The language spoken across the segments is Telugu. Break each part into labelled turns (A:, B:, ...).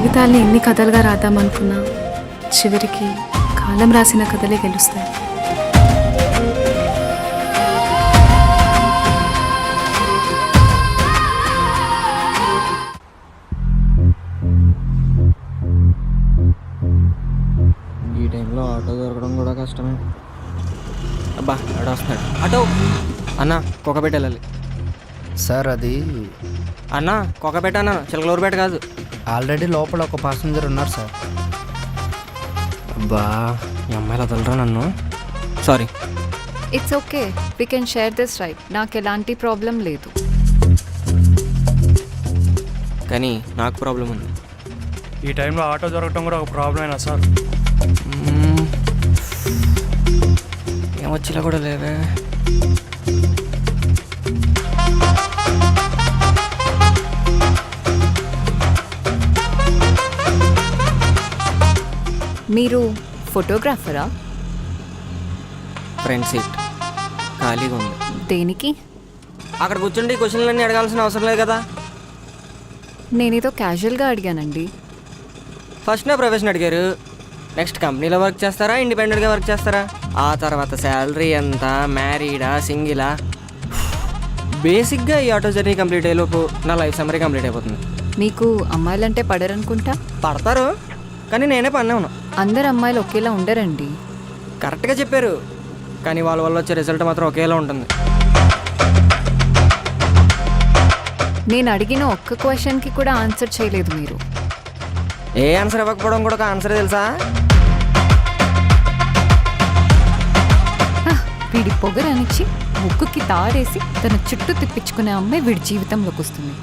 A: జీవితాల్ని ఎన్ని కథలుగా రాద్దామనుకున్నా చివరికి కాలం రాసిన కథలే గెలుస్తాయి.
B: ఈ టైంలో ఆటో దొరకడం కూడా కష్టమే. అబ్బా ఆటో వస్తున్నాడు. ఆటో అన్న కుక్కపేట వెళ్ళాలి
C: సార్. అది
B: అన్న కుక్కపేట అన్న, చిలకలూరుపేట కాదు.
C: ఆల్రెడీ లోపల ఒక పాసెంజర్ ఉన్నారు సార్.
B: అబ్బా ఈ అమ్మాయిలు వదలరా నన్ను. Sorry.
D: It's okay, we can share this right. నాకు ఎలాంటి ప్రాబ్లం లేదు.
B: కానీ నాకు ప్రాబ్లం ఉంది.
E: ఈ టైంలో ఆటో దొరకటం కూడా ఒక ప్రాబ్లమేనా సార్?
B: ఏమొచ్చినా కూడా లేవే.
D: మీరు ఫోటోగ్రాఫరా?
B: ఫ్రంట్ సీట్ ఖాళీగా ఉంది.
D: దేనికి?
B: అక్కడ కూర్చుండి క్వశ్చన్లన్నీ అడగాల్సిన అవసరం లేదు కదా.
D: నేనేదో క్యాజువల్గా అడిగానండి.
B: ఫస్ట్ నా ప్రొఫెషన్ అడిగారు, నెక్స్ట్ కంపెనీలో వర్క్ చేస్తారా, ఇండిపెండెంట్గా వర్క్ చేస్తారా, ఆ తర్వాత శాలరీ ఎంత, మ్యారీడా, సింగిలా. బేసిక్గా ఈ ఆటో జర్నీ కంప్లీట్ అయ్యేలోపు నా లైఫ్ సమ్మరీ కంప్లీట్ అయిపోతుంది.
D: మీకు అమ్మాయిలంటే పడరనుకుంటా.
B: పడతారు, కానీ నేనే పడినాను.
D: అందరు అమ్మాయిలు ఒకేలా ఉండరండి.
B: కరెక్ట్గా చెప్పారు, కానీ వాళ్ళ వల్ల వచ్చే రిజల్ట్ మాత్రం ఒకేలా ఉంటుంది.
D: నేను అడిగిన ఒక్క క్వశ్చన్కి కూడా ఆన్సర్ చేయలేదు మీరు.
B: ఏ ఆన్సర్ ఇవ్వకపోవడం కూడా ఒక ఆన్సర్ తెలుసా?
D: వీడి పొగరనిచ్చి ముక్కుకి తాడేసి తన చుట్టూ తిప్పించుకునే అమ్మాయి వీడి జీవితంలోకి వస్తుంది.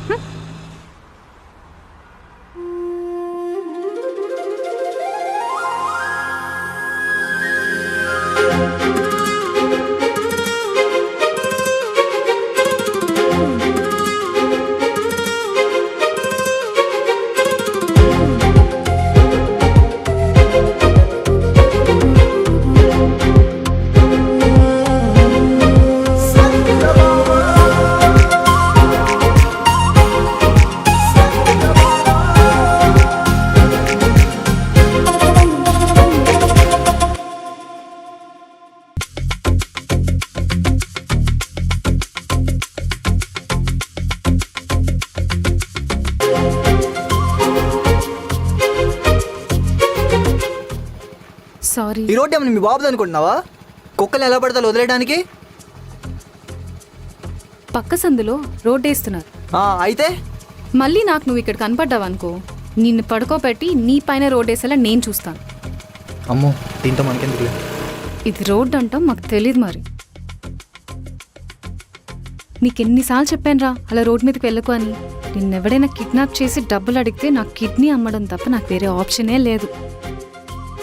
A: సారీ.
F: ఈ రోడ్డు ఏమన్నా మీ బాబుది అనుకుంటున్నావా? కుక్కలు ఎలా పడతాలో వదిలేయడానికి?
A: పక్క సందులో రోడ్ వేస్తున్నారు.
F: అయితే
A: మళ్ళీ నాకు నువ్వు ఇక్కడ కనపడ్డావనుకో, నిన్ను పడుకోబెట్టి నీ పైన రోడ్ వేసేలా నేను చూస్తాను.
F: అమ్మో, దీంతో మనకెందుకులే.
A: ఇది రోడ్ అంటాం, మాకు తెలియదు. మరి నీకెన్నిసార్లు చెప్పానురా అలా రోడ్ మీదకి వెళ్ళకు అని. నిన్నెవడైనా కిడ్నాప్ చేసి డబ్బులు అడిగితే నాకు కిడ్నీ అమ్మడం తప్ప నాకు వేరే ఆప్షనే లేదు.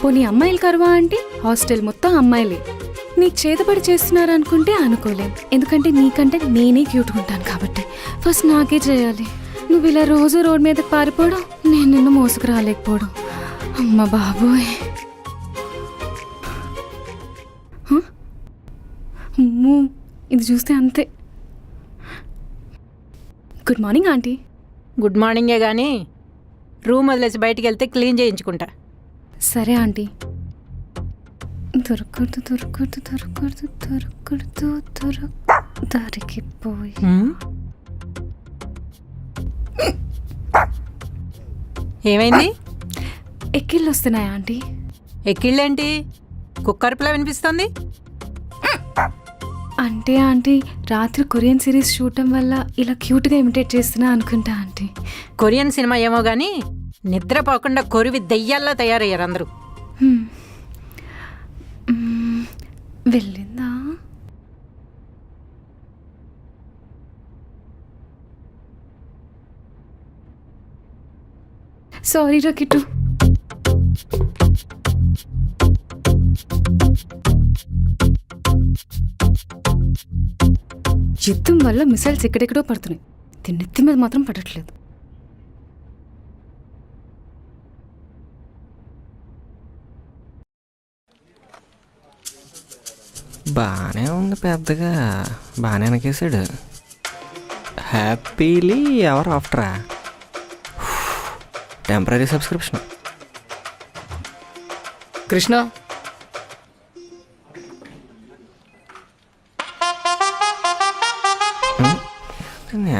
A: పోనీ అమ్మాయిలు కరువా అంటే హాస్టల్ మొత్తం అమ్మాయిలే. నీకు చేతపడి చేస్తున్నారు అనుకుంటే అనుకోలేం, ఎందుకంటే నీకంటే నేనే క్యూట్గా ఉంటాను కాబట్టి. ఫస్ట్ నాకే చేయాలి. నువ్వు ఇలా రోజు రోడ్ మీదకి పారిపోవడం, నేను నిన్ను మోసుకు రాలేకపోవడం. అమ్మ బాబోయ్. అమ్మో, ఇది చూస్తే అంతే. Good morning aunty.
G: గుడ్ మార్నింగే కానీ రూమ్ వదిలేసి బయటికి వెళ్తే క్లీన్ చేయించుకుంటా.
A: సరే ఆంటీ. దొరకదు దొరకదు దొరకదు దొరకదు దొరికిపోయి.
G: ఏమైంది?
A: ఎక్కిళ్ళు వస్తున్నాయా ఆంటీ?
G: ఎక్కిళ్ళేంటి? కుక్కర్పులా వినిపిస్తుంది.
A: అంటే ఆంటీ రాత్రి కొరియన్ సిరీస్ చూడటం వల్ల ఇలా క్యూట్గా ఇమిటేట్ చేస్తున్నా అనుకుంటా ఆంటీ.
G: కొరియన్ సినిమా ఏమో కానీ నిద్రపోకుండా కొరివి దెయ్యాల్లా తయారయ్యారు అందరూ.
A: వెళ్ళిందా? సారీ రా కిట్టు. యుద్ధం వల్ల మిసైల్స్ ఎక్కడెక్కడో పడుతున్నాయి, తిన్నెత్తి మీద మాత్రం పడట్లేదు.
B: బాగానే ఉంది, పెద్దగా బాగానే వెనకేసాడు. హ్యాపీలీ ఎవర్ ఆఫ్టరా. Temporary subscription.
H: కృష్ణ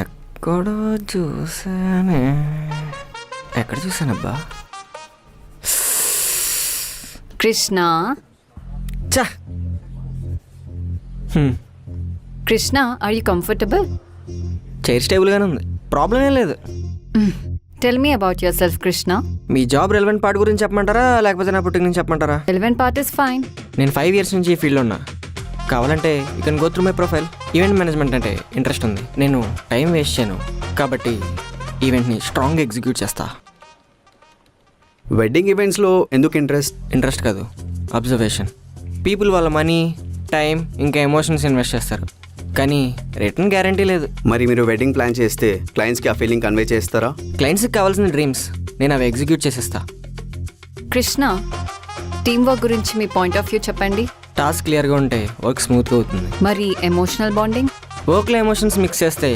B: ఎక్కడో చూసానే. ఎక్కడ చూసానబ్బా?
D: కృష్ణ
B: చా.
D: Krishna are you comfortable?
B: Chair స్టేబుల్గానే ఉంది, ప్రాబ్లం ఏం లేదు.
D: Tell me about yourself Krishna.
B: మీ జాబ్ రెలవెంట్ పార్ట్ గురించి చెప్పమంటారా, లేకపోతే నా పుట్టిన నుంచి చెప్పమంటారా?
D: Relevant part is fine.
B: నేను 5 years నుంచి ఈ ఫీల్డ్లో ఉన్నా. కావాలంటే you can go through my profile. Event management అంటే ఇంట్రెస్ట్ ఉంది. నేను టైం వేస్ట్ చేయను, కాబట్టి ఈవెంట్ని స్ట్రాంగ్గా ఎగ్జిక్యూట్ చేస్తా.
I: వెడ్డింగ్ ఈవెంట్స్లో ఎందుకు
B: ఇంట్రెస్ట్ కాదు, అబ్జర్వేషన్. పీపుల్ వాళ్ళ మనీ, టైం, ఇంకా ఎమోషన్స్ ఇన్వెస్ట్ చేస్తారు, కానీ రిటర్న్ గ్యారంటీ లేదు.
I: మరి మీరు వెడ్డింగ్ ప్లాన్ చేస్తే క్లయింట్స్కి ఆ ఫీలింగ్ కన్వే చేస్తారా?
B: క్లయింట్స్కి కావాల్సిన డ్రీమ్స్ నేను అవి ఎగ్జిక్యూట్ చేసేస్తా.
D: కృష్ణ, టీమ్ వర్క్ గురించి మీ పాయింట్ ఆఫ్ వ్యూ చెప్పండి.
B: టాస్క్ క్లియర్గా ఉంటే వర్క్ స్మూత్గా అవుతుంది.
D: మరి ఎమోషనల్ బాండింగ్?
B: వర్క్లో ఎమోషన్స్ మిక్స్ చేస్తే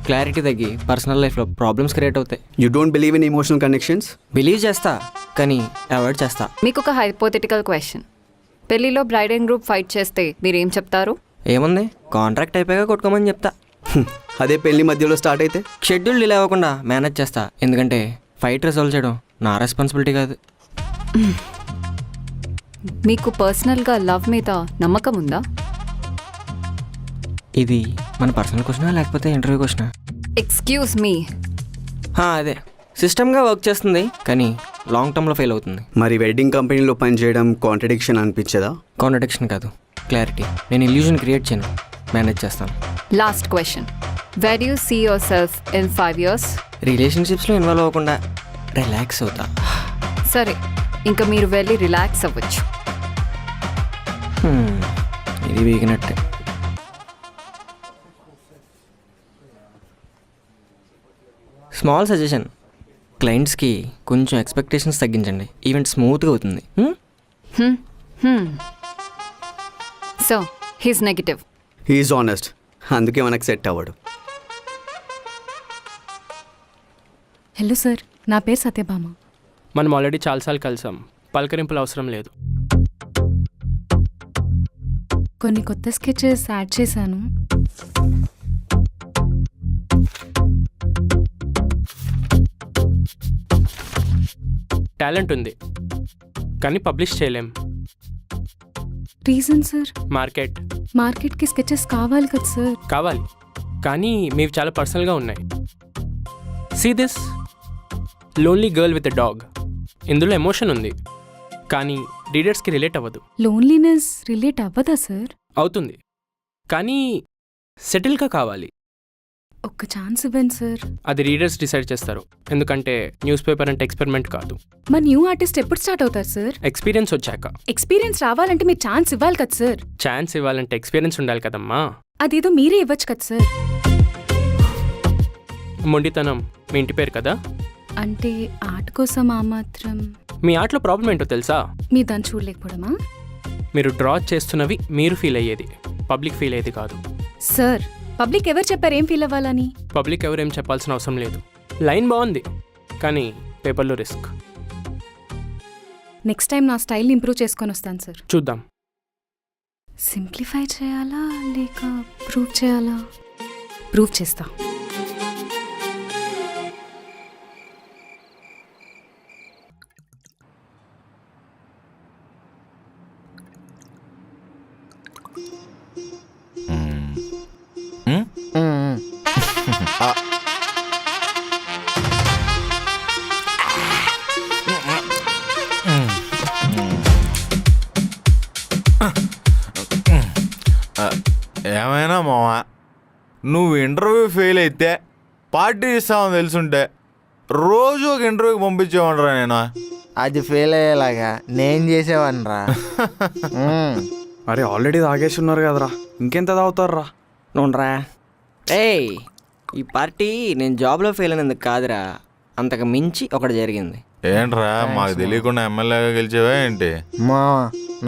B: క్లారిటీ తగ్గి పర్సనల్ లైఫ్లో ప్రాబ్లమ్స్ క్రియేట్ అవుతాయి.
I: You don't believe in emotional connections?
B: Believe చేస్తా, కానీ అవాయిడ్ చేస్తా.
D: మీకు ఒక హైపోథెటికల్ క్వశ్చన్. పెళ్లిలో బ్రైడ్ అండ్ గ్రూప్ ఫైట్ చేస్తే మీరేం చెప్తారు?
B: ఏముంది, కాంట్రాక్ట్ అయిపోయాక కొట్టుకోమని చెప్తా.
I: అదే పెళ్లి మధ్యలో స్టార్ట్ అయితే?
B: షెడ్యూల్ డిలే అవ్వకుండా మేనేజ్ చేస్తా, ఎందుకంటే ఫైట్ రిజాల్వ్ చేయడం నా రెస్పాన్సిబిలిటీ కాదు.
D: మీకు పర్సనల్గా లవ్ మీద నమ్మకం ఉందా?
B: ఇది మన పర్సనల్ క్వశ్చనా లేకపోతే ఇంటర్వ్యూ క్వశ్చనా?
D: Excuse me.
B: అదే సిస్టమ్గా వర్క్ చేస్తుంది, కానీ లాంగ్ టర్మ్లో ఫెయిల్ అవుతుంది.
I: మరి వెడ్డింగ్ కంపెనీలో పనిచేయడం కాంట్రడిక్షన్ అనిపించదా?
B: కాంట్రడిక్షన్ కాదు, క్లారిటీ. నేను ఇల్యూజన్ క్రియేట్ చేయను, మేనేజ్ చేస్తాను.
D: Last question. Where you see yourself in 5 years?
B: రిలేషన్షిప్స్లో ఇన్వాల్వ్ అవ్వకుండా రిలాక్స్ అవుతా.
D: సరే, ఇంకా మీరు వెళ్ళి రిలాక్స్ అవ్వచ్చు.
B: ఇది వీగినట్టే. స్మాల్ సజెషన్, క్లయింట్స్కి కొంచెం ఎక్స్పెక్టేషన్స్ తగ్గించండి, ఈవెంట్ స్మూత్గా అవుతుంది.
D: So he's negative.
I: He's honest, అందుకే మనకు సెట్ అవ్వడు.
A: హలో సార్, నా పేరు సత్యభామ.
E: మనం ఆల్రెడీ చాలాసార్లు కలిసాం, పలకరింపులు అవసరం లేదు.
A: కొన్ని కొత్త స్కెచెస్ యాడ్ చేశాను.
E: టాలెంట్ ఉంది, కానీ పబ్లిష్ చేయలేం.
A: Reason sir? మార్కెట్కి స్కెచెస్ కావాలి కదా సార్.
E: కావాలి, కానీ మీవి చాలా పర్సనల్గా ఉన్నాయి. See this lonely girl with a dog. ఇందులో ఎమోషన్ ఉంది, కానీ రీడర్స్కి రిలేట్ అవ్వదు.
A: లోన్లీనెస్ రిలేట్ అవ్వదా సార్?
E: అవుతుంది, కానీ సెటిల్గా కావాలి.
A: ఒక్క ఛాన్స్ ఇవ్వండి సార్.
E: అది రీడర్స్ డిసైడ్ చేస్తారు, ఎందుకంటే న్యూస్ పేపర్ అంటే ఎక్స్పెరిమెంట్ కాదు.
A: మా న్యూ ఆర్టిస్ట్ ఎప్పుడు స్టార్ట్ అవుతారు సార్?
E: ఎక్స్పీరియన్స్ వచ్చాక.
A: ఎక్స్పీరియన్స్ రావాలంటే మీరు ఛాన్స్ ఇవ్వాలి కదా సార్.
E: ఛాన్స్ ఇవ్వాలంటే ఎక్స్పీరియన్స్ ఉండాలి కదమ్మా.
A: అదేదో మీరే ఇవ్వచ్చు కదా సార్.
E: మొండితనం మీ ఇంటి పేరు కదా.
A: అంటే ఆర్ట్ కోసం ఆ మాత్రం.
E: మీ ఆర్ట్లో ప్రాబ్లం ఏంటో తెలుసా?
A: మీ దాన్ని చూడలేకపోవడమా?
E: మీరు డ్రా చేస్తున్నవి మీరు ఫీల్ అయ్యేది, పబ్లిక్ ఫీల్ అయ్యేది కాదు.
A: సార్, పబ్లిక్ ఎవరు చెప్పారు ఏం ఫీల్ అవ్వాలని?
E: పబ్లిక్ ఎవరేం చెప్పాల్సిన అవసరం లేదు. లైన్ బాగుంది, కానీ పేపర్లో రిస్క్.
A: నెక్స్ట్ టైం నా స్టైల్ని ఇంప్రూవ్ చేసుకొని వస్తాను సార్.
E: చూద్దాం.
A: సింప్లిఫై చేయాలా లేక ప్రూవ్ చేయాలా? ప్రూవ్ చేస్తా.
J: ఏమైనా మావా, నువ్వు ఇంటర్వ్యూ ఫెయిల్ అయితే పార్టీ ఇస్తామని తెలుసుంటే రోజు ఒక ఇంటర్వ్యూకి పంపించేవాడరా నేను.
F: అది ఫెయిల్ అయ్యేలాగా నేను చేసేవాడిని రా.
C: అరే ఆల్రెడీ తాగేసి ఉన్నారు కదరా, ఇంకెంత తాగుతారా?
B: నోనరా. ఈ పార్టీ నేను జాబ్లో ఫెయిల్ అయినందుకు కాదురా, అంతకు మించి ఒకటి జరిగింది.
J: ఏంట్రా, మాకు తెలియకుండా ఎమ్మెల్యేగా గెలిచేవా ఏంటి?
F: మా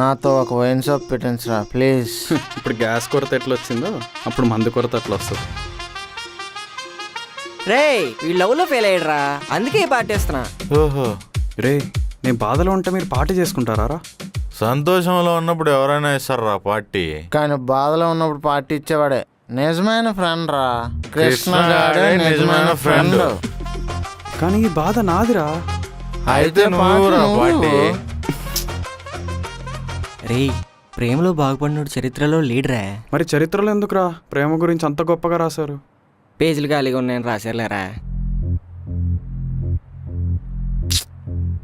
F: నాతో ఒక వైన్ షాప్ పెట్టించరా ప్లీజ్.
C: ఇప్పుడు గ్యాస్ కొరత ఎట్లా వచ్చిందో అప్పుడు మందు కొరత ఎట్లా వస్తుంది?
B: రే వీళ్ళు లవ్లో ఫెయిల్ అయ్యాడురా, అందుకే ఈ పార్టీ ఇస్తున్నా.
J: ఓహో,
C: రే నేను బాధలో ఉంటే మీరు పార్టీ చేసుకుంటారా?
J: సంతోషంలో ఉన్నప్పుడు ఎవరైనా ఇస్తారా పార్టీ?
H: కానీ బాధలో ఉన్నప్పుడు పార్టీ ఇచ్చేవాడే నిజమైన ఫ్రెండ్ రా. కృష్ణ గాడే నిజమైన ఫ్రెండ్.
C: కానీ ఈ బాధ నాదిరా.
J: అయితే నువ్వు రా పార్టీ.
B: రే ప్రేమలో బాగుపడినోడు చరిత్రలో లీడరా.
C: మరి చరిత్రలో ఎందుకురా ప్రేమ గురించి అంత గొప్పగా రాశారు?
B: పేజీలు ఖాళీగా ఉన్నాయని రాశారులేరా.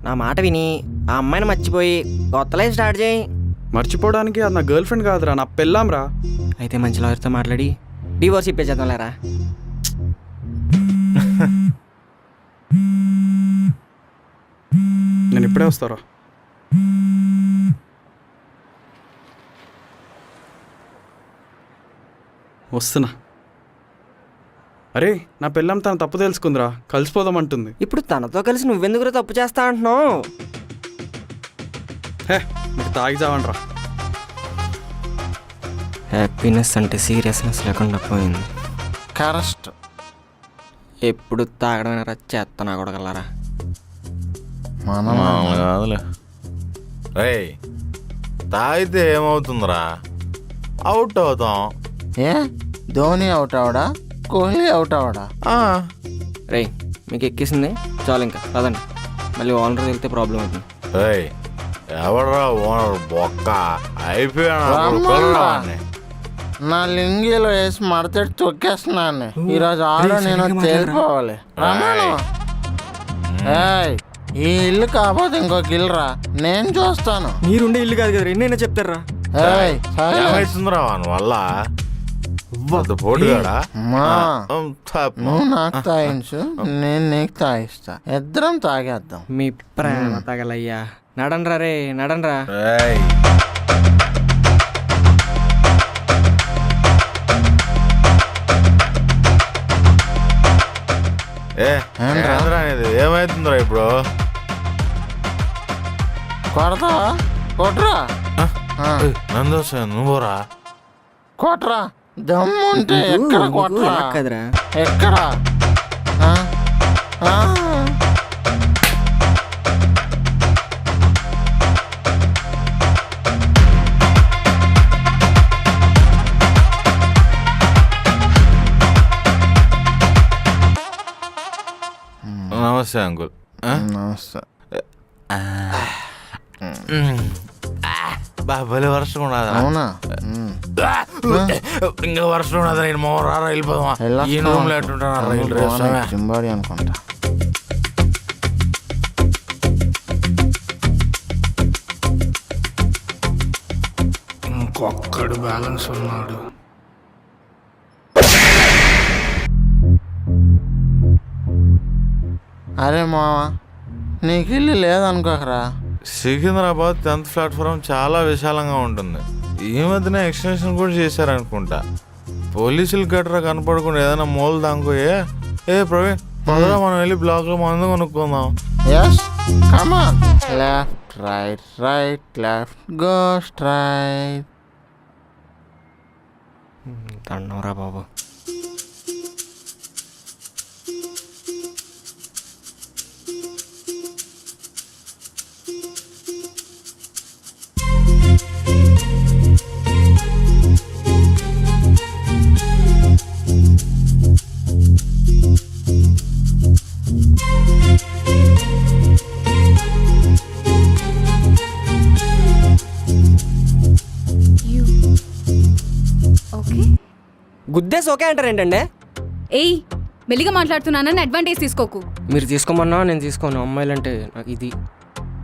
B: నా మాట విని ఆ అమ్మాయిని మర్చిపోయి కొత్త లైఫ్ స్టార్ట్ చేయి.
C: మర్చిపోవడానికి అది నా గర్ల్ ఫ్రెండ్ కాదురా, నా పెళ్ళాం రా.
B: అయితే మంచి లాయర్తో మాట్లాడి డివోర్స్ ఇప్పేచేద్దాం లేరా.
C: నేను ఇప్పుడే వస్తారా? వస్తున్నా. అరే నా పెళ్ళాం తన తప్పు తెలుసుకుందిరా, కలిసిపోదామంటుంది.
B: ఇప్పుడు తనతో కలిసి నువ్వెందుకు తప్పు చేస్తా అంటున్నావు?
C: హే మీరు తాగి చావండి రా.
B: హ్యాపీనెస్ అంటే సీరియస్నెస్ లేకుండా పోయింది.
H: కరెక్ట్.
B: ఎప్పుడు తాగడమైనా చేస్తానా కొడగలరా.
J: మామూలు కాదులే. రే తాగితే ఏమవుతుందిరా? అవుట్ అవుతాం.
H: ఏ ధోని అవుట్ అవడా, కోహ్లీ అవుట్ అవడా?
B: రే మీకు ఎక్కేసింది చాలు, ఇంకా పదండి. మళ్ళీ ఓనర్ వెళ్తే ప్రాబ్లం అవుతుంది.
J: రే ఎవడరా ఓనర్ బొక్క? అయిపోయాను.
H: నా లింగిలో వేసి మడతెట్టి తొక్కేస్తున్నాను. ఈరోజు ఆడో నేను తేలిపోవాలి. ఏయ్ ఈ ఇల్లు కాకపోతే ఇంకొక ఇల్లు రా, నేను చూస్తాను.
B: మీరుండే ఇల్లు కాదు కదా, ఎన్నైనా చెప్తారా.
H: ఏయ్
J: ఏమైతుందిరా వల్ల పోటుగాడా?
H: నువ్వు నాకు తాగించు, నేను నీకు తాగిస్తా, ఇద్దరం తాగేద్దాం.
B: మీ ప్రేమ తగలయ్యా. నడండ్రా రే నడండ్రా.
J: ఏమైతుందిరా ఇప్పుడు?
H: కొడతావా? కొట్రా.
J: నందోసా నువ్వురా.
H: కొట్రా, దమ్ముంటే ఎక్కడ కొట్రా?
B: కదరా
H: ఎక్కడ?
J: నమస్తే అంకుల్.
H: నమస్తే.
J: బాబలే వర్షం ఉన్నదా?
H: అవునా?
J: ఇంకా వర్షం ఉన్నదా? నేను మోరారా వెళ్ళిపోదామా? ఈ రూమ్ లో ఎట్టుంటా
H: జింబాడి అనుకుంటా.
K: ఇంకొక్కడు బ్యాలెన్స్ ఉన్నాడు.
H: అరే మావా, నీకు ఇల్లు లేదనుకోకరా.
J: సికింద్రాబాద్ 10th ప్లాట్ఫారం చాలా విశాలంగా ఉంటుంది. ఈ మధ్యన ఎక్స్టెన్షన్ కూడా చేశారనుకుంటా. పోలీసులు గట్రా కనపడకుండా ఏదైనా మూల దాంకోయే. ప్రవీణ్ పదరా, మనం వెళ్ళి బ్లాక్ లో మందు కొనుక్కుందాం.
H: Yes come on. Left right right left, go straight.
B: తండవరా బాబు. గుద్దేసి ఓకే అంటారు ఏంటంటే?
A: ఏయ్ మెల్లిగా మాట్లాడుతున్నానని అడ్వాంటేజ్ తీసుకోకు.
B: మీరు తీసుకోమన్నా నేను తీసుకోను. అమ్మాయిలంటే నాకు ఇది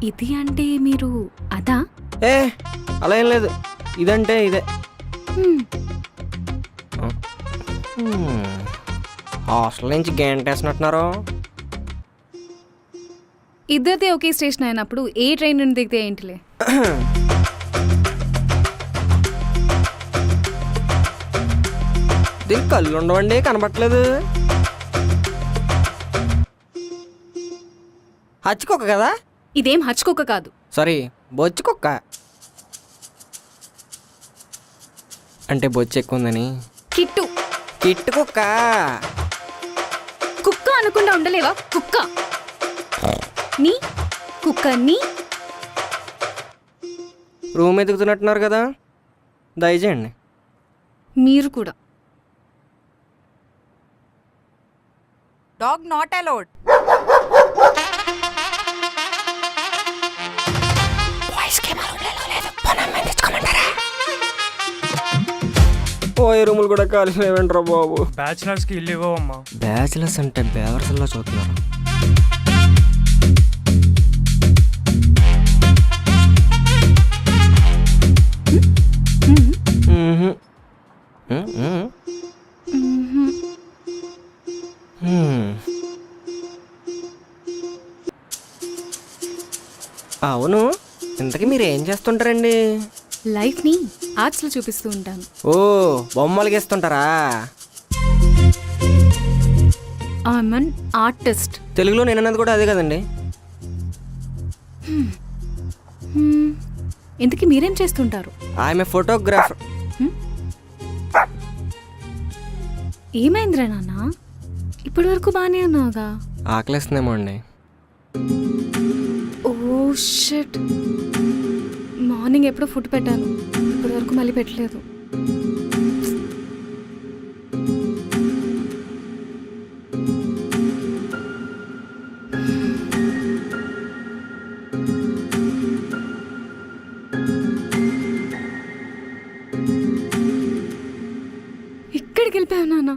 A: ఇది అంటే మీరు అదా?
B: అలా ఏం లేదు, ఇదంటే ఇదే. హాస్టల్ నుంచి గంటేసినట్టున్నారు.
A: ఇద్దరిదే ఒకే స్టేషన్ అయినప్పుడు ఏ ట్రైన్ నుండి దిగితే ఏంటిలే.
B: దీనికి కళ్ళు ఉండవండి, కనబట్టలేదు. హచ్చుకొక్క కదా?
A: ఇదేం హచ్చుకొక్క కాదు.
B: సారీ, బొచ్చుకొక్క. అంటే బొచ్చు ఎక్కువ ఉందని.
A: కిట్టు
B: కిట్టు కుక్క.
A: అనకుండా ఉండలేవా కుక్క? నీ కుక్క నీ.
B: రూమ్ ఎదుగుతున్నట్టున్నారు కదా, దయచేయండి.
A: మీరు కూడా.
D: Dog not allowed.
B: ఓ ఈ రూములు కూడా ఖాళీ లేవంటారా బాబు.
E: బ్యాచిలర్స్కి ఇల్లు ఇవ్వమ్మా.
B: బ్యాచిలర్స్ అంటే బేవర్సల్లో చూస్తున్నారు. అవును, ఇంతకీ మీరు ఏం చేస్తుంటారండి?
A: లైఫ్ని ఆర్ట్స్లో చూపిస్తూ ఉంటాను.
B: ఓ బొమ్మలు గీస్తుంటారా?
A: I'm artist.
B: తెలుగులో నేను అన్నది కూడా అదే కదండి.
A: ఇంతకీ మీరేం చేస్తుంటారు?
B: I'm a photographer.
A: ఏమైందిరా నాన్న? ఇప్పటి వరకు బాగానే ఉన్నావుగా.
B: ఆకలేస్తుందేమో అండి.
A: ఓ షిట్, మార్నింగ్ ఎప్పుడో ఫుడ్ పెట్టాను, ఇప్పటి వరకు మళ్ళీ పెట్టలేదు. ఇక్కడికి వెళ్ళిపోయావు నాన్న.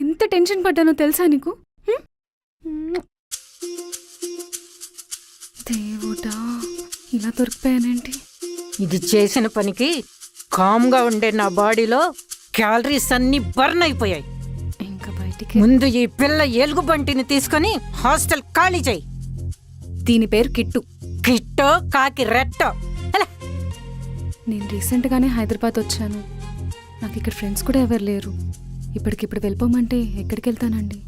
A: ఎంత టెన్షన్ పడ్డానో తెలుసా నీకు? దేవుడా, ఇలా దొరికిపోయానేంటి?
G: ఇది చేసిన పనికి కామ్గా ఉండే నా బాడీలో క్యాలరీస్ అన్ని బర్న్ అయిపోయాయి.
A: ఇంకా బయటికి.
G: ముందు ఈ పిల్ల ఎలుగుబంటిని తీసుకొని హాస్టల్ ఖాళీ చేయి.
A: దీని పేరు కిట్టు.
G: కిట్టో కాకి రెట్టో. అలా
A: నేను రీసెంట్గానే హైదరాబాద్ వచ్చాను. నాకు ఇక్కడ ఫ్రెండ్స్ కూడా ఎవరు లేరు. ఇప్పటికిప్పుడు వెళ్ళిపోమంటే ఎక్కడికి వెళ్తానండి?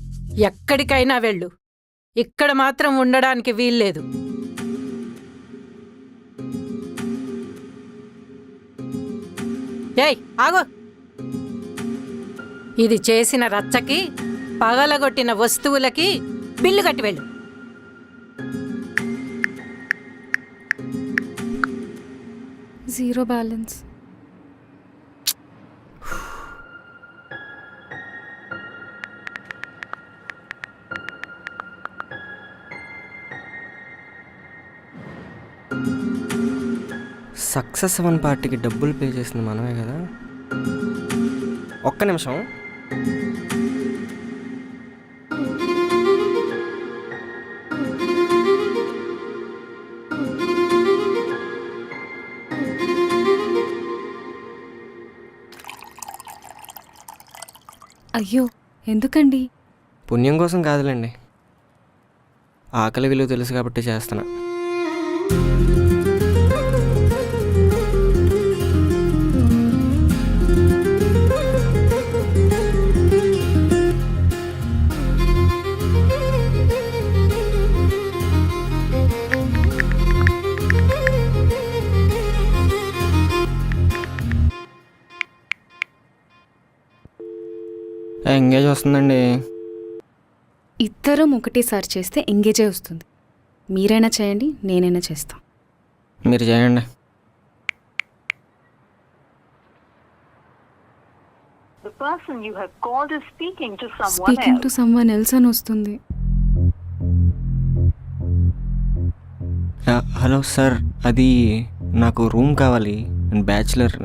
G: ఎక్కడికైనా వెళ్ళు, ఇక్కడ మాత్రం ఉండడానికి వీల్లేదు. ఏయ్ ఆగు. ఇది చేసిన రచ్చకి, పగలగొట్టిన వస్తువులకి బిల్లు కట్టి వెళ్ళు.
A: Zero balance.
B: సక్సెస్ అవ్వని పార్టీకి డబ్బులు పే చేసింది మనమే కదా. ఒక్క నిమిషం.
A: అయ్యో, ఎందుకండి?
B: పుణ్యం కోసం కాదులేండి, ఆకలి విలువ తెలుసు కాబట్టి చేస్తున్నా. ఎంగేజ్ వస్తుందండి.
A: ఇద్దరం ఒకటేసారి చేస్తే ఎంగేజే వస్తుంది. మీరైనా చేయండి, నేనైనా చేస్తాం.
B: మీరు చేయండి.
A: స్పీకింగ్ టు సమ్వన్ ఎల్స్ అని వస్తుంది.
B: హలో సార్, అది నాకు రూమ్ కావాలి. నేను బ్యాచులర్.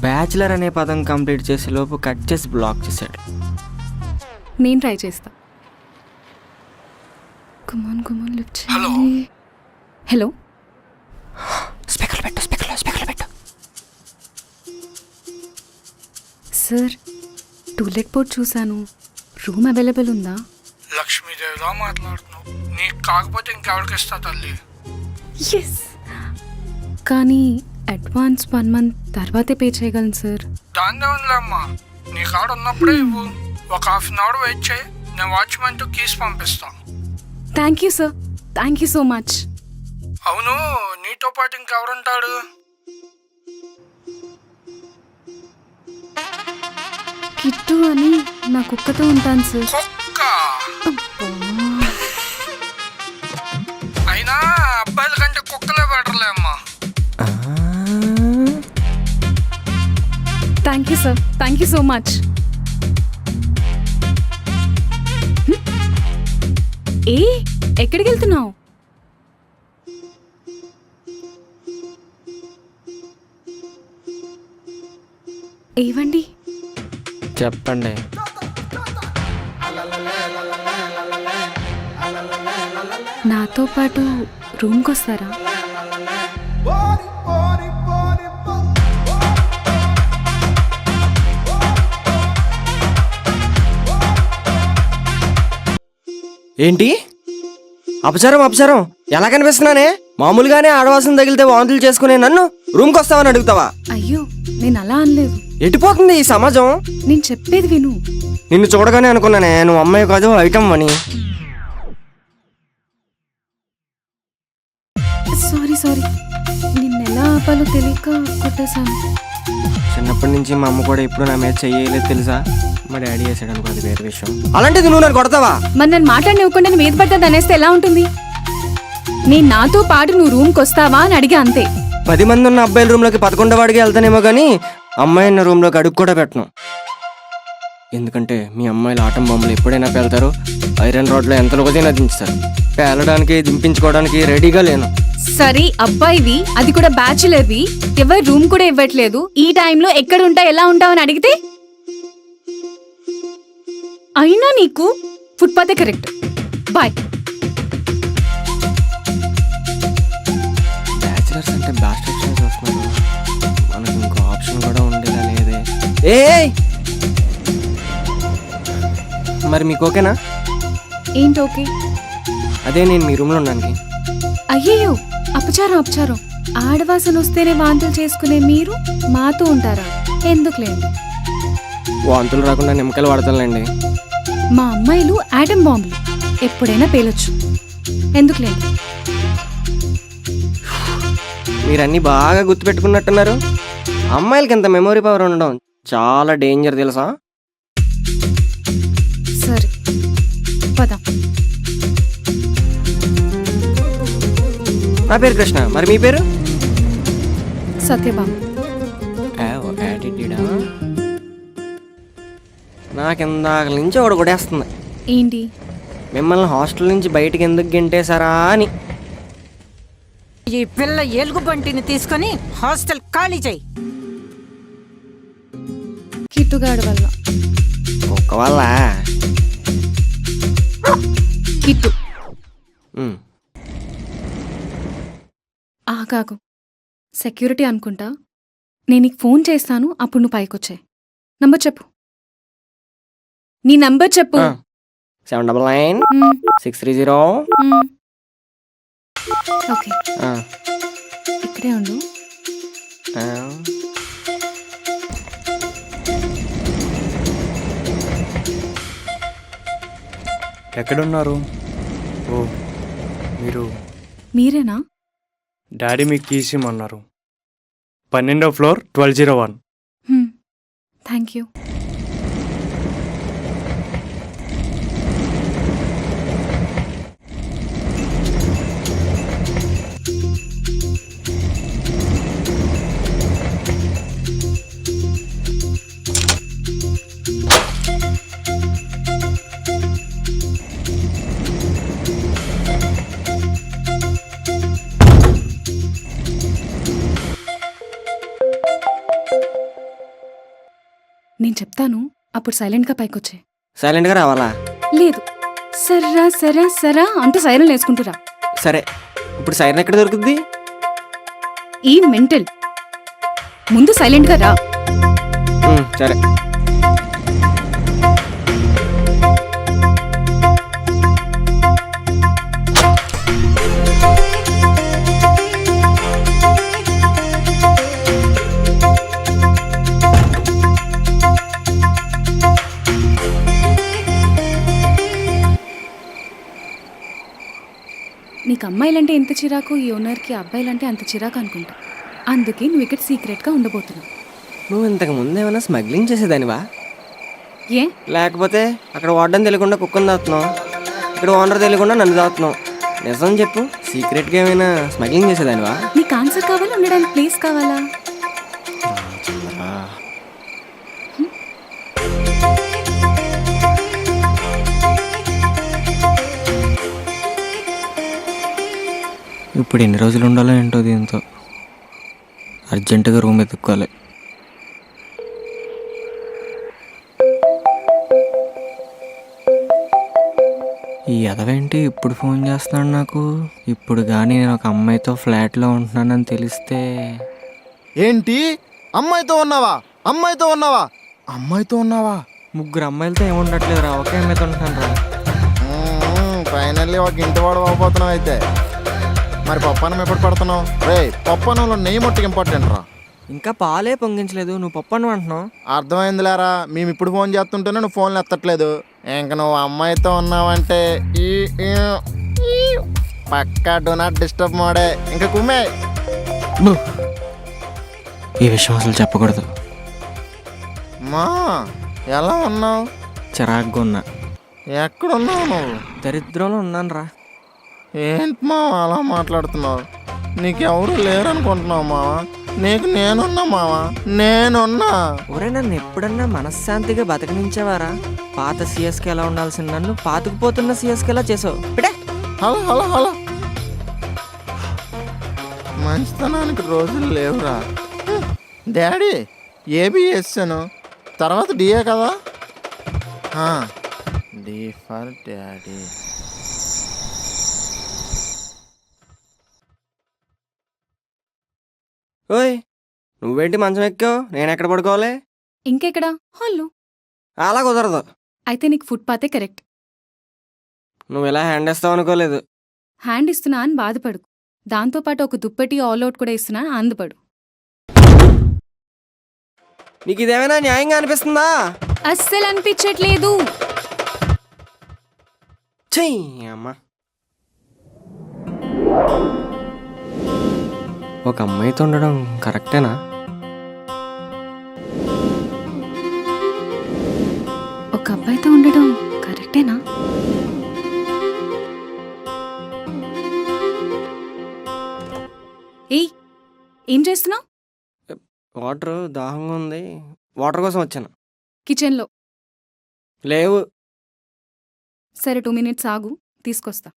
B: బ్యాచులర్ అనే పదం కంప్లీట్ చేసే లోపు కట్ చేసి బ్లాక్ చేశాడు.
A: నేను ట్రై చేస్తా. కమాన్ కమాన్ లిఫ్ట్
K: హలో.
A: చేయండి. హలో,
B: స్పీకర్ పెట్టు, స్పీకర్ పెట్టు.
A: సార్, టూలెట్ బోర్డ్ చూశాను. రూమ్ అవైలబుల్ ఉందా?
K: లక్ష్మీదేవిలా మాట్లాడుతున్నావు. నీకు కాకపోతే ఇంకెవరికి ఇస్తా తల్లి.
A: ఎస్, కానీ అడ్వాన్స్ 1 month తర్వాతే పే చేయగలను సార్.
K: దాన్నే ఉందిలే అమ్మా, నీ కాడ ఉన్నప్పుడే ఇవ్వు. ఒక 1/2 hour వెయిట్ చేయి, నేను వాచ్మెన్తో కీస్ పంపిస్తాను.
A: Thank you sir, thank you so much.
K: అవును, నీతో పాటు ఇంకెవరుంటాడు?
A: కిట్టు అని నా కుక్కతో ఉంటాను సార్.
K: కుక్క అయినా అబ్బాయిల కంటే కుక్కలే బెటర్లే అమ్మా.
A: Thank you sir, thank you so much. ఏ ఎక్కడికి వెళ్తున్నావు? ఏవండి,
B: చెప్పండి.
A: నాతో పాటు రూమ్కి వస్తారా?
B: ఏంటి అపచారం అపచారం? ఎలా కనిపిస్తున్నానే? మామూలుగానే ఆడవాసం తగిలితే వాంతులు చేసుకునే నన్ను రూమ్కి వస్తావని అడుగుతావా?
A: అయ్యో, నేను అలా అనలేదు.
B: ఎటుపోతుంది ఈ సమాజం?
A: నేను చెప్పేది విను.
B: నిన్ను చూడగానే అనుకున్నానే నువ్వు అమ్మాయి కాదు ఐటమ్ అని.
A: సారీ సారీ, నిన్నెలా ఆపాలో తెలియక కొట్టేశాను.
B: చిన్నప్పటి నుంచి మా అమ్మ కూడా ఇప్పుడు నా మీద చెయ్యలేదు తెలుసా? మా డాడీ చేసాడు అనుకో, అది వేరే విషయం. అలాంటిది నువ్వు నన్ను కొడతావా?
A: మరి నన్ను మాట్లాడినివ్వకుండా నేను మీద పడ్డది అనేస్తే ఎలా ఉంటుంది? నేను నాతో పాటు నువ్వు రూమ్కి వస్తావా అని అడిగా అంతే.
B: 10 మంది ఉన్న అబ్బాయిల రూమ్లోకి 11వ వాడికి వెళ్తానేమో కానీ అమ్మాయి ఉన్న రూమ్లోకి అడుగు కూడా పెట్టను. ఎందుకంటే మీ అమ్మాయిలు ఆటం బొమ్మలు ఎప్పుడైనా పేలుతారు, ఐరన్ రోడ్లో ఎంతలో కొద్దిగా దించుతారు. పేలడానికి దింపించుకోవడానికి రెడీగా లేను.
A: సరే అబ్బాయివి, అది కూడా బ్యాచులర్వి, ఎవరు రూమ్ కూడా ఇవ్వట్లేదు. ఈ టైంలో ఎక్కడ ఉంటావు ఎలా ఉంటావు అని అడిగితే అయినా నీకు ఫుట్పాతే కరెక్ట్. బాయ్.
B: బ్యాచిలర్స్ అంటే బ్యాస్టర్స్ వస్తున్నారు, మనకు ఇంకో ఆప్షన్ కూడా ఉండేలా లేదే. ఏ మరి మీకు ఓకేనా?
A: ఏంటి ఓకే?
B: అదే నేను మీ రూమ్లో ఉన్నానికి.
A: అయ్యయ్యో, అపచారం అపచారం. ఆడవాసన వస్తేనే వాంతులు చేసుకునే మీరు మాతో ఉంటారా? ఎందుకులేండి.
B: వాంతులు రాకుండా నిమ్మకాయలు వాడతానులేండి.
A: మా అమ్మాయిలు ఆటం బాంబులు, ఎప్పుడైనా పేలొచ్చు. ఎందుకులేండి.
B: మీరన్నీ బాగా గుర్తుపెట్టుకున్నట్టున్నారు. అమ్మాయిలకి ఇంత మెమొరీ పవర్ ఉండడం చాలా డేంజర్ తెలుసా?
A: సరే పద.
B: నా పేరు కృష్ణ, మరి మీ పేరు?
A: సత్యభామ.
B: యాటిట్యూడా? నాకిందాక నుంచి ఒకటి కొడేస్తుంది.
A: ఏంటి?
B: మిమ్మల్ని హాస్టల్ నుంచి బయటికి ఎందుకు గెంటేశారా అని.
G: ఈ పిల్ల ఎలుగుబంటిని తీసుకొని హాస్టల్ ఖాళీ చేయి.
A: కిట్టుగాడు వల్ల.
B: ఒక్క వల్ల
A: కిట్టు
B: ఉమ్.
A: ఆగాగు, సెక్యూరిటీ అనుకుంటా. నేను నీకు ఫోన్ చేస్తాను, అప్పుడు నువ్వు పైకొచ్చాయి. నంబర్ చెప్పు. నీ నంబర్ చెప్పు.
B: 799630.
A: ఓకే, ఇక్కడే ఉండు.
C: ఎక్కడున్నారు? ఓ
A: మీరేనా?
C: డాడీ మీకు కీస్ ఇమ్మన్నారు. 12వ ఫ్లోర్ 1201.
A: Thank you. నేను చెప్తాను, అప్పుడు సైలెంట్గా పైకొచ్చే.
B: సైలెంట్గా రావాలా?
A: లేదు, సర్రా సరా సరా అంటూ సైరన్ వేసుకుంటురా.
B: సరే, ఇప్పుడు సైరన్ ఎక్కడ దొరుకుద్ది?
A: ఈ మెంటల్, ముందు సైలెంట్గా రా.
B: సరే.
A: నీకు అమ్మాయిలంటే ఎంత చిరాకు, ఈ ఓనర్కి అబ్బాయిలంటే అంత చిరాకు అనుకుంటా. అందుకే నువ్వు ఇక్కడ సీక్రెట్గా ఉండబోతున్నావు.
B: నువ్వు ఇంతకు ముందు ఏమైనా స్మగ్లింగ్ చేసేదానివా?
A: ఏ
B: లేకపోతే అక్కడ వాడడం తెలియకుండా కుక్కను దాస్తున్నావు, ఇక్కడ ఓనర్ తెలియకుండా నన్ను దాస్తున్నావు. నిజం చెప్పు, సీక్రెట్గా ఏమైనా స్మగ్లింగ్ చేసేదానివా?
A: నీకు ఆన్సర్ కావాలా, ఉండడానికి ప్లేస్ కావాలా?
B: ఇప్పుడు ఎన్ని రోజులు ఉండాలో ఏంటో దీంతో. అర్జెంటుగా రూమ్ ఎత్తుక్కోవాలి. ఈ ఎదవేంటి ఇప్పుడు ఫోన్ చేస్తున్నాడు నాకు? ఇప్పుడు కానీ నేను ఒక అమ్మాయితో ఫ్లాట్లో ఉంటున్నానని తెలిస్తే.
H: ఏంటి అమ్మాయితో ఉన్నావా? అమ్మాయితో ఉన్నావా? అమ్మాయితో ఉన్నావా?
B: ముగ్గురు అమ్మాయిలతో ఏముండట్లేదు రా, ఒకే అమ్మాయితో ఉంటున్నాను రా.
H: ఫైనల్లీ ఒక ఇంటి వాడు అవ్వబోతున్నావు అయితే. మరి పప్పన్నం ఎప్పుడు పడుతున్నావు? రే, పప్పన్నంలో నెయ్యి మొట్టకి ఇంపార్టెంట్ రా.
B: ఇంకా పాలే పొంగించలేదు, నువ్వు పప్పు అన్నం అంటున్నావు.
H: అర్థమైందిలేరా, మేము ఇప్పుడు ఫోన్ చేస్తుంటేనే నువ్వు ఫోన్లు ఎత్తట్లేదు. ఇంక నువ్వు అమ్మాయితో ఉన్నావంటే పక్కా డో నాట్ డిస్టర్బ్ మోడే. ఇంకా కుమ్మే.
B: ఈ విషయం అసలు చెప్పకూడదు.
H: మా ఎలా ఉన్నావు?
B: చిరాగ్గా ఉన్నా.
H: ఎక్కడున్నావు నువ్వు?
B: దరిద్రంలో ఉన్నాను రా.
H: ఏంటి మా అలా మాట్లాడుతున్నావు? నీకెవరు లేరనుకుంటున్నావు మావా? నీకు నేనున్నా మావా, నేనున్నా.
B: ఒరే, నన్ను ఎప్పుడన్నా మనశ్శాంతిగా బతకనించేవారా? పాత సిఎస్కి ఎలా ఉండాల్సిన నన్ను పాతుకుపోతున్న సిఎస్కి ఎలా చేసావు?
H: హలో హలో హలో, మంచితనానికి రోజులు లేవురా. డాడీ ఏబి వేసాను, తర్వాత డిఏ కదా. D for daddy.
B: ఓయ్, నువ్వేంటి మంచం ఎక్కావు? నేను ఎక్కడ పడుకోవాలి?
A: ఇంకెక్కడా? హాల్లో.
B: అలా కుదరదు.
A: అయితే నీకు ఫుట్పాతే కరెక్ట్.
B: నువ్వు ఇలా హ్యాండ్ వేస్తావు అనుకోలేదు.
A: హ్యాండ్ ఇస్తున్నా అని బాధపడు, దాంతోపాటు ఒక దుప్పటి ఆల్అవుట్ కూడా ఇస్తున్నా అని ఆనందపడు.
B: నీకు ఇదేమైనా న్యాయంగా అనిపిస్తుందా?
A: అస్సలు అనిపించట్లేదు.
B: చెయ్యి అమ్మా. ఒక అమ్మాయితో ఉండడం కరెక్టేనా?
A: ఒక అబ్బాయితో ఉండడం కరెక్టేనా? ఏయ్, ఏం చేస్తున్నావు?
B: వాటర్ దాహంగా ఉంది, వాటర్ కోసం వచ్చాను.
A: కిచెన్లో.
B: లేవు.
A: సరే 2 minutes ఆగు, తీసుకొస్తా.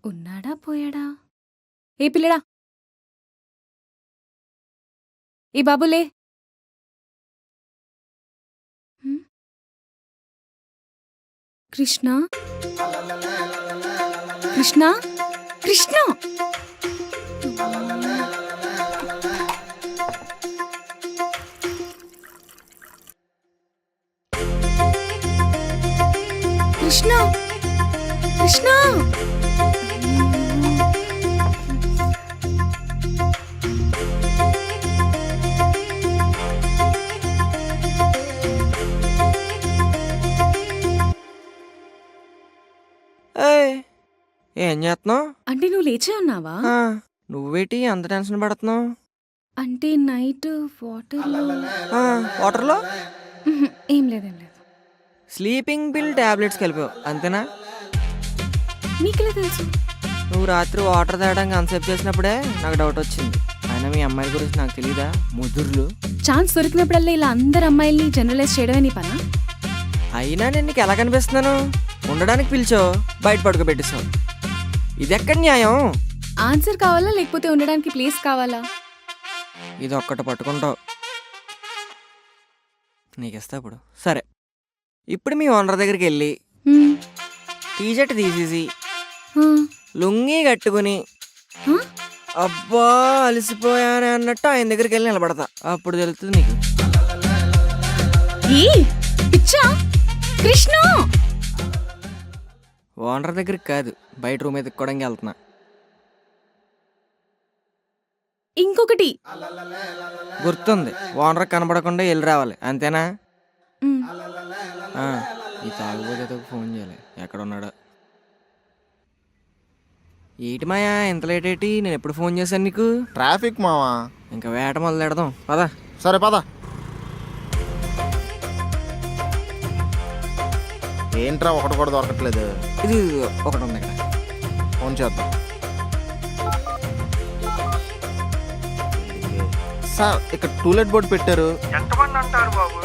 A: ఉన్నాడా పోయాడా? ఏ పిల్లడా, ఏ బాబులే. కృష్ణ, కృష్ణ, కృష్ణ. కృష్ణ, కృష్ణ.
B: ఏం చేస్తున్నావు?
A: అంటే నువ్వు లేచే ఉన్నావా?
B: నువ్వేటి అంత టెన్షన్ పడుతున్నావు?
A: అంటే నైట్
B: వాటర్లో
A: ఏం లేదు.
B: స్లీపింగ్ పిల్ టాబ్లెట్స్ కలిపావు అంతేనా?
A: నీకెలా తెలుసు?
B: నువ్వు రాత్రి వాటర్ తాగడానికి అన్సేప్ చేసినప్పుడే నాకు డౌట్ వచ్చింది. అయినా మీ అమ్మాయిల గురించి నాకు తెలీదా? ముదుర్లు.
A: ఛాన్స్ దొరికినప్పుడల్లా ఇలా అందరు అమ్మాయిల్ని జనరలైజ్ చేయడమే నీ పనా?
B: అయినా నేను నీకు ఎలా కనిపిస్తున్నాను? ఉండడానికి పిలిచావు, బయట పడుకోబెట్టిస్తావు. ఇది ఎక్కడ న్యాయం?
A: ఆన్సర్ కావాలా లేకపోతే ఉండడానికి ప్లేస్ కావాలా?
B: ఇది ఒక్కటి పట్టుకుంటావు, నీకు ఇస్తా. ఇప్పుడు సరే, ఇప్పుడు మీ ఓనర్ దగ్గరికి వెళ్ళి
A: మ్మ్.
B: టీషర్ట్ తీసేసి
A: ఆ,
B: లుంగీ కట్టుకుని
A: ఆ?
B: అబ్బా అలసిపోయానే అన్నట్టు ఆయన దగ్గరికి వెళ్ళి నిలబడతా. అప్పుడు తెలుస్తుంది నీకు.
A: ఈ పిచ్చా కృష్ణ.
B: ఓనర్ దగ్గరికి కాదు, బయట రూమ్ ఎత్తుక్కోవడానికి వెళ్తున్నా.
A: ఇంకొకటి.
B: గుర్తుంది, ఓనర్ కనబడకుండా వెళ్ళి రావాలి, అంతేనా?
A: మ్మ్.
B: ఆ, ఈ తాగుబోతే ఫోన్ చేయాలి, ఎక్కడ ఉన్నాడో. ఏంటి మాయా ఇంత లేట్ ఏంటి? నేను ఎప్పుడు ఫోన్ చేశాను నీకు?
H: ట్రాఫిక్ మావా.
B: ఇంకా వేట మొదలెడదాం పదా.
H: సరే పద. ఏంట్రా ఒకటి కూడా దొరకట్లేదు.
B: ఇది ఒకటి ఉంది ఇక్కడ,
H: ఫోన్ చేద్దాం. సార్ ఇక్కడ టూలెట్ బోర్డు పెట్టారు.
K: ఎంతమంది అంటారు బాబు?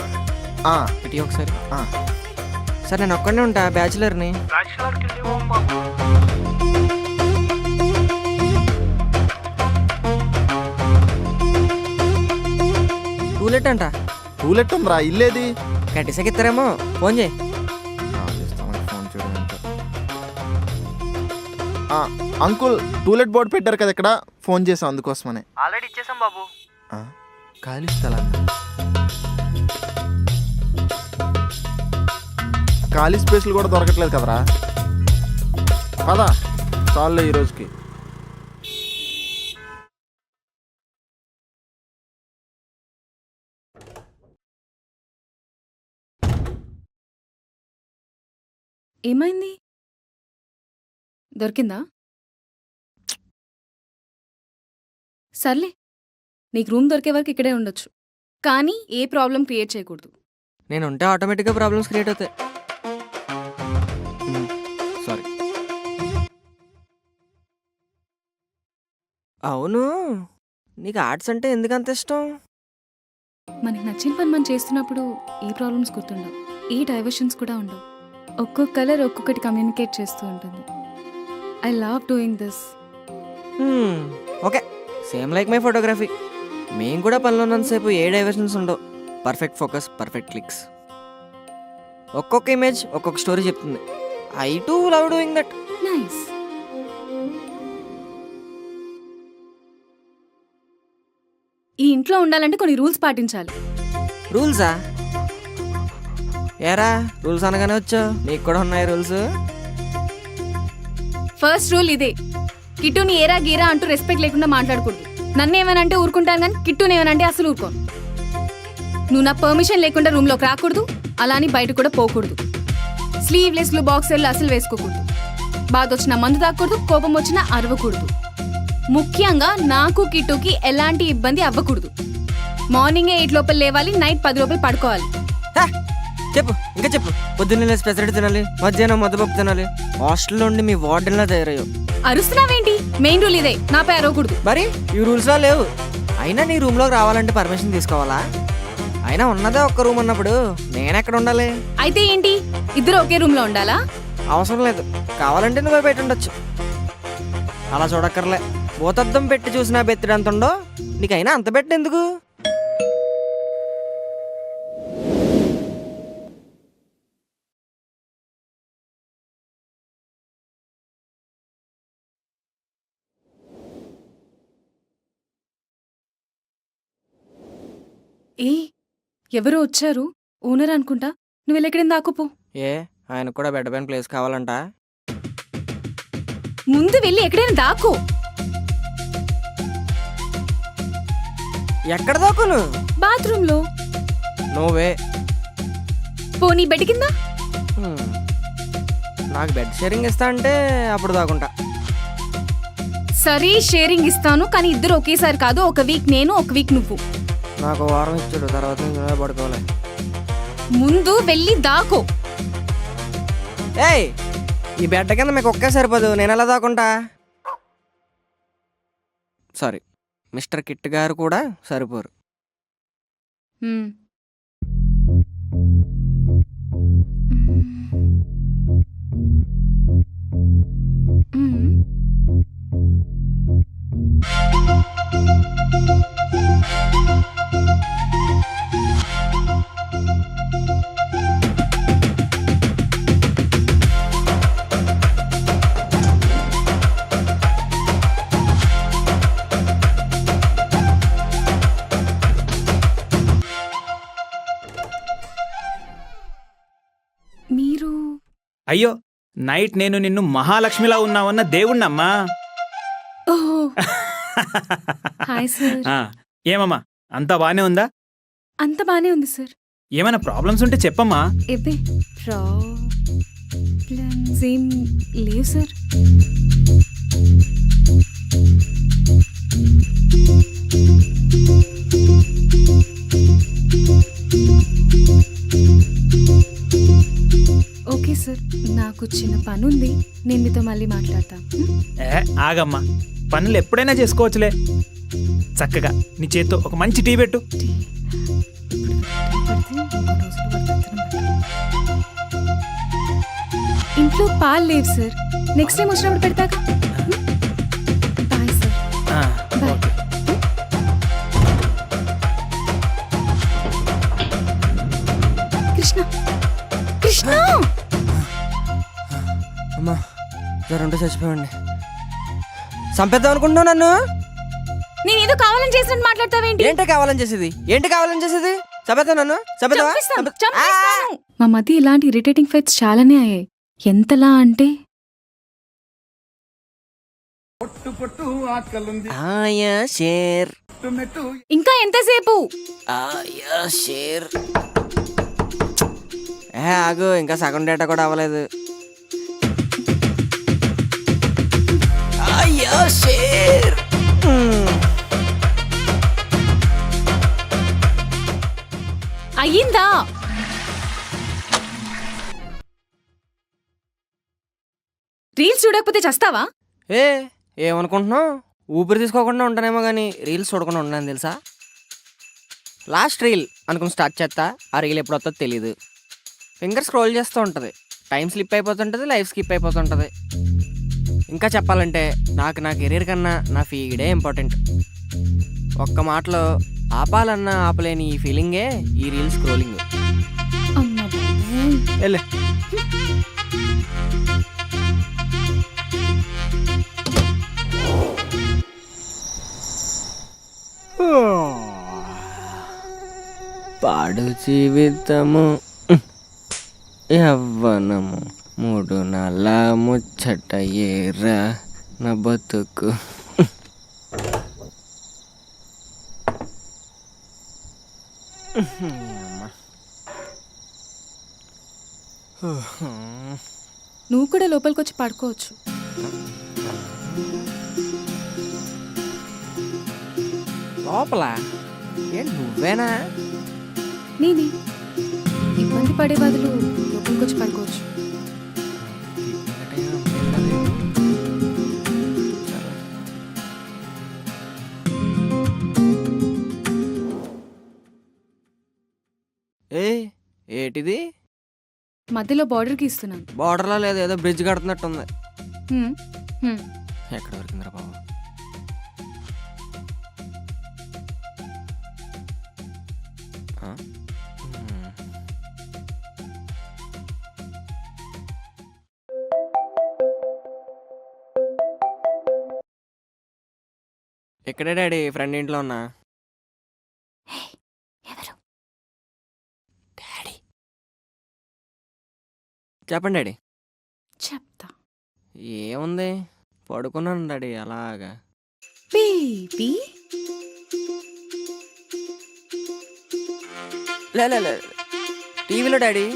H: ఆ,
B: ఇటీ ఒకసారి.
H: ఆ.
B: సార్ నేను ఒక్కడే ఉంటా, బ్యాచులర్ని.
K: బ్యాచులర్కి లీవ్ బాబు.
B: టూలెట్ అంట.
H: టూలెట్ ఉందిరా, ఇల్లేది?
B: కట్టిసాకి ఇస్తారేమో, ఫోన్ చేయి.
H: ఫోన్ చేయడం ఏంటో. ఆ, అంకుల్ టూలెట్ బోర్డు పెట్టారు కదా ఇక్కడ, ఫోన్ చేసాం అందుకోసమనే.
K: ఆల్రెడీ ఇచ్చేసాం బాబు.
H: ఆ, ఖాళీ స్థలాన్ని. ఖాళీ స్పేస్లు కూడా దొరకట్లేదు కదరా. పదా చాలులే ఈ రోజుకి.
A: ఏమైంది? దొరికిందా? సర్లే, నీకు రూమ్ దొరికే వరకు ఇక్కడే ఉండొచ్చు, కానీ ఏ ప్రాబ్లం క్రియేట్ చేయకూడదు.
B: నేను ఉంటే ఆటోమేటిక్గా ప్రాబ్లమ్స్ క్రియేట్ అవుతాయి. సారీ. అవును, నీకు ఆర్ట్స్ అంటే ఎందుకంత ఇష్టం?
A: మనకి నచ్చిన పని మనం చేస్తున్నప్పుడు ఏ ప్రాబ్లమ్స్ గుర్తుండవు, ఏ డైవర్షన్స్ కూడా ఉండవు. ఒక్కొక్క కలర్ ఒక్కొక్కటి కమ్యూనికేట్ చేస్తూ ఉంటుంది. I love doing this.
B: Okay, same like my photography. మేము కూడా పనిలో ఉన్నంతసేపు ఏ డైవర్షన్స్ ఉండవు. Perfect focus, perfect clicks. ఒక్కొక్క ఇమేజ్ ఒక్కొక్క స్టోరీ చెప్తుంది. I to love doing that.
A: Nice. ఈ ఇంట్లో ఉండాలంటే కొన్ని రూల్స్ పాటించాలి.
B: రూల్సా? ఏరా రూల్స్ అనగానే వచ్చావు, నీకు కూడా ఉన్నాయి రూల్స్?
A: ఫస్ట్ రూల్ ఇదే, కిట్టుని ఏరా గీరా అంటూ రెస్పెక్ట్ లేకుండా మాట్లాడకూడదు. నన్ను ఏమనంటే ఊరుకుంటాను కానీ కిట్టుని ఏమనంటే అసలు ఊరుకోను. నువ్వు నా పర్మిషన్ లేకుండా రూమ్లోకి రాకూడదు, అలా అని బయట కూడా పోకూడదు. స్లీవ్లెస్లు బాక్సర్లు అసలు వేసుకోకూడదు. బాధ వచ్చినా మందు తాగకూడదు, కోపం వచ్చినా అరవకూడదు. ముఖ్యంగా నాకు కిట్టుకి ఎలాంటి ఇబ్బంది అవ్వకూడదు. మార్నింగే 8 లోపల లేవాలి, నైట్ 10 లోపల పడుకోవాలి.
B: చెప్పు, ఇంకా చెప్పు. పొద్దున్నే స్పెషల్ తినాలి, మధ్యాహ్నం మొదపప్పు తినాలి. హాస్టల్లో ఉండి మీ వార్డెన్లా తయారయ్యావు.
A: అరుస్తున్నావేంటి? మెయిన్ రూల్ ఇదే, నాపై అరవకూడదు.
B: మరి ఈ రూల్స్లా లేవు. అయినా నీ రూమ్లోకి రావాలంటే పర్మిషన్ తీసుకోవాలా? అయినా ఉన్నదే ఒక్క రూమ్ అన్నప్పుడు నేనెక్కడ ఉండాలి?
A: అయితే ఏంటి, ఇద్దరు ఒకే రూమ్ లో ఉండాలా?
B: అవసరం లేదు, కావాలంటే నువ్వే బయట ఉండొచ్చు. అలా చూడక్కర్లే. భూతద్దం పెట్టి చూసినా బెత్తిడి అంత ఉండో, నీకైనా అంత బెట్టు ఎందుకు?
A: ఏ ఎవరో వచ్చారు, ఓనర్ అనుకుంటా. నువ్వు వెళ్ళెక్కడికి దాక్కుపో.
B: ఏ ఆయనకు కూడా బెడ్ పైన ప్లేస్ కావాలంట?
A: ముందు వెళ్ళి ఎక్కడైనా దాక్కో.
B: ఎక్కడ దాక్కును?
A: బాత్రూమ్ లో.
B: నువ్వే
A: పోనీ బెడ్ కింద.
B: నాకు బెడ్ షేరింగ్ ఇస్తా అంటే అప్పుడు దాకుంటా.
A: సరే షేరింగ్ ఇస్తాను, కానీ ఇద్దరు ఒకేసారి కాదు. ఒక వీక్ నేను, ఒక వీక్ నువ్వు.
B: నాకు వారం ఇచ్చాడు, తర్వాత నేను పడుకోవాలి.
A: ముందు వెళ్ళి దాకో.
B: ఏయ్, ఈ బెడ్ కింద మీకు ఒక్కే సరిపోదు, నేను ఎలా దాకుంటా? సారీ, మిస్టర్ కిట్ గారు కూడా సరిపోరు.
A: హ్మ్. హ్మ్.
L: అయ్యో నైట్ నేను నిన్ను మహాలక్ష్మిలా ఉన్నావన్న దేవుణ్ణమ్మా.
A: ఓహో హాయ్ సార్.
L: ఏమమ్మా అంతా బానే ఉందా?
A: అంత బానే ఉంది సార్.
L: ఏమైనా ప్రాబ్లమ్స్ ఉంటే చెప్పమ్మా.
A: ఇవే ప్రాబ్లమ్స్ ఏం లేవు సార్. ఓకే సార్, నాకు చిన్న పని ఉంది, నేను మీతో మళ్ళీ మాట్లాడతా.
L: ఆగమ్మా, పనులు ఎప్పుడైనా చేసుకోవచ్చులే. చక్కగా నీ చేత్తో ఒక మంచి టీ పెట్టు.
A: ఇంట్లో పాలు లేవు సార్, నెక్స్ట్ టైం వచ్చినప్పుడు పెడతాక. Bye sir. Bye. Krishna Krishna
B: అమ్మా జ్వరంతో చచ్చిపోయండి. చంపేద్దాం అనుకుంటున్నావు నన్ను?
A: నేనేదో కావాలని చేసినట్టు మాట్లాడతావేంటి?
B: ఏంటి కావాలని చేసేది? ఏంటి కావాలని చేసేది? చంపేద్దాం నన్ను? చంపేద్దామా?
A: మా మధ్య ఇలాంటి ఇరిటేటింగ్ ఫైట్స్ చాలానే అయ్యాయి. ఎంతలా అంటే
B: ఆయా షేర్
A: ఇంకా ఎంతసేపు?
B: ఆయా షేర్. ఆగు, ఇంకా సగం డేటా కూడా అవ్వలేదు. ఆయా షేర్.
A: అయ్యిందా? రీల్స్ చూడకపోతే చస్తావా?
B: ఏమనుకుంటున్నావు? ఊపిరి తీసుకోకుండా ఉంటానేమో కానీ రీల్స్ చూడకుండా ఉన్నాను తెలుసా. లాస్ట్ రీల్ అనుకుని స్టార్ట్ చేస్తా, ఆ రీల్ ఎప్పుడు వస్తుందో తెలీదు. ఫింగర్ స్క్రోల్ చేస్తూ ఉంటుంది, టైం స్లిప్ అయిపోతుంటుంది, లైఫ్ స్కిప్ అయిపోతుంటుంది. ఇంకా చెప్పాలంటే నాకు నా కెరీర్ కన్నా నా ఫీడే ఇంపార్టెంట్. ఒక్క మాటలో ఆపాలన్నా ఆపలేని ఈ ఫీలింగే ఈ రీల్ స్క్రోలింగ్. వెళ్ళే పాడు జీవితము యవ్వనము 3 నెలల ముచ్చట ఏరా నా బతుకు.
A: నువ్వు కూడా లోపలికి వచ్చి పడుకోవచ్చు.
B: లోపల ఏంటి నువ్వేనా?
A: నేనే. ఇబ్బంది పడే బదులు లోపలికి వచ్చి పడుకోవచ్చు. ఏటిది? మధ్యలో బార్డర్కి ఇస్తున్నాను.
B: బార్డర్లో లేదు, ఏదో బ్రిడ్జ్ కడుతున్నట్టుంది.
A: హ్మ్, హ్మ్.
B: ఎక్కడ దొరికిందిరా బాబు? ఎక్కడే డాడీ? ఫ్రెండ్ ఇంట్లో ఉన్నా.
A: ఎవరు?
B: డాడీ చెప్పండి డాడీ.
A: చెప్తా.
B: ఏముంది, పడుకున్నాను డాడీ అలాగా.
A: బేబీ
B: లే టీవీలో daddy.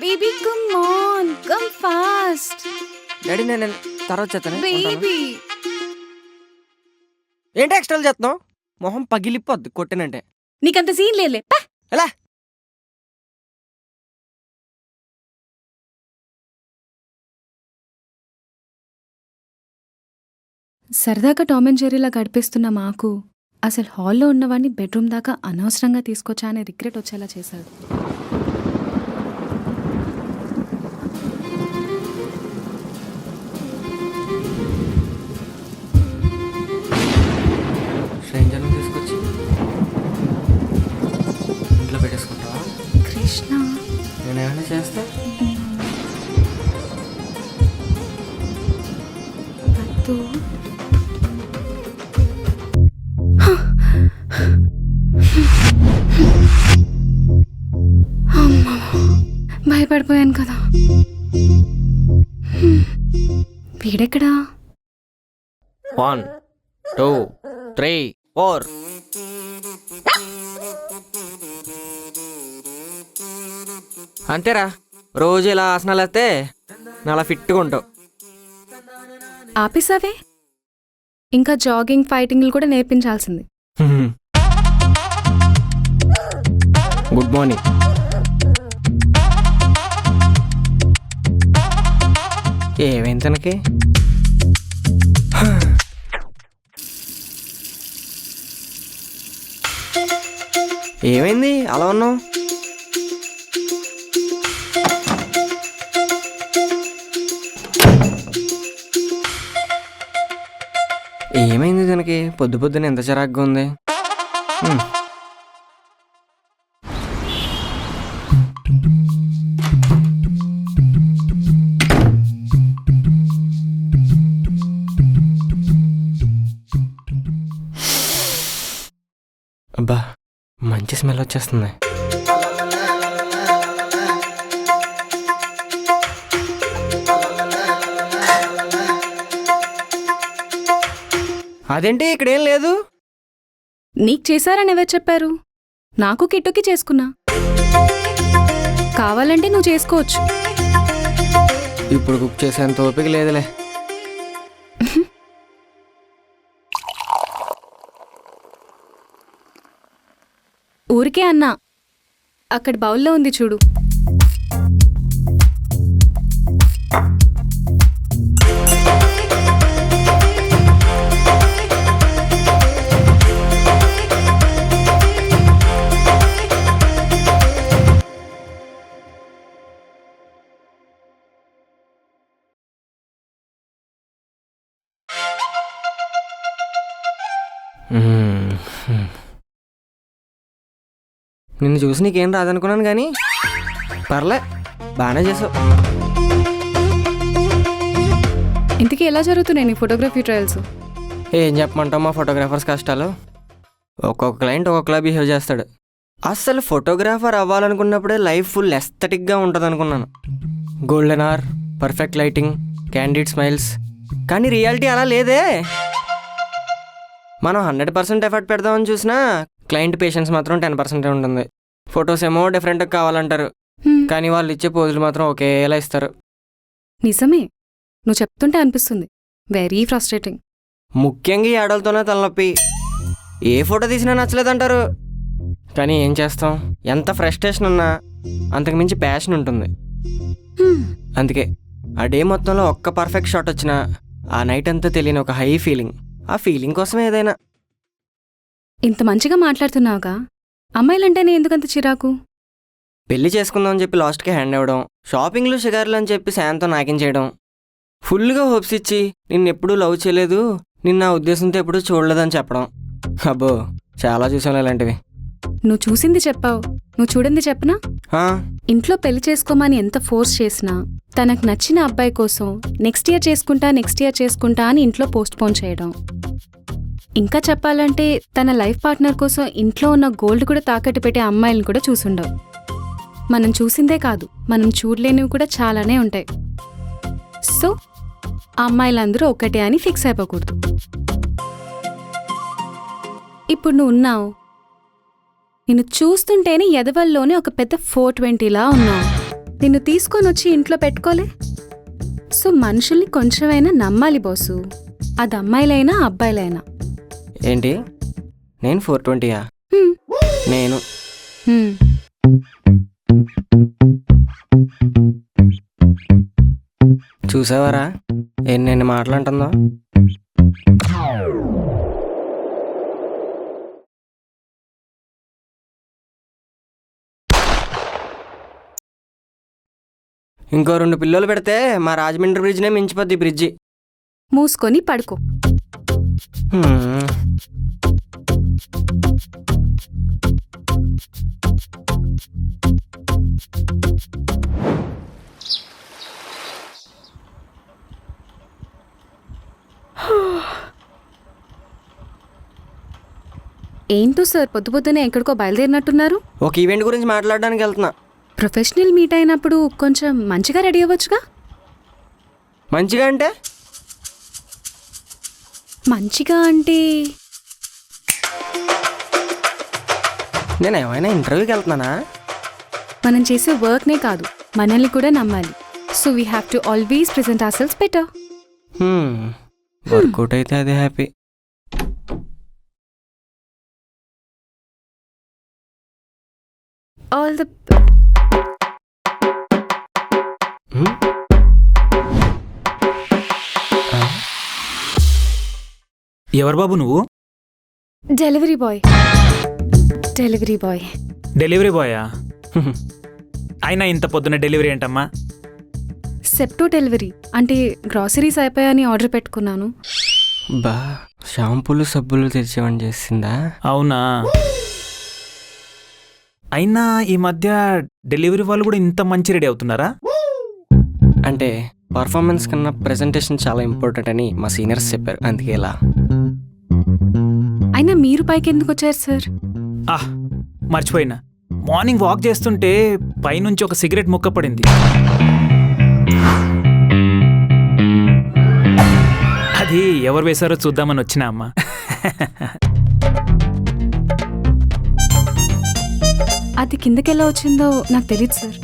A: Baby come on, come fast.
B: Daddy నేను తర్వాత చేస్తాను.
A: బేబీ
B: ఏంటి ఎక్స్ట్రాలు చేస్తున్నావు? మొహం పగిలిపోద్ది కొట్టినంటే.
A: నీకంత సీన్ లేలే.
B: ఎలా?
A: సరదాగా టామ్ అండ్ జెర్రీలా గడిపేస్తున్న మాకు అసలు హాల్లో ఉన్నవాడిని బెడ్రూమ్ దాకా అనవసరంగా తీసుకొచ్చా అనే రిగ్రెట్ వచ్చేలా చేశాడు.
B: స్ట్రేంజర్ని తీసుకొచ్చి ఇంట్లో పెట్టేసుకుంటావా?
A: కృష్ణ
B: నేనేమైనా చేస్తా?
A: వద్దు. అమ్మా, భయపడిపోయాను కదా. వీడెక్కడా?
B: 1 2 3 4. అంతేరా, రోజు ఇలా ఆసనాలు వేస్తే అలా ఫిట్గా ఉంటావు.
A: ఆపేసావే? ఇంకా జాగింగ్ ఫైటింగ్లు కూడా నేర్పించాల్సింది.
B: Good morning. ఏమైంది తనకి? ఏమైంది అలా ఉన్నావు? ఏమైంది తనకి? పొద్దు పొద్దున ఎంత చిరాగ్గా ఉంది. అబ్బా, మంచి స్మెల్ వచ్చేస్తుంది. అదేంటి ఇక్కడేం లేదు?
A: నీకు చేశారని ఎవరు చెప్పారు? నాకు కిట్టుకి చేసుకున్నా. కావాలంటే నువ్వు చేసుకోవచ్చు.
B: ఇప్పుడు కుక్ చేసేంత ఓపిక లేదులే.
A: ఊరికే అన్నా. అక్కడ బౌల్లో ఉంది చూడు.
B: నిన్ను చూసి నీకేం రాదనుకున్నాను కానీ పర్లే, బాగానే చేసావు.
A: ఇంతకీ ఎలా జరుగుతున్నాయి నీ ఫోటోగ్రఫీ ట్రయల్స్?
B: ఏం చెప్పమంటావు మా ఫోటోగ్రాఫర్స్ కష్టాలు? ఒక్కొక్క క్లయింట్ ఒక్కొక్కలా బిహేవ్ చేస్తాడు. అస్సలు ఫోటోగ్రాఫర్ అవ్వాలనుకున్నప్పుడే లైఫ్ ఫుల్ ఎస్థెటిక్గా ఉంటుంది అనుకున్నాను. Golden hour, perfect lighting, candid smiles. కానీ రియాలిటీ అలా లేదే. మనం 100% ఎఫర్ట్ పెడదామని చూసినా క్లయింట్ పేషెన్స్ మాత్రం 10% ఉంటుంది. ఫొటోస్ ఏమో డిఫరెంట్గా కావాలంటారు, కానీ వాళ్ళు ఇచ్చే పోజులు మాత్రం ఒకేలా ఇస్తారు.
A: నిజమే, నువ్వు చెప్తుంటే అనిపిస్తుంది. Very frustrating.
B: ముఖ్యంగా ఈ ఆడలతోనే తలనొప్పి. ఏ ఫోటో తీసినా నచ్చలేదంటారు. కానీ ఏం చేస్తాం, ఎంత ఫ్రస్ట్రేషన్ ఉన్నా అంతకుమించి ప్యాషన్ ఉంటుంది. అందుకే ఆ డే మొత్తంలో ఒక్క పర్ఫెక్ట్ షాట్ వచ్చినా ఆ నైట్ అంతా తెలియని ఒక హై ఫీలింగ్. ఆ ఫీలింగ్ కోసమే ఏదైనా.
A: ఇంత మంచిగా మాట్లాడుతున్నావుగా, అమ్మాయిలంటేనే ఎందుకంత చిరాకు?
B: పెళ్లి చేసుకుందామని చెప్పి లాస్ట్కి హ్యాండ్ ఇవ్వడం, షాపింగ్లు షిగార్లు అని చెప్పి శాంతం నాకించేయడం, ఫుల్గా హోప్స్ ఇచ్చి నిన్నెప్పుడూ లవ్ చేయలేదు, నిన్న నా ఉద్దేశంతో ఎప్పుడూ చూడలేదని చెప్పడం. అబ్బో, చాలా చూసాను ఇలాంటివి.
A: నువ్వు చూసింది చెప్పావు, నువ్వు చూడింది చెప్పనా? ఇంట్లో పెళ్లి చేసుకోమని ఎంత ఫోర్స్ చేసినా తనకు నచ్చిన అబ్బాయి కోసం నెక్స్ట్ ఇయర్ చేసుకుంటా అని ఇంట్లో పోస్ట్ పోన్ చేయడం. ఇంకా చెప్పాలంటే తన లైఫ్ పార్ట్నర్ కోసం ఇంట్లో ఉన్న గోల్డ్ కూడా తాకట్టు పెట్టే అమ్మాయిలను కూడా చూసుండవు. మనం చూసిందే కాదు, మనం చూడలేనివి కూడా చాలానే ఉంటాయి. సో అమ్మాయిలందరూ ఒక్కటే అని ఫిక్స్ అయిపోకూడదు. ఇప్పుడు నువ్వు ఉన్నావు, నిన్ను చూస్తుంటేనే ఎదవల్లోనే ఒక పెద్ద 420లా ఉన్నావు. నిన్ను తీసుకొని వచ్చి ఇంట్లో పెట్టుకోలే. సో మనుషుల్ని కొంచెమైనా నమ్మాలి బోసు, అది అమ్మాయిలైనా అబ్బాయిలైనా.
B: ఏంటి, నేను 420యా? నేను చూసావారా ఎన్నెన్ని మాటలు అంటుందో. ఇంకో 2 పిల్లలు పెడితే మా రాజమండ్రి బ్రిడ్జ్నే మించిపోద్ది బ్రిడ్జి.
A: మూసుకొని పడుకో. ఏంటో సార్, పొద్దునే ఎక్కడికో బయలుదేరినట్టున్నారు?
B: ఒక ఈవెంట్ గురించి మాట్లాడడానికి వెళ్తున్నా.
A: ప్రొఫెషనల్ మీట్ అయినప్పుడు కొంచెం మంచిగా రెడీ అవ్వచ్చుగా.
B: మంచిగా అంటే
A: మంచిగా అంటే
B: నేను ఏమైనా ఇంటర్వ్యూకి వెళ్తున్నానా?
A: మనం చేసే వర్క్నే కాదు, మనల్ని కూడా నమ్మాలి. So we have to always present our sales better.
B: Workout అయితే అదే హ్యాపీ.
A: ఆల్ ద
L: ఎవరు బాబు నువ్వు?
A: Delivery boy. Delivery boy.
L: Delivery బాయా? అయినా ఇంత పొద్దున డెలివరీ ఏంటమ్మా?
A: సెప్టో డెలివరీ అంటే గ్రాసరీస్ అయిపోయాయని ఆర్డర్ పెట్టుకున్నాను.
B: బా, షాంపూలు సబ్బులు తెచ్చేవని చేసిందా?
L: అవునా? అయినా ఈ మధ్య డెలివరీ వాళ్ళు కూడా ఇంత మంచి రెడీ అవుతున్నారా?
B: అంటే పర్ఫార్మెన్స్ కన్నా ప్రెజెంటేషన్ చాలా ఇంపార్టెంట్ అని మా సీనియర్స్ చెప్పారు, అందుకే ఇలా.
A: అయినా మీరు పైకి ఎందుకు వచ్చారు సార్?
L: మర్చిపోయినా, మార్నింగ్ వాక్ చేస్తుంటే పైనుంచి ఒక సిగరెట్ ముక్క పడింది. అది ఎవరు వేశారో చూద్దామని వచ్చినా అమ్మా.
A: అది కిందకెలా వచ్చిందో నాకు తెలియదు సార్.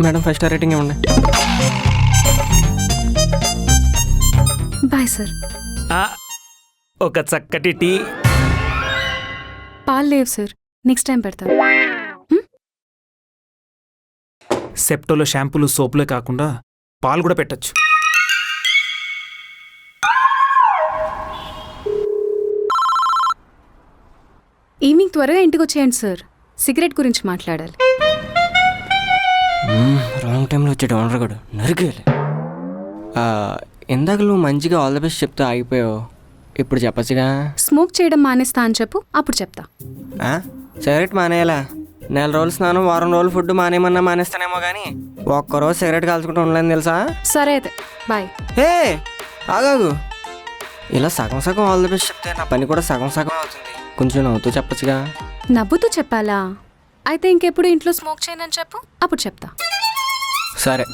B: మేడం 5 స్టార్ రేటింగ్ ఇవ్వండి.
A: Bye sir.
L: ఒక చక్కటి టీ.
A: పాలు లేవు సార్, నెక్స్ట్ టైం పెడతాను.
L: సెప్టోలో షాంపూలు సోపులే కాకుండా పాలు కూడా పెట్టచ్చు.
A: ఈవినింగ్ త్వరగా ఇంటికి వచ్చేయండి సార్, సిగరెట్ గురించి మాట్లాడాలి.
B: రాంగ్ టైంలో వచ్చాడు ఓనర్ కూడా నరికేయాలి. ఇందాక నువ్వు మంచిగా ఆల్ ద బెస్ట్ చెప్తా ఆగిపోయావు, ఇప్పుడు చెప్పచ్చుగా.
A: స్మోక్ చేయడం మానేస్తా అని చెప్పు, అప్పుడు చెప్తా.
B: సిగరెట్ మానేయాలా? నెల రోజులు స్నానం, వారం రోజులు ఫుడ్ మానేమన్నా మానేస్తానేమో కానీ ఒక్కరోజు సిగరెట్ కాల్చుకుంటూ ఉండలేని తెలుసా?
A: సరే అయితే బాయ్.
B: ఆగాగు, ఇలా సగం సగం ఆల్ ద బెస్ట్ చెప్తే నా పని కూడా సగం సగం అవుతుంది. కొంచెం నవ్వుతూ చెప్పచ్చుగా.
A: నవ్వుతూ చెప్పాలా? అయితే ఇంకెప్పుడు ఇంట్లో స్మోక్ చేయనని చెప్పు, అప్పుడు చెప్తా.
B: సరే,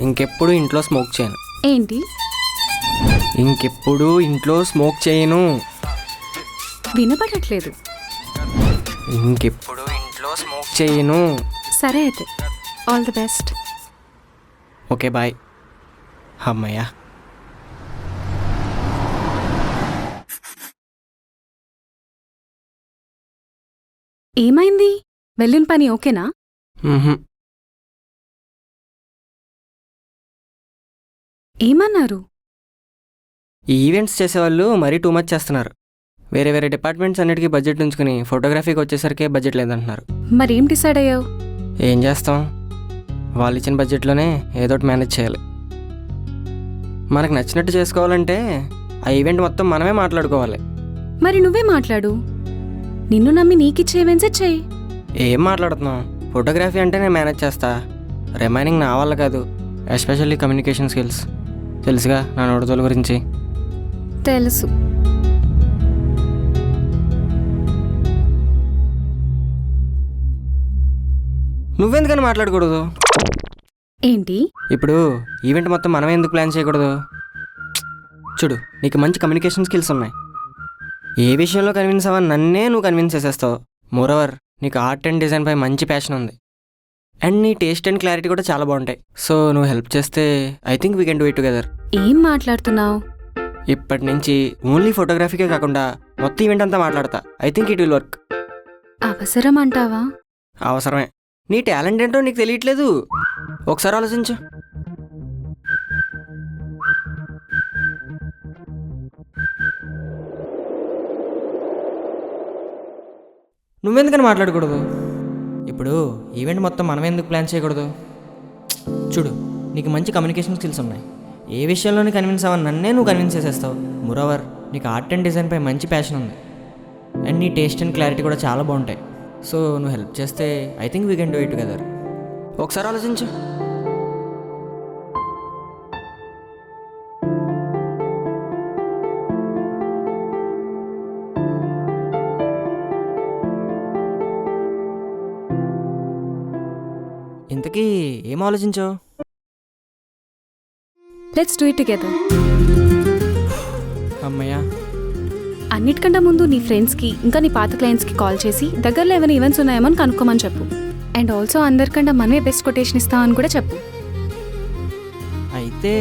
B: ఇంకెప్పుడు ఇంట్లో స్మోక్ చేయను.
A: ఏంటి?
B: ఇంకెప్పుడు ఇంట్లో స్మోక్ చేయను.
A: వినపడట్లేదు.
B: ఇంకెప్పుడు ఇంట్లో స్మోక్ చేయను.
A: సరే అయితే, all the best.
B: Okay bye. అమ్మయ్యా.
A: ఏమైంది? వెళ్ళిన పని ఓకేనా? ఏమన్నారు?
B: ఈ ఈవెంట్స్ చేసేవాళ్ళు మరీ టూ మచ్ చేస్తున్నారు. వేరే వేరే డిపార్ట్మెంట్స్ అన్నిటికీ బడ్జెట్ ఉంచుకుని ఫోటోగ్రఫీకి వచ్చేసరికి బడ్జెట్ లేదంటున్నారు.
A: మరేం డిసైడ్ అయ్యావు?
B: ఏం చేస్తాం, వాళ్ళు ఇచ్చిన బడ్జెట్లోనే ఏదోటి మేనేజ్ చేయాలి. మనకు నచ్చినట్టు చేసుకోవాలంటే ఆ ఈవెంట్ మొత్తం మనమే మాట్లాడుకోవాలి.
A: మరి నువ్వే మాట్లాడు. నిన్ను నమ్మి నీకిచ్చే ఈవెంట్సే చెయ్యి.
B: ఏం మాట్లాడుతున్నావు? ఫోటోగ్రఫీ అంటే నేను మేనేజ్ చేస్తా, రిమైనింగ్ నా వల్ల కాదు. Especially communication skills. తెలుసుగా నా నోడుతోల గురించి.
A: తెలుసు.
B: నువ్వెందుకని మాట్లాడకూడదు?
A: ఏంటి?
B: ఇప్పుడు ఈవెంట్ మొత్తం మనమే ఎందుకు ప్లాన్ చేయకూడదు? చూడు, నీకు మంచి కమ్యూనికేషన్ స్కిల్స్ ఉన్నాయి. ఏ విషయంలో కన్విన్స్ అవ్వ నన్నే నువ్వు కన్విన్స్ చేసేస్తావు. మోరోవర్ నీకు ఆర్ట్ అండ్ డిజైన్ పై మంచి ప్యాషన్ ఉంది. అండ్ నీ టేస్ట్ అండ్ క్లారిటీ కూడా చాలా బాగుంటాయి. సో నువ్వు హెల్ప్ చేస్తే I think we can do it together.
A: ఏం మాట్లాడుతున్నావు?
B: ఇప్పటి నుంచి ఓన్లీ ఫోటోగ్రఫీకే కాకుండా మొత్తం ఈవెంట్ అంతా మాట్లాడతా. I think it will work.
A: అవసరం అంటావా?
B: అవసరమే. నీ టాలెంట్ ఏంటో నీకు తెలియట్లేదు. ఒకసారి ఆలోచించు. నువ్వెందుకని మాట్లాడకూడదు? ఇప్పుడు ఈవెంట్ మొత్తం మనం ఎందుకు ప్లాన్ చేయకూడదు? చూడు, నీకు మంచి కమ్యూనికేషన్ స్కిల్స్ ఉన్నాయి. ఏ విషయంలోనే కన్విన్స్ అవ్వని నన్నే నువ్వు కన్విన్స్ చేసేస్తావు. మోరోవర్ నీకు ఆర్ట్ అండ్ డిజైన్పై మంచి ప్యాషన్ ఉంది. అండ్ నీ టేస్ట్ అండ్ క్లారిటీ కూడా చాలా బాగుంటాయి. సో నువ్వు హెల్ప్ చేస్తే I think we can do it together. ఒకసారి ఆలోచించు. ఇంతకీ ఇంతకీ ఏం ఆలోచించావు?
A: Let's do it together.
B: అమ్మయ్యా.
A: అన్నిటికంటే ముందు నీ ఫ్రెండ్స్కి ఇంకా నీ పాత క్లయింట్స్కి కాల్ చేసి దగ్గరలో ఏమైనా ఈవెంట్స్ ఉన్నాయేమో అని కనుక్కోమని చెప్పు. అండ్ ఆల్సో అందరికంటే మనమే బెస్ట్ కొటేషన్ ఇస్తామని కూడా చెప్పు.
B: అయితే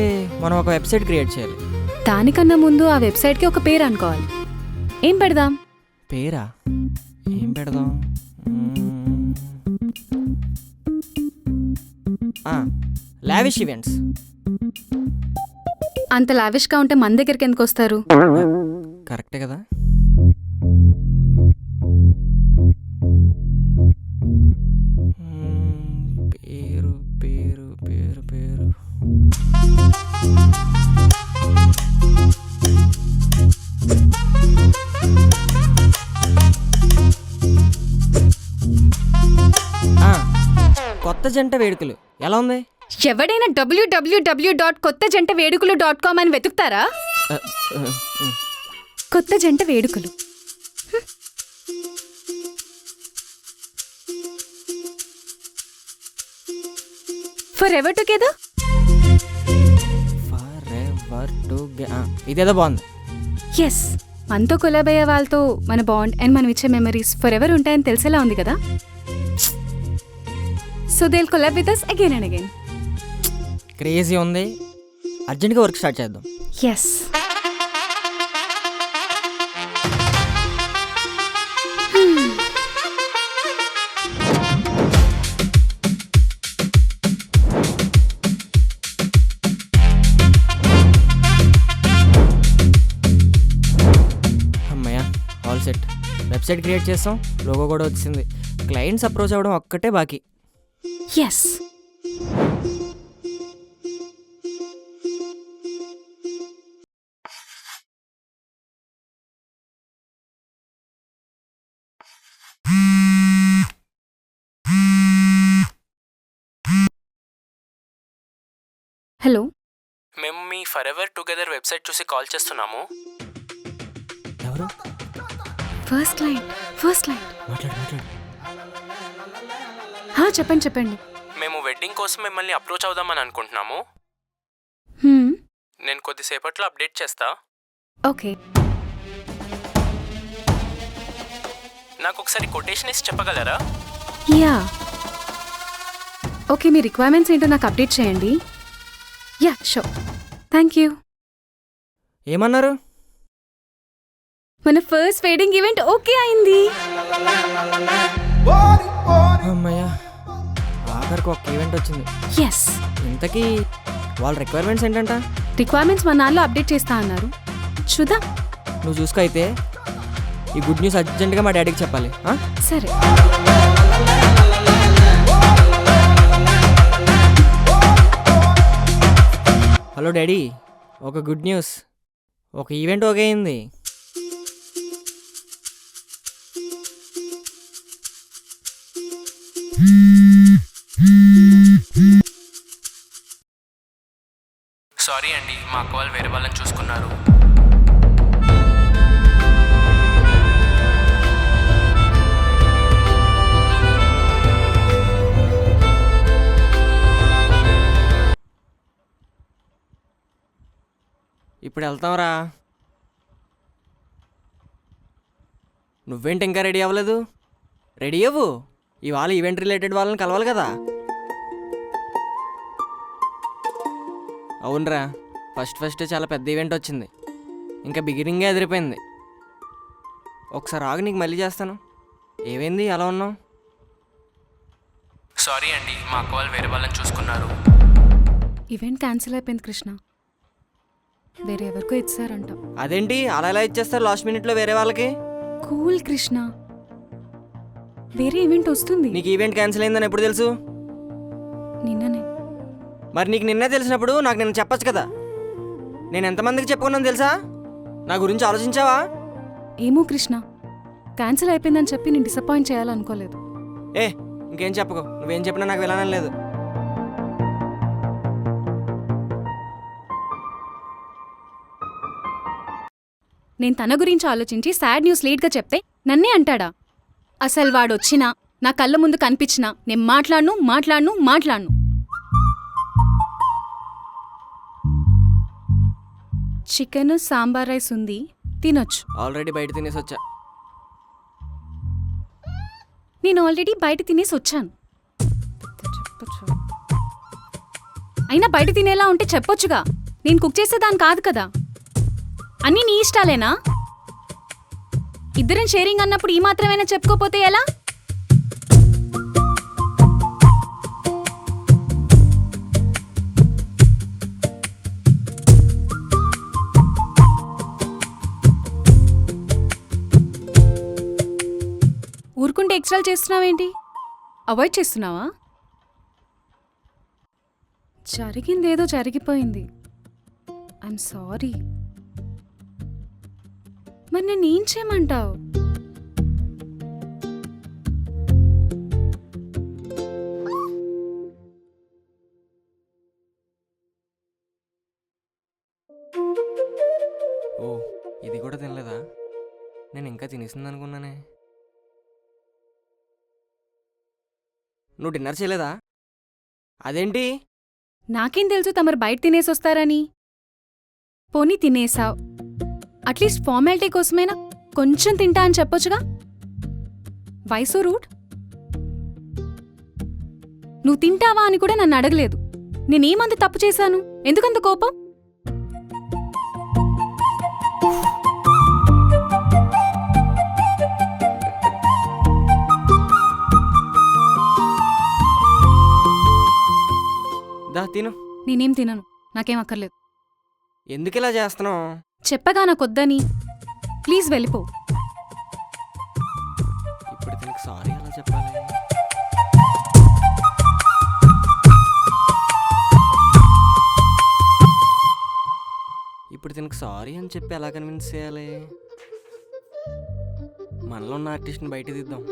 B: మనం ఒక వెబ్సైట్ క్రియేట్ చేయాలి.
A: దానికన్నా ముందు ఆ వెబ్సైట్కి ఒక పేరు అనుకోవాలి. ఏం పెడదాం?
B: పేరా? ఏం పెడదాం? Lavish events.
A: అంత లావిష్గా ఉంటే మన దగ్గరికి ఎందుకు వస్తారు?
B: కరెక్టే కదా. పేరు పేరు పేరు పేరు కొత్త జంట వేడుకలు ఎలా ఉంది?
A: ఎవడైనా www.kottajantavedukalu.com అని వెతుకుతారా? కొత్త జంట వేడుకలు. For ever together.
B: ఇదేదో బాగుంది.
A: ఎస్, మనతో కొలాబ్ అయ్యే వాళ్ళతో మన బాండ్ అండ్ మనం ఇచ్చే మెమరీస్ ఫర్ ఎవర్ ఉంటాయని తెలిసేలా ఉంది కదా. So they will collab with us again and again.
B: Crazy ఉంది. అర్జెంట్గా వర్క్ స్టార్ట్ చేద్దాం.
A: ఎస్.
B: అమ్మయ్యా, ఆల్ సెట్. వెబ్సైట్ క్రియేట్ చేస్తాం, లోగో కూడా వచ్చింది. క్లయింట్స్ అప్రోచ్ అవ్వడం ఒక్కటే బాకీ.
A: ఎస్. హలో,
E: మేము me for ever together website చూసి కాల్ చేస్తున్నాము.
B: ఎవరు?
A: First line.
B: మాట్లాడు.
A: చెప్పండి.
E: మేము వెడ్డింగ్ కోసం మిమ్మల్ని అప్రోచ్ అవుదామని అనుకుంటున్నాము. నేను కొద్దిసేపట్లో అప్డేట్ చేస్తా.
A: ఓకే.
E: నాకు ఒకసారి కొటేషన్ ఇచ్చి చెప్పగలరా?
A: యా. ఓకే, మీ రిక్వైర్మెంట్స్ ఏంటో నాకు అప్డేట్ చేయండి. Yeah, sure. Thank you.
B: ఏమన్నారు?
A: మన ఫస్ట్ వెడ్డింగ్ ఈవెంట్ ఓకే అయింది.
B: అమ్మయ్యా, ఆఖరికి ఒక ఈవెంట్ వచ్చింది.
A: ఎస్.
B: ఇంతకీ వాళ్ళ రిక్వైర్మెంట్స్ ఏంటంట?
A: రిక్వైర్మెంట్స్ మా నాన్నలో అప్డేట్ చేస్తా అన్నారు. చూద్దాం.
B: నువ్వు చూసుకో. అయితే ఈ గుడ్ న్యూస్ అర్జెంట్గా మా డాడీకి చెప్పాలి.
A: సరే.
B: హలో డాడీ, ఒక గుడ్ న్యూస్. ఒక ఈవెంట్ ఓకే అయింది.
E: సారీ అండి, మా అక్క వాళ్ళు వేరే వాళ్ళని చూసుకున్నారు.
B: ఇప్పుడు వెళ్తాంరా. నువ్వేంటి ఇంకా రెడీ అవ్వలేదు? రెడీ అవ్వు. ఇవాళ ఈవెంట్ రిలేటెడ్ వాళ్ళని కలవాలి కదా. అవునరా, ఫస్ట్ చాలా పెద్ద ఈవెంట్ వచ్చింది. ఇంకా బిగినింగే ఎదిరిపోయింది. ఒకసారి ఆగు, నీకు మళ్ళీ చేస్తాను. ఏమైంది, అలా ఉన్నావు?
E: సారీ అండి, మా అక్క వాళ్ళు వేరే వాళ్ళని చూసుకున్నారు.
A: ఈవెంట్ క్యాన్సిల్ అయిపోయింది కృష్ణ. వేరే ఎవరికో ఇచ్చారంట.
B: అదేంటి అలా ఎలా ఇచ్చేస్తారు లాస్ట్ మినిట్లో వేరే వాళ్ళకి?
A: కూల్ కృష్ణ, వేరే ఈవెంట్ వస్తుంది.
B: నీకు ఈవెంట్ క్యాన్సిల్ అయిందని ఎప్పుడు తెలుసు?
A: నిన్ననే.
B: మరి నీకు నిన్నే తెలిసినప్పుడు నాకు నిన్న చెప్పచ్చు కదా. నేను ఎంతమందికి చెప్పుకున్నాను తెలుసా? నా గురించి ఆలోచించావా?
A: ఏమో కృష్ణ, క్యాన్సిల్ అయిపోయిందని చెప్పి నేను డిసప్పాయింట్ చేయాలనుకోలేదు.
B: ఇంకేం చెప్పకు. నువ్వేం చెప్పినా నాకు వెళ్ళాలని లేదు.
A: నేను తన గురించి ఆలోచించి సాడ్ న్యూస్ లేట్గా చెప్తే నన్నే అంటాడా? అసలు వాడొచ్చినా నా కళ్ళ ముందు కనిపించినా నేను మాట్లాడను. చికెన్ సాంబార్ రైస్ ఉంది, తినొచ్చు.
B: ఆల్రెడీ బయట తినేసి వచ్చా.
A: నేను ఆల్రెడీ బయట తినేసి వచ్చాను. అయినా బయట తినేలా ఉంటే చెప్పొచ్చుగా, నేను కుక్ చేసేదాన్ని కాదు కదా. అన్నీ నీ ఇష్టాలేనా? ఇద్దరం షేరింగ్ అన్నప్పుడు ఈ మాత్రమైనా చెప్పుకోపోతే ఎలా? ఊరుకుంటే ఎక్స్ట్రాలు చేస్తున్నావేంటి? అవాయిడ్ చేస్తున్నావా? జరిగిందేదో జరిగిపోయింది. I'm sorry. మరి నేను ఏం చేయమంటావు?
B: ఓ, ఇది కూడా తినలేదా? నేను ఇంకా తినేసింది అనుకున్నానే. నువ్వు డిన్నర్ చేయలేదా? అదేంటి?
A: నాకేం తెలుసు తమరు బయట తినేసి వస్తారని. పోనీ తినేసావు, అట్లీస్ట్ ఫార్మాలిటీ కోసమైనా కొంచెం తింటా అని చెప్పొచ్చుగా. Why so rude? నువ్వు తింటావా అని కూడా నన్ను అడగలేదు. నేనేమంత తప్పు చేశాను? ఎందుకంత కోపం?
B: దా తిను.
A: నేనేం తినను, నాకేం అక్కర్లేదు.
B: ఎందుకు ఇలా చేస్తున్నావు?
A: చెప్పగా నాకొద్దని. ప్లీజ్ వెళ్ళిపో.
B: ఇప్పుడు దీనికి సారీ ఎలా చెప్పాలి? ఇప్పుడు దీనికి సారీ అని చెప్పి ఎలా కన్విన్స్ చేయాలి? మనలో ఉన్న ఆర్టిస్ట్ని బయట తీద్దాం.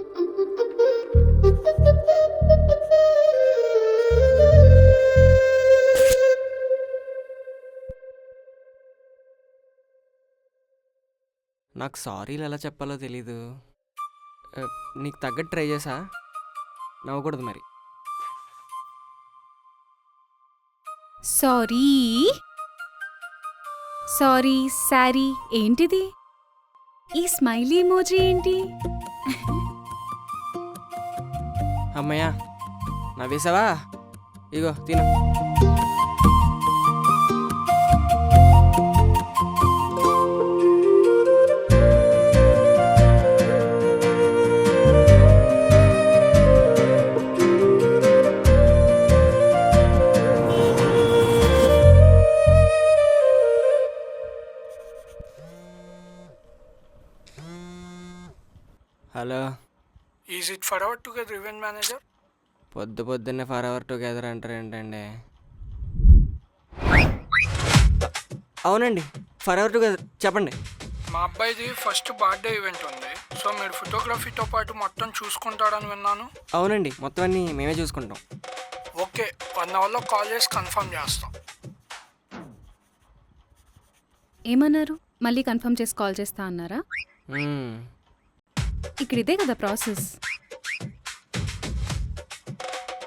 B: నాకు సారీలు ఎలా చెప్పాలో తెలీదు. నీకు తగ్గట్టు ట్రై చేసా, నవ్వకూడదు మరి.
A: సారీ సారీ సారీ ఏంటిది? ఈ స్మైలీ ఎమోజీ ఏంటి?
B: అమ్మయ్యా, నవ్వేసావా? ఇగో తిను. Hello,
K: is it for hour together event manager?
B: పొద్దున్నే ఫర్ అవర్ టుగెదర్ అంటారు ఏంటండి? అవునండి, ఫర్ అవర్ టుగెదర్. చెప్పండి.
K: మా అబ్బాయిది ఫస్ట్ బర్త్డే ఈవెంట్ ఉంది, సో మీరు ఫోటోగ్రఫీతో పాటు మొత్తం చూసుకుంటాడని విన్నాను.
B: అవునండి, మొత్తం అన్నీ మేమే చూసుకుంటాం.
K: ఓకే, 1 అవర్లో కాల్ చేసి కన్ఫర్మ్ చేస్తాం.
A: ఏమన్నారు? మళ్ళీ కన్ఫర్మ్ చేసి కాల్ చేస్తా అన్నారా? ఇక్కడ ఇదే కదా ప్రాసెస్.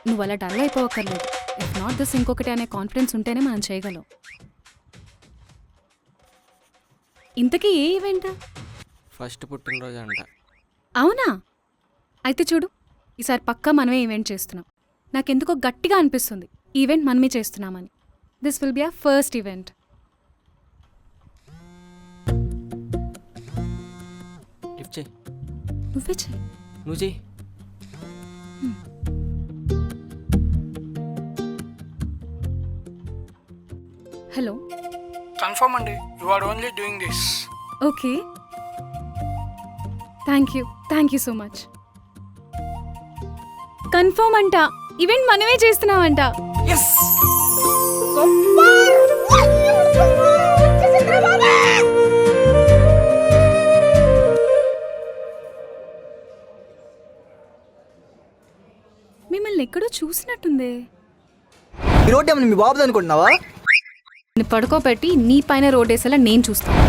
A: నువ్వు అలా డల్ అయిపోవక్కర్లేదు. ఇఫ్ నాట్ దిస్ ఇంకొకటి అనే కాన్ఫిడెన్స్ ఉంటేనే మనం చేయగలం. ఇంతకీ ఏ ఈవెంట్?
B: ఫస్ట్ పుట్టినరోజు అంట.
A: అవునా? అయితే చూడు, ఈసారి పక్కా మనమే ఈవెంట్ చేస్తున్నాం. నాకెందుకో గట్టిగా అనిపిస్తుంది ఈవెంట్ మనమే చేస్తున్నామని. This will be our first event.
B: Lift చేయి.
A: నువ్వే చెయ్యి.
B: నువ్వు చెయ్యి.
A: హలో.
K: కన్ఫర్మ్ అండి, you are only doing this.
A: Okay, thank you so much. Confirm అంట, ఈవెంట్ మనమే చేస్తున్నామంట. మిమ్మల్ని ఎక్కడో చూసినట్టుందే.
F: ఈ రోడ్డు ఏమన్నా మీ బాబుది అనుకుంటున్నావా?
A: పడుకోబెట్టి నీ పైన రోడ్డేసేలా నేను చూస్తాను.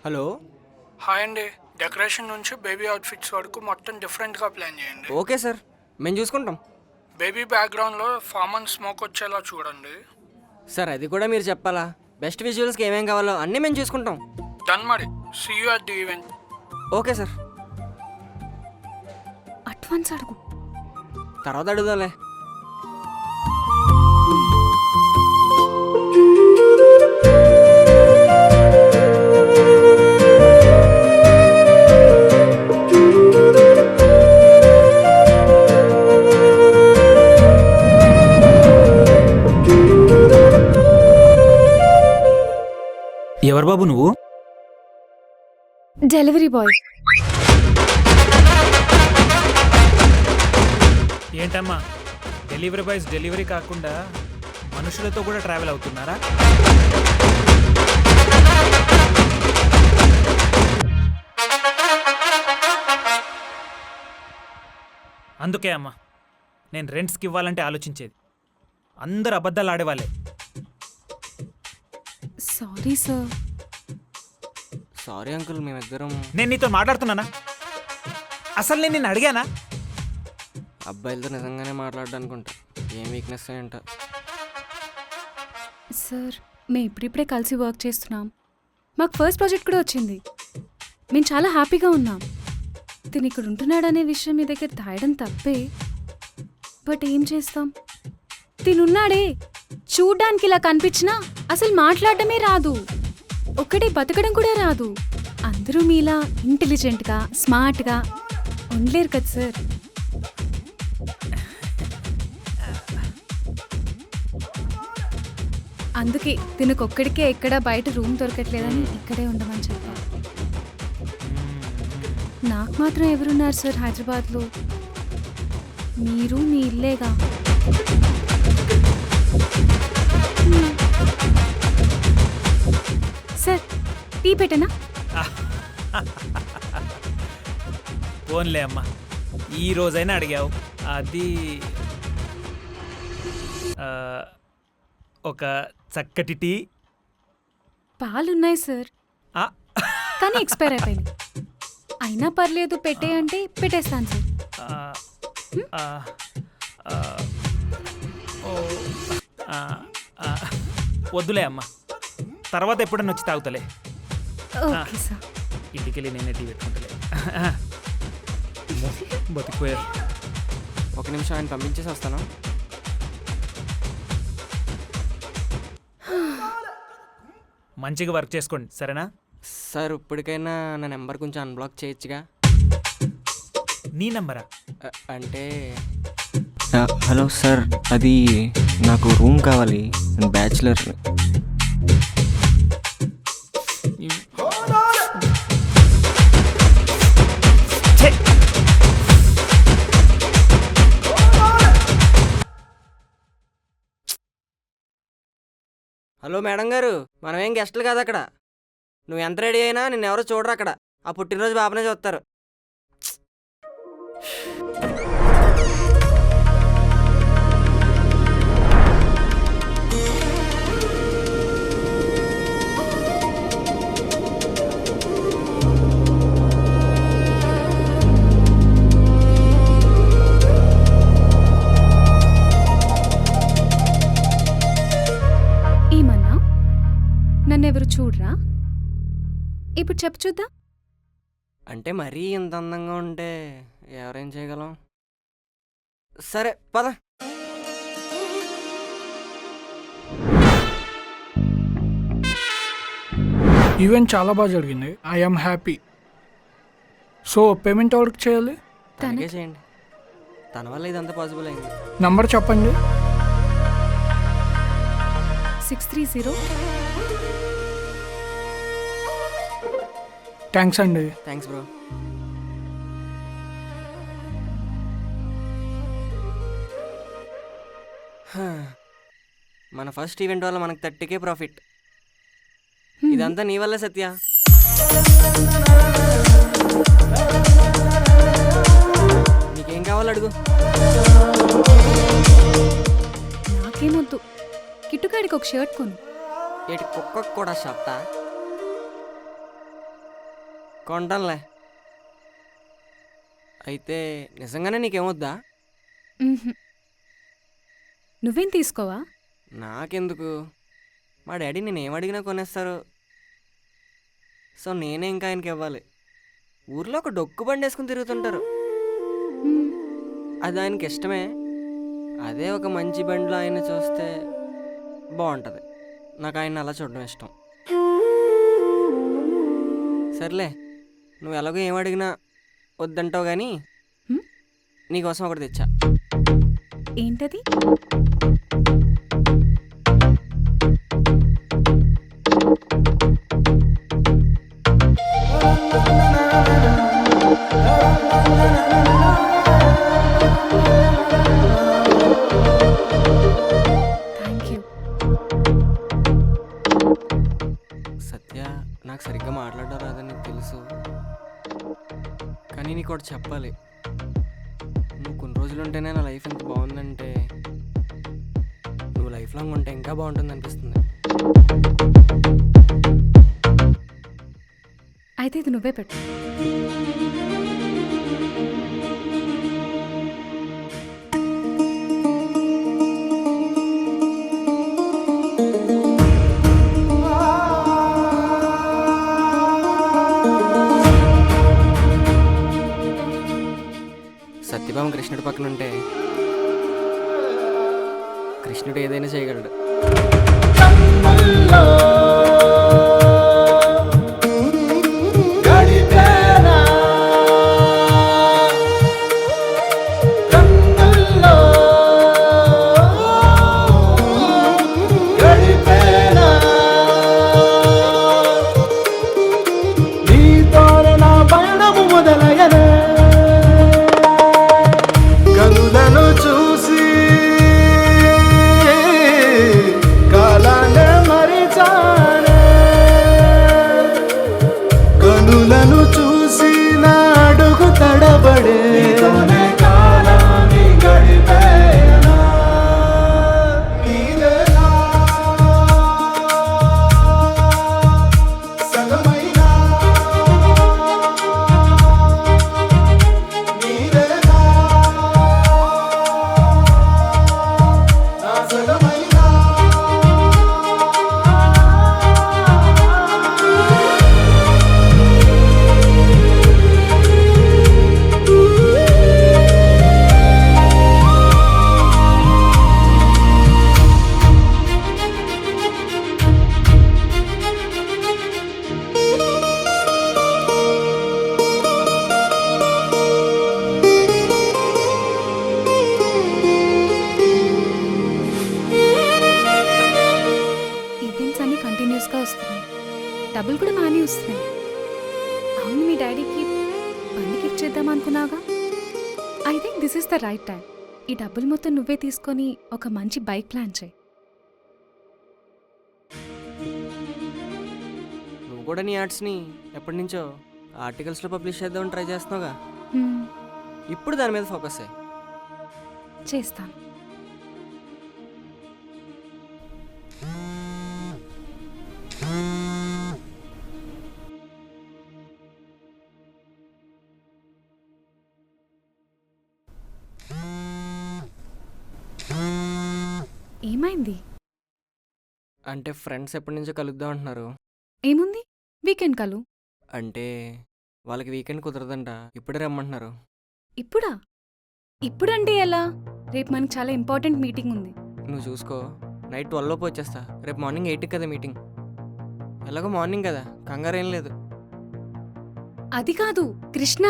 B: హలో.
K: హాయ్ అండి. డెకరేషన్ నుంచి బేబీ అవుట్ఫిట్స్ వరకు మొత్తం డిఫరెంట్గా ప్లాన్ చేయండి.
B: ఓకే సార్, మేము చూసుకుంటాం.
K: బేబీ బ్యాక్గ్రౌండ్లో ఫార్మన్ స్మోక్ వచ్చేలా చూడండి.
B: సార్ అది కూడా మీరు చెప్పాలా? బెస్ట్ విజువల్స్కి ఏమేం కావాలో అన్నీ మేము చూసుకుంటాం.
K: డన్ మరి. See you at the event.
B: Okay sir.
A: Advance అడుగు.
B: తర్వాత అడుగుదాంలే.
L: ఎవరు బాబు నువ్వు?
A: Delivery boy.
L: ఏంటమ్మా డెలివరీ బాయ్స్ డెలివరీ కాకుండా మనుషులతో కూడా ట్రావెల్ అవుతున్నారా? అందుకే అమ్మా నేను రెంట్స్కి ఇవ్వాలంటే ఆలోచించేది. అందరు అబద్ధాలు ఆడేవాళ్ళే.
A: Sorry sir.
B: సారీ అంకుల్, మేమిద్దరం
L: నేను నీతో మాట్లాడుతున్నానా? అసలు నేను నిన్ను అడిగానా?
B: అబ్బాయిలతో నిజంగానే మాట్లాడడానికి ఉంటా. ఏం వీక్నెస్ ఏంటో.
A: సార్ మేము ఇప్పుడిప్పుడే కలిసి వర్క్ చేస్తున్నాం. మాకు ఫస్ట్ ప్రాజెక్ట్ కూడా వచ్చింది. మేము చాలా హ్యాపీగా ఉన్నాం. తిని ఇక్కడ ఉంటున్నాడనే విషయం మీ దగ్గర దాయడం తప్పే. బట్ ఏం చేస్తాం, తినున్నాడే. చూడ్డానికి ఇలా కనిపించినా అసలు మాట్లాడడమే రాదు, ఒక్కడే బతకడం కూడా రాదు. అందరూ మీలా ఇంటెలిజెంట్గా స్మార్ట్గా ఉండలేరు కదా సార్. అందుకే తినకొక్కడికే ఎక్కడా బయట రూమ్ దొరకట్లేదని ఇక్కడే ఉండమని చెప్పా. నాకు మాత్రం ఎవరున్నారు సార్ హైదరాబాద్లో? మీరు మీ ఇల్లేగా. సార్ టీ పెట్టనా?
L: ఫోన్లే అమ్మా, ఈ రోజైనా అడిగావు. అది ఒక చక్కటి టీ.
A: పాలున్నాయి సార్, కానీ ఎక్స్పైర్ అయిపోయింది. అయినా పర్లేదు పెట్టే అంటే పెట్టేస్తాను సార్.
L: వద్దులే అమ్మా, తర్వాత ఎప్పుడన్నా వచ్చి తాగుతలే.
A: Okay sir.
L: ఇంటికెళ్ళి నేనే టీ పెట్టుకుంటలే. బతికిపోయారు.
B: ఒక నిమిషం, ఆయన పంపించేసి వస్తాను.
L: మంచిగా వర్క్ చేసుకోండి సరేనా?
B: సార్ ఇప్పటికైనా నా నెంబర్ కొంచెం అన్బ్లాక్ చేయొచ్చుగా?
L: నీ నెంబరా?
B: అంటే హలో సార్, అది నాకు రూమ్ కావాలి, నేను బ్యాచులర్. హలో మేడం గారు, మనం ఏం గెస్టులు కాదు అక్కడ. నువ్వు ఎంత రెడీ అయినా నిన్ను ఎవరో చూడరు అక్కడ. ఆ పుట్టినరోజు బాబునే చూస్తారు.
A: ఏమన్నా నన్నెవరు చూడరా? ఇప్పుడు చెప్పు చూద్దాం.
B: అంటే మరీ ఇంత అందంగా ఉంటే ఎవరేం చేయగలం? సరే పద.
K: ఈవెంట్ చాలా బాగా జరిగింది. I'm happy. సో పేమెంట్ ఎవరికి చేయాలి?
B: తనకే చేయండి, తన వల్ల ఇదంతా పాసిబుల్ అయింది.
K: నంబర్ చెప్పండి.
A: 630.
K: థ్యాంక్స్ అండి.
B: Thanks bro. మన ఫస్ట్ ఈవెంట్ వల్ల మనకు 30K ప్రాఫిట్. ఇదంతా నీ వల్లే సత్య. నీకేం కావాలో అడుగు.
A: నాకేమొద్దు, కిట్టుగాడికి ఒక షర్ట్ కొను.
B: ఏటి కుక్కకు కూడా షర్టా? కొంటానులే. అయితే నిజంగానే నీకేమొద్దా?
A: మ్హూ. నువ్వేం తీసుకోవా?
B: నాకెందుకు, మా డాడీ నేను ఏమడిగినా కొనేస్తారు. సో నేనే ఇంకా ఆయనకి ఇవ్వాలి. ఊర్లో ఒక డొక్కు బండి వేసుకుని తిరుగుతుంటారు,
A: మ్,
B: అది ఆయనకి ఇష్టమే. అదే ఒక మంచి బండిలో ఆయన చూస్తే బాగుంటుంది. నాకు ఆయన అలా చూడడం ఇష్టం. సర్లే, నువ్వు ఎలాగో ఏం అడిగినా వద్దంటావు కానీ
A: హ్మ్?
B: నీకోసం ఒకటి తెచ్చా.
A: ఏంటది? Thank you.
B: సత్య, నాకు సరిగ్గా మాట్లాడడం రాదని నీకు తెలుసు, కానీ నీకు ఒకటి చెప్పాలి. నువ్వు కొన్ని రోజులు ఉంటేనే నా లైఫ్ ఎంత బాగుందంటే, నువ్వు లైఫ్ లాంగ్ ఉంటే ఇంకా బాగుంటుంది అనిపిస్తుంది.
A: అయితే ఇది నువ్వే పెట్టు.
B: సత్యభామ కృష్ణుడి పక్కన ఉంటే కృష్ణుడు ఏదైనా చేయగలడు.
A: డబ్బులు కూడా బాగానే వస్తున్నాయి. అవును, మీ డాడీకి బండి గిఫ్ట్ చేద్దాం అనుకున్నావుగా. I think this is the right time. ఈ డబ్బులు మొత్తం నువ్వే తీసుకొని ఒక మంచి బైక్ ప్లాన్ చేయి.
B: నువ్వు కూడా నీ యాడ్స్ని ఎప్పటి నుంచో ఆర్టికల్స్లో పబ్లిష్ చేద్దామని ట్రై చేస్తున్నావుగా. ఇప్పుడు దాని మీద ఫోకస్ అయ్యి
A: చేస్తాను. ఏమైంది?
B: అంటే ఫ్రెండ్స్ ఎప్పటి నుంచో కలుద్దాం అంటున్నారు.
A: ఏముంది, వీకెండ్ కలు.
B: అంటే వాళ్ళకి వీకెండ్ కుదరదంట, ఇప్పుడే రమ్మంటున్నారు.
A: ఇప్పుడా? ఇప్పుడంటే ఎలా? రేపు మనకి చాలా ఇంపార్టెంట్ మీటింగ్ ఉంది.
B: నువ్వు చూసుకో, నైట్ 12 లోపు వచ్చేస్తా. రేపు మార్నింగ్ 8కి కదా మీటింగ్. ఎలాగో మార్నింగ్ కదా, కంగారు ఏం లేదు.
A: అది కాదు కృష్ణ,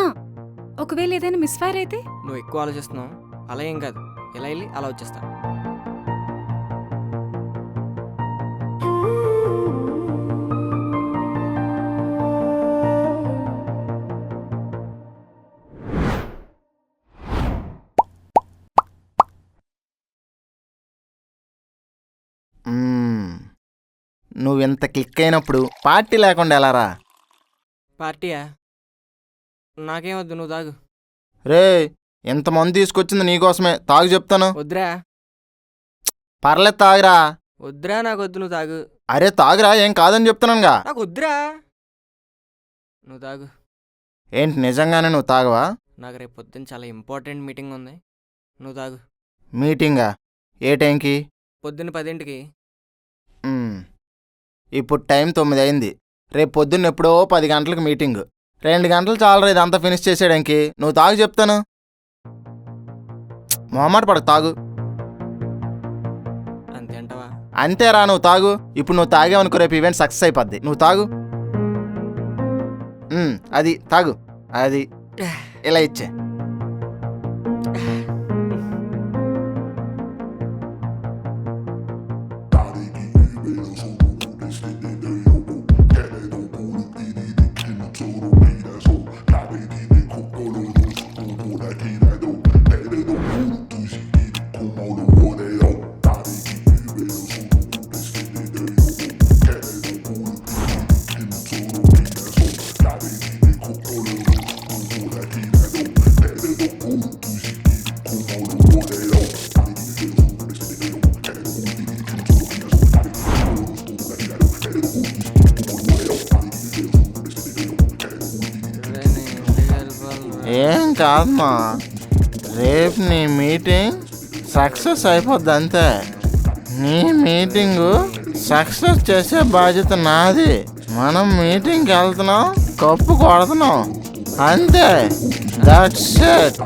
A: ఒకవేళ ఏదైనా మిస్ఫైర్ అయితే?
B: నువ్వు ఎక్కువ ఆలోచిస్తున్నావు. అలా ఏం కాదు, ఎలా వెళ్ళి అలా వచ్చేస్తా.
H: నువ్వెంత క్లిక్ అయినప్పుడు పార్టీ లేకుండా ఎలారా?
B: పార్టీయా? నాకేమొద్దు, నువ్వు తాగు.
H: రే, ఎంతమంది తీసుకొచ్చింది నీకోసమే, తాగు చెప్తాను.
B: వద్దురా.
H: పర్లేదు తాగురా.
B: వద్దురా, నాకు వద్దు, నువ్వు తాగు.
H: అరే తాగురా, ఏం కాదని చెప్తున్నానుగా.
B: నాకు వద్దురా, నువ్వు తాగు.
H: ఏంటి నిజంగానే నువ్వు తాగవా?
B: నాకు రేపు పొద్దున్న చాలా ఇంపార్టెంట్ మీటింగ్ ఉంది, నువ్వు తాగు.
H: మీటింగా? ఏ టైంకి?
B: పొద్దున్న 10ంటికి.
H: ఇప్పుడు టైం 9 అయింది. రేపు పొద్దున్న ఎప్పుడో 10 గంటలకు మీటింగ్. 2 గంటలు చాలరా ఇదంతా ఫినిష్ చేసేయడానికి. నువ్వు తాగు చెప్తాను. మొహమాట పడకు, తాగు.
B: అంతే అంటావా?
H: అంతేరా, నువ్వు తాగు. ఇప్పుడు నువ్వు తాగేవనుకో రేపు ఈవెంట్ సక్సెస్ అయిపోద్ది. నువ్వు తాగు. అది తాగు. అది ఇలా ఇచ్చే. ఏం కాదమ్మా, రేపు నీ మీటింగ్ సక్సెస్ అయిపోద్ది అంతే. నీ మీటింగు సక్సెస్ చేసే బాధ్యత నాది. మనం మీటింగ్కి వెళ్తున్నాం, కప్పు కొడుతున్నాం అంతే. That's it.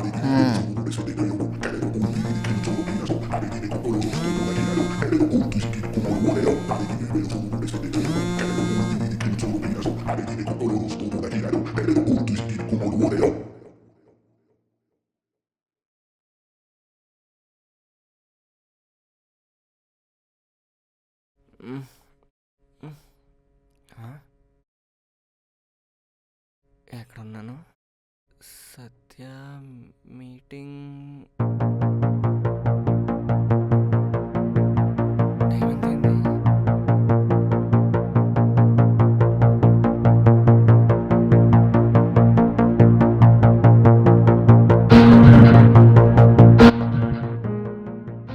B: ఎక్కడున్నాను? సత్య మీటింగ్ టైం ఎంతైంది?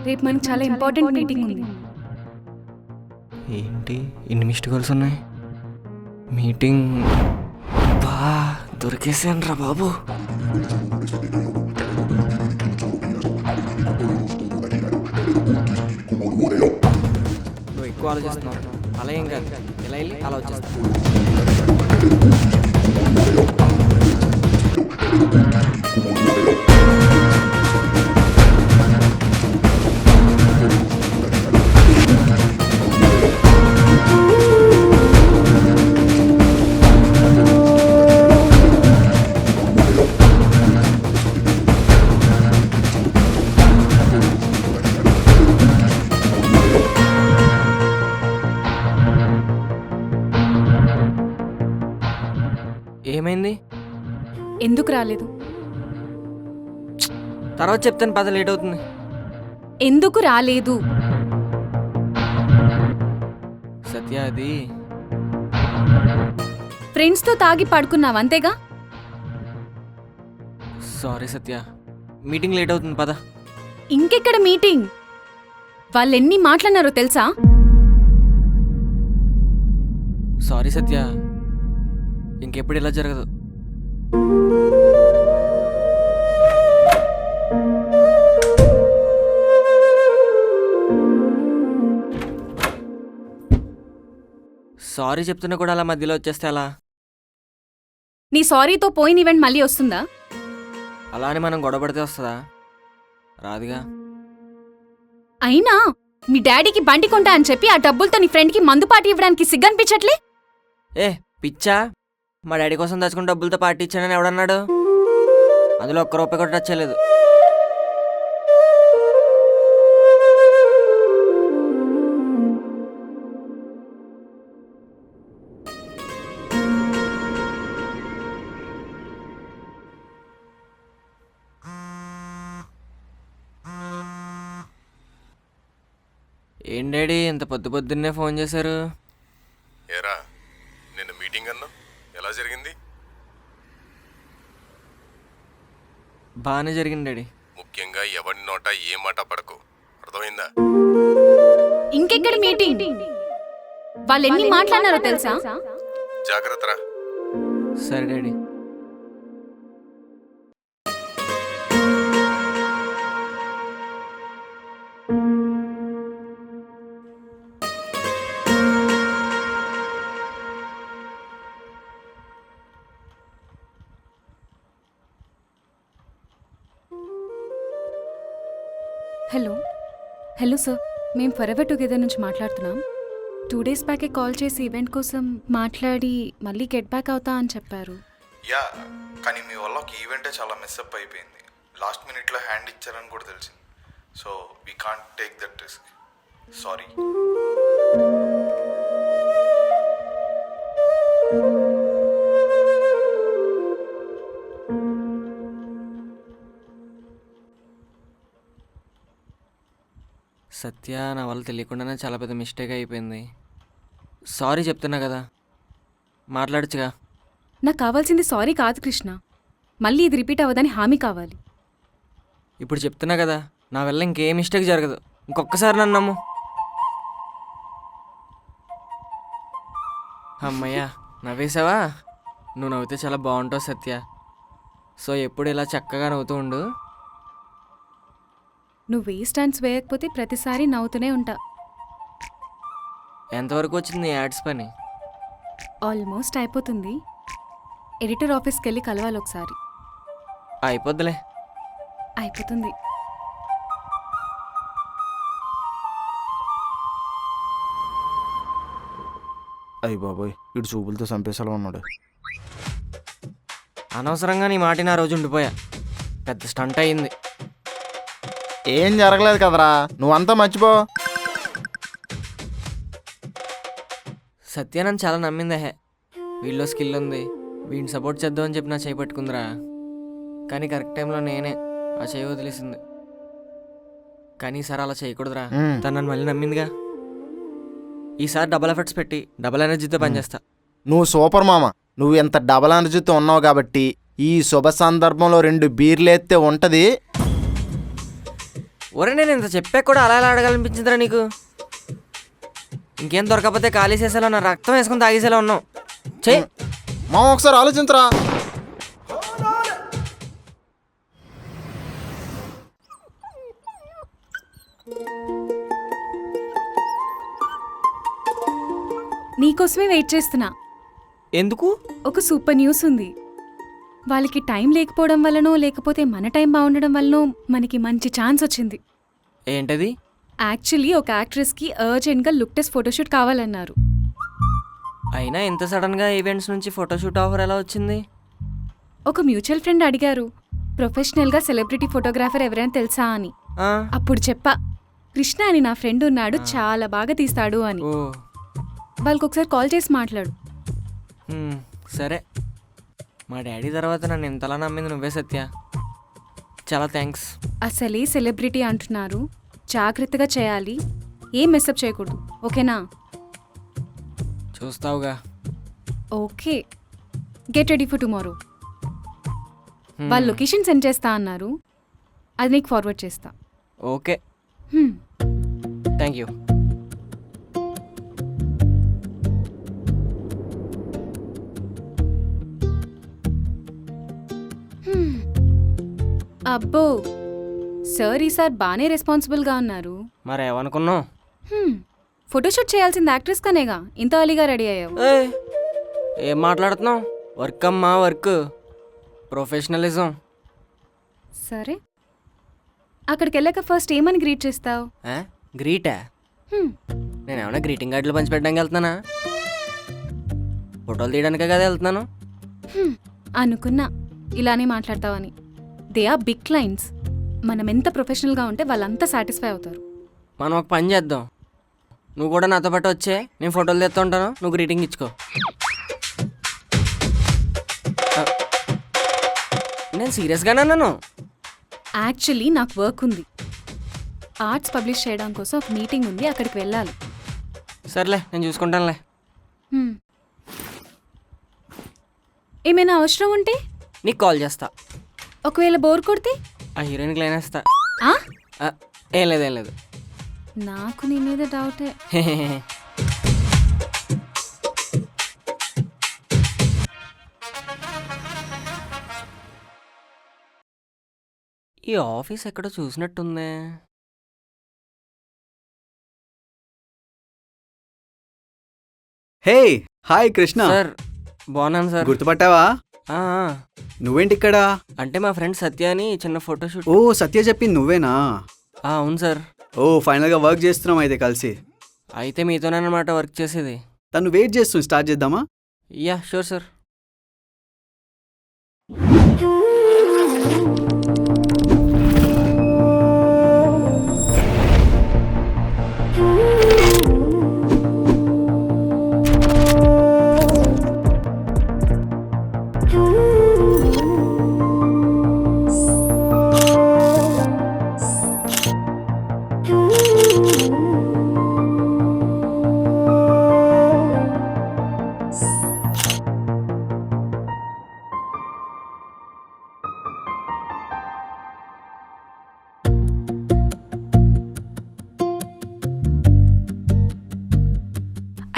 A: రేపు మనకి చాలా ఇంపార్టెంట్ మీటింగ్ ఉంది.
B: ఏంటి ఇన్ని మిస్డ్ కాల్స్ ఉన్నాయి? మీటింగ్ బా దొరికేసాను రా బాబు. నువ్వు ఎక్కువ ఆలోచిస్తున్నావు. అలా ఏం కాదు, ఇలా వెళ్ళి అలా వచ్చేస్తా. ఏమైంది?
A: ఎందుకు రాలేదు?
B: తర్వాత చెప్తాను, పద, లేట్ అవుతుంది.
A: ఎందుకు రాలేదు?
B: సత్య, అది
A: ఫ్రెండ్స్తో తాగి పడుకున్నావు అంతేగా?
B: సారీ సత్య, మీటింగ్ లేట్ అవుతుంది, పద.
A: ఇంకెక్కడ మీటింగ్? వాళ్ళు ఎన్ని మాట్లాడినారో తెలుసా?
B: సారీ సత్య, ఇంకెప్పుడు ఇలా జరగదు. సారీ చెప్తున్నా కూడా అలా మధ్యలో వచ్చేస్తే అలా?
A: నీ సారీతో పోయిన ఈవెంట్ మళ్ళీ వస్తుందా?
B: అలా అని మనం గొడవ పడితే వస్తుందా? రాదుగా.
A: అయినా మీ డాడీకి బండి కొంటా అని చెప్పి ఆ డబ్బులతో నీ ఫ్రెండ్కి మందు పార్టీ ఇవ్వడానికి సిగ్గనిపించట్లే?
B: ఏ పిచ్చా, మా డాడీ కోసం దాచుకున్న డబ్బులతో పార్టీ ఇచ్చానని ఎవడన్నాడు? అందులో ఒక్క రూపాయి కూడా టచ్ చేయలేదు. ఏం డాడీ ఇంత పొద్దున్నే ఫోన్ చేశారు?
J: ఏరా, నిన్న మీటింగ్ అన్నా ఎలా జరిగింది?
B: బాగానే జరిగింది డాడీ.
J: ముఖ్యంగా ఎవరి నోట ఏ మాట పడకు, అర్థమైందా?
A: ఇంకెక్కడ మీటింగ్? వాళ్ళు ఎన్ని మాట్లాడినారో తెలుసా?
J: జాగ్రత్త రా.
B: సరే డాడీ.
A: హలో హలో సార్, మేము ఫరెవర్ టుగెదర్ నుంచి మాట్లాడుతున్నాం. 2 days బ్యాకే కాల్ చేసి ఈవెంట్ కోసం మాట్లాడి మళ్ళీ గెట్ బ్యాక్ అవుతా అని చెప్పారు.
J: యా, కానీ మీ వల్ల ఒక ఈవెంటే చాలా మిస్అప్ అయిపోయింది. లాస్ట్ మినిట్లో హ్యాండ్ ఇచ్చారని కూడా తెలిసింది. So we can't take that risk. Sorry.
B: Satya, నా వల్ల తెలియకుండానే చాలా పెద్ద మిస్టేక్ అయిపోయింది. సారీ చెప్తున్నా కదా, మాట్లాడచ్చుగా.
A: నాకు కావాల్సింది సారీ కాదు కృష్ణ, మళ్ళీ ఇది రిపీట్ అవ్వదని హామీ కావాలి.
B: ఇప్పుడు చెప్తున్నా కదా, నా వల్ల ఇంకే మిస్టేక్ జరగదు. ఇంకొకసారి నన్ను నమ్ము. అమ్మయ్యా, నవ్వేసావా? నువ్వు నవ్వుతే చాలా బాగుంటావు సత్య. సో ఎప్పుడు ఇలా చక్కగా నవ్వుతూ ఉండు.
A: నువ్వు వేస్ట్ డాన్స్ వేయకపోతే ప్రతిసారి నవ్వుతూనే ఉంటా.
B: ఎంతవరకు వచ్చింది యాడ్స్ పని?
A: ఆల్మోస్ట్ అయిపోతుంది. ఎడిటర్ ఆఫీస్కి వెళ్ళి కలవాలి ఒకసారి.
B: అయిపోద్దులే.
A: అయిపోతుంది.
H: అయ్యి బాబోయ్, ఇటు చూపులతో చంపేసేలా ఉన్నాడు.
B: అనవసరంగా నీ మాట నా రోజు ఉండిపోయా. పెద్ద స్టంట్ అయింది.
H: ఏం జరగలేదు కదరా, నువ్వంతా మర్చిపో.
B: సత్య నన్ను చాలా నమ్మిందే. వీళ్ళలో స్కిల్ ఉంది, వీడిని సపోర్ట్ చేద్దామని చెప్పి నా చేయి పట్టుకుందిరా. కానీ కరెక్ట్ టైంలో నేనే ఆ చేయి వదిలేసింది. కానీ ఈసారి అలా చేయకూడదురా. తను నన్ను మళ్ళీ నమ్మిందిగా. ఈసారి డబల్ ఎఫర్ట్స్ పెట్టి డబల్ ఎనర్జీతో పనిచేస్తా.
H: నువ్వు సూపర్ మామ. నువ్వు ఎంత డబల్ ఎనర్జీతో ఉన్నావు కాబట్టి ఈ శుభ సందర్భంలో 2 బీర్లేస్తే ఉంటది.
B: ఒరే, నేను ఇంత చెప్పా కూడా అలా ఎలా అడగాలనిపించిందిరా నీకు? ఇంకేం దొరకకపోతే ఖాళీ చేసేలా నా రక్తం వేసుకుని తాగేసేలా ఉన్నావు. చెయ్యి
H: మామ, ఒకసారి ఆలోచించరా.
A: నీకోసమే వెయిట్ చేస్తున్నా.
B: ఎందుకు?
A: ఒక సూపర్ న్యూస్ ఉంది. వాళ్ళకి టైం లేకపోవడం వల్లనో లేకపోతే మన టైం బాగుండడం వల్లనో మనకి మంచి ఛాన్స్ వచ్చింది.
B: ఏంటది?
A: యాక్చువల్లీ ఒక యాక్ట్రెస్కి అర్జెంట్గా లుక్ టెస్ట్ ఫోటోషూట్ కావాలన్నారు.
B: అయినా ఇంత సడన్గా ఈవెంట్స్ నుంచి ఫోటోషూట్ ఆఫర్ ఎలా వచ్చింది?
A: ఒక మ్యూచువల్ ఫ్రెండ్ అడిగారు, ప్రొఫెషనల్గా సెలబ్రిటీ ఫోటోగ్రాఫర్ ఎవరైనా తెలుసా అని. అప్పుడు చెప్పా, కృష్ణ అని నా ఫ్రెండ్ ఉన్నాడు, చాలా బాగా తీస్తాడు అని.
B: ఓ,
A: వాళ్ళకి ఒకసారి కాల్ చేసి మాట్లాడు.
B: సరే. మా డాడీ తర్వాత నన్ను ఇంతలా నమ్మింది నువ్వే సత్య. చాలా థ్యాంక్స్.
A: అసలే సెలబ్రిటీ అంటున్నారు, జాగ్రత్తగా చేయాలి, ఏం మెస్అప్ చేయకూడదు. ఓకేనా?
B: చూస్తావుగా.
A: Okay, get ready for tomorrow. వాళ్ళు లొకేషన్ సెండ్ చేస్తా అన్నారు, అది నీకు ఫార్వర్డ్ చేస్తా.
B: Okay, thank you.
A: అబ్బో, సార్ ఈసారి బాగానే రెస్పాన్సిబుల్గా ఉన్నారు.
B: మరేమనుకున్నావు?
A: ఫోటోషూట్ చేయాల్సింది యాక్ట్రెస్ కనేగా ఇంత అలీగా రెడీ అయ్యావు.
B: ఏం మాట్లాడుతున్నావు? వర్క్ అమ్మా, వర్క్, ప్రొఫెషనలిజం.
A: సరే, అక్కడికి వెళ్ళాక ఫస్ట్ ఏమని గ్రీట్ చేస్తావు?
B: గ్రీటా? నేను ఏమైనా గ్రీటింగ్ కార్డులు పంచిపెట్టడానికి వెళ్తున్నానా? ఫోటోలు తీయడానికే కదా వెళ్తున్నాను.
A: అనుకున్నా ఇలానే మాట్లాడతావని. They are big clients. మనం ఎంత ప్రొఫెషనల్గా ఉంటే వాళ్ళంతా సాటిస్ఫై అవుతారు.
B: మనం ఒక పని చేద్దాం, నువ్వు కూడా నాతో పాటు వచ్చే, నేను ఫోటోలు తెస్తూ ఉంటాను, నువ్వు గ్రీటింగ్ ఇచ్చుకో. నేను సీరియస్గానే అన్నాను.
A: యాక్చువల్లీ నాకు వర్క్ ఉంది, ఆర్ట్స్ పబ్లిష్ చేయడం కోసం ఒక మీటింగ్ ఉంది, అక్కడికి వెళ్ళాలి.
B: సర్లే, నేను చూసుకుంటానులే.
A: ఏమైనా అవసరం ఉంటే
B: నీకు కాల్ చేస్తా.
A: ఒకవేళ బోర్ కొడితే
B: ఆ హీరోయిన్కి లైన్ వేస్తా.
A: ఆ?
B: ఏం లేదు, ఏం లేదు.
A: నాకు నీ మీద డౌటే.
B: ఈ ఆఫీస్ ఎక్కడో చూసినట్టుందే.
I: హే, హాయ్ కృష్ణ.
B: సార్, బాగున్నాను సార్.
I: గుర్తుపట్టావా? నువ్వేంటి ఇక్కడ?
B: అంటే మా ఫ్రెండ్ సత్య అని చిన్న ఫోటోషూట్.
I: ఓ, సత్య చెప్పింది నువ్వేనా?
B: అవును సార్.
I: ఓ ఫైనల్గా వర్క్ చేస్తున్నాం అయితే కలిసి.
B: అయితే మీతోనన్నమాట వర్క్ చేసేది.
I: తను వెయిట్ చేస్తుంది, స్టార్ట్ చేద్దామా?
B: Yeah sure sir.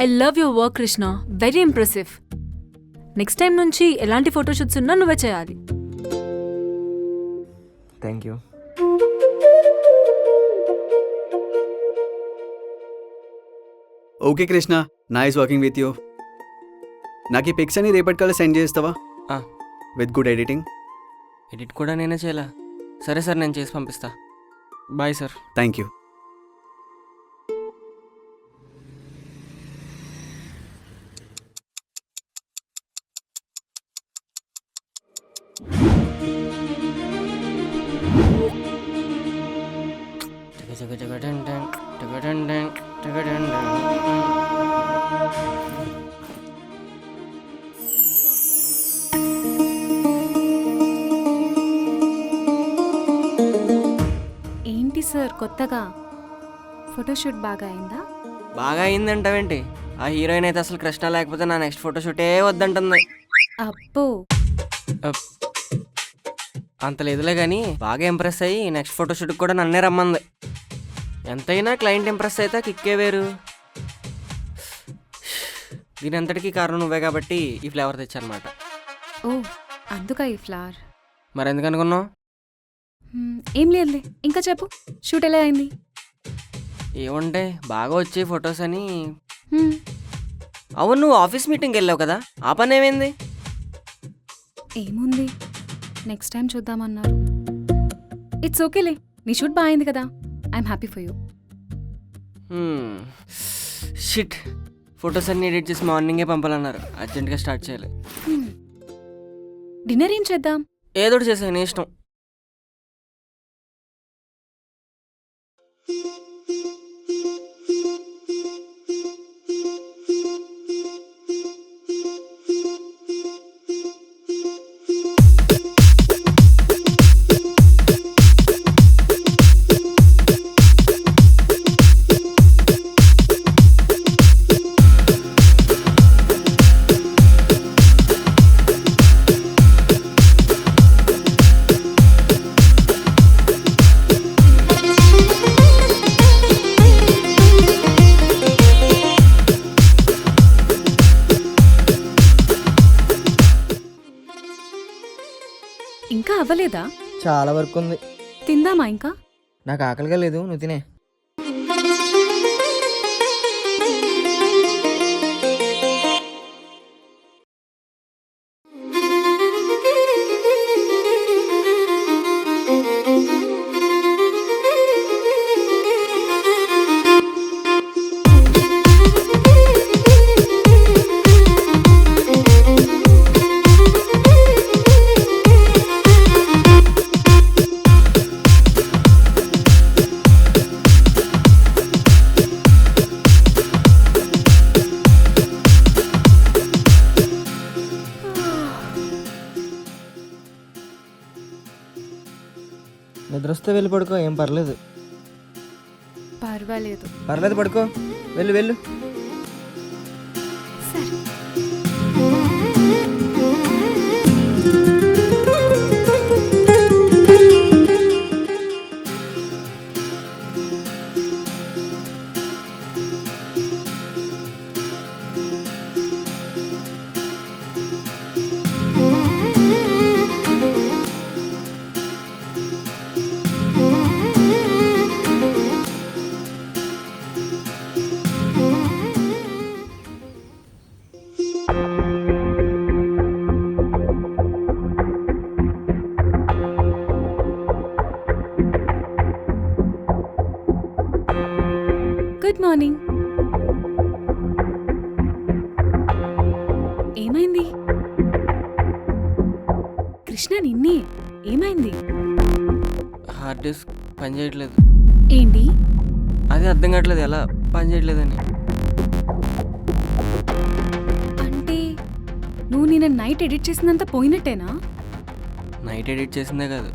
A: I love your work Krishna, very impressive. Next time నుంచి ఎలాంటి ఫోటోషూట్స్ ఉన్నా నువ్వే చేయాలి.
B: Thank you.
I: Okay Krishna, nice working with you. నాకు ఈ పిక్స్ అని రేపటికల్లా సెండ్ చేస్తావా? With good editing.
B: ఎడిట్ కూడా నేనే చేయాలా? సరే సార్, నేను చేసి పంపిస్తా. Bye sir.
I: Thank you.
A: ఏంటి సార్ కొత్తగా ఫోటోషూట్ బాగా అయిందా?
B: బాగా అయిందంటావేంటి? ఆ హీరోయిన్ అయితే అసలు కృష్ణ లేకపోతే నా నెక్స్ట్ ఫోటోషూటే వద్దంటుంది.
A: అబ్బో,
B: అంత లేదులే కానీ బాగా ఇంప్రెస్ అయ్యి నెక్స్ట్ ఫోటోషూట్కి కూడా నన్నే రమ్మంది. ఎంతైనా క్లయింట్ ఇంప్రెస్ అయితే కిక్కే వేరు. దీని అంతటికీ కారణం నువ్వే కాబట్టి ఈ ఫ్లేవర్ తెచ్చానమాట.
A: ఓ అందుకా ఈ ఫ్లవర్?
B: మరెందుకు అనుకున్నావు?
A: ఏం లేదులే, ఇంకా చెప్పు. షూట్ ఎలా అయింది?
B: ఏముంటే బాగా వచ్చే ఫొటోస్ అని.
A: హ్మ్,
B: అవును, నువ్వు ఆఫీస్ మీటింగ్కి వెళ్ళావు కదా, ఆ పని ఏమైంది?
A: ఏముంది, నెక్స్ట్ టైం చూద్దామన్నారు. ఇట్స్ ఓకేలే, నీ షూట్ బాగా అయింది కదా. I'm happy for you.
B: Shit, photos అన్ని ఎడిట్ చేసి మార్నింగే పంపాలన్నారు. అర్జెంట్గా స్టార్ట్ చేయాలి.
A: డిన్నర్ ఏం చేద్దాం?
B: ఏదోటి చేసా, నీ ఇష్టం.
A: ఇంకా అవ్వలేదా?
B: చాలా వర్క్ ఉంది.
A: తిందామా ఇంకా?
B: నాకు ఆకలిగా లేదు, నువ్వు తినే. నిద్రొస్తే వెళ్ళి పడుకో, ఏం పర్లేదు.
A: పర్వాలేదు.
B: పర్లేదు, పడుకో. వెళ్ళు వెళ్ళు.
A: సరే. ఏమైంది?
B: హార్డ్ డిస్క్ పని చేయట్లేదు.
A: ఏంటి?
B: అదే అర్థం కావట్లేదు ఎలా పని చేయట్లేదని.
A: అంటే నువ్వు నిన్న నైట్ ఎడిట్ చేసిందంతా పోయినట్టేనా?
B: నైట్ ఎడిట్ చేసిందే కాదు,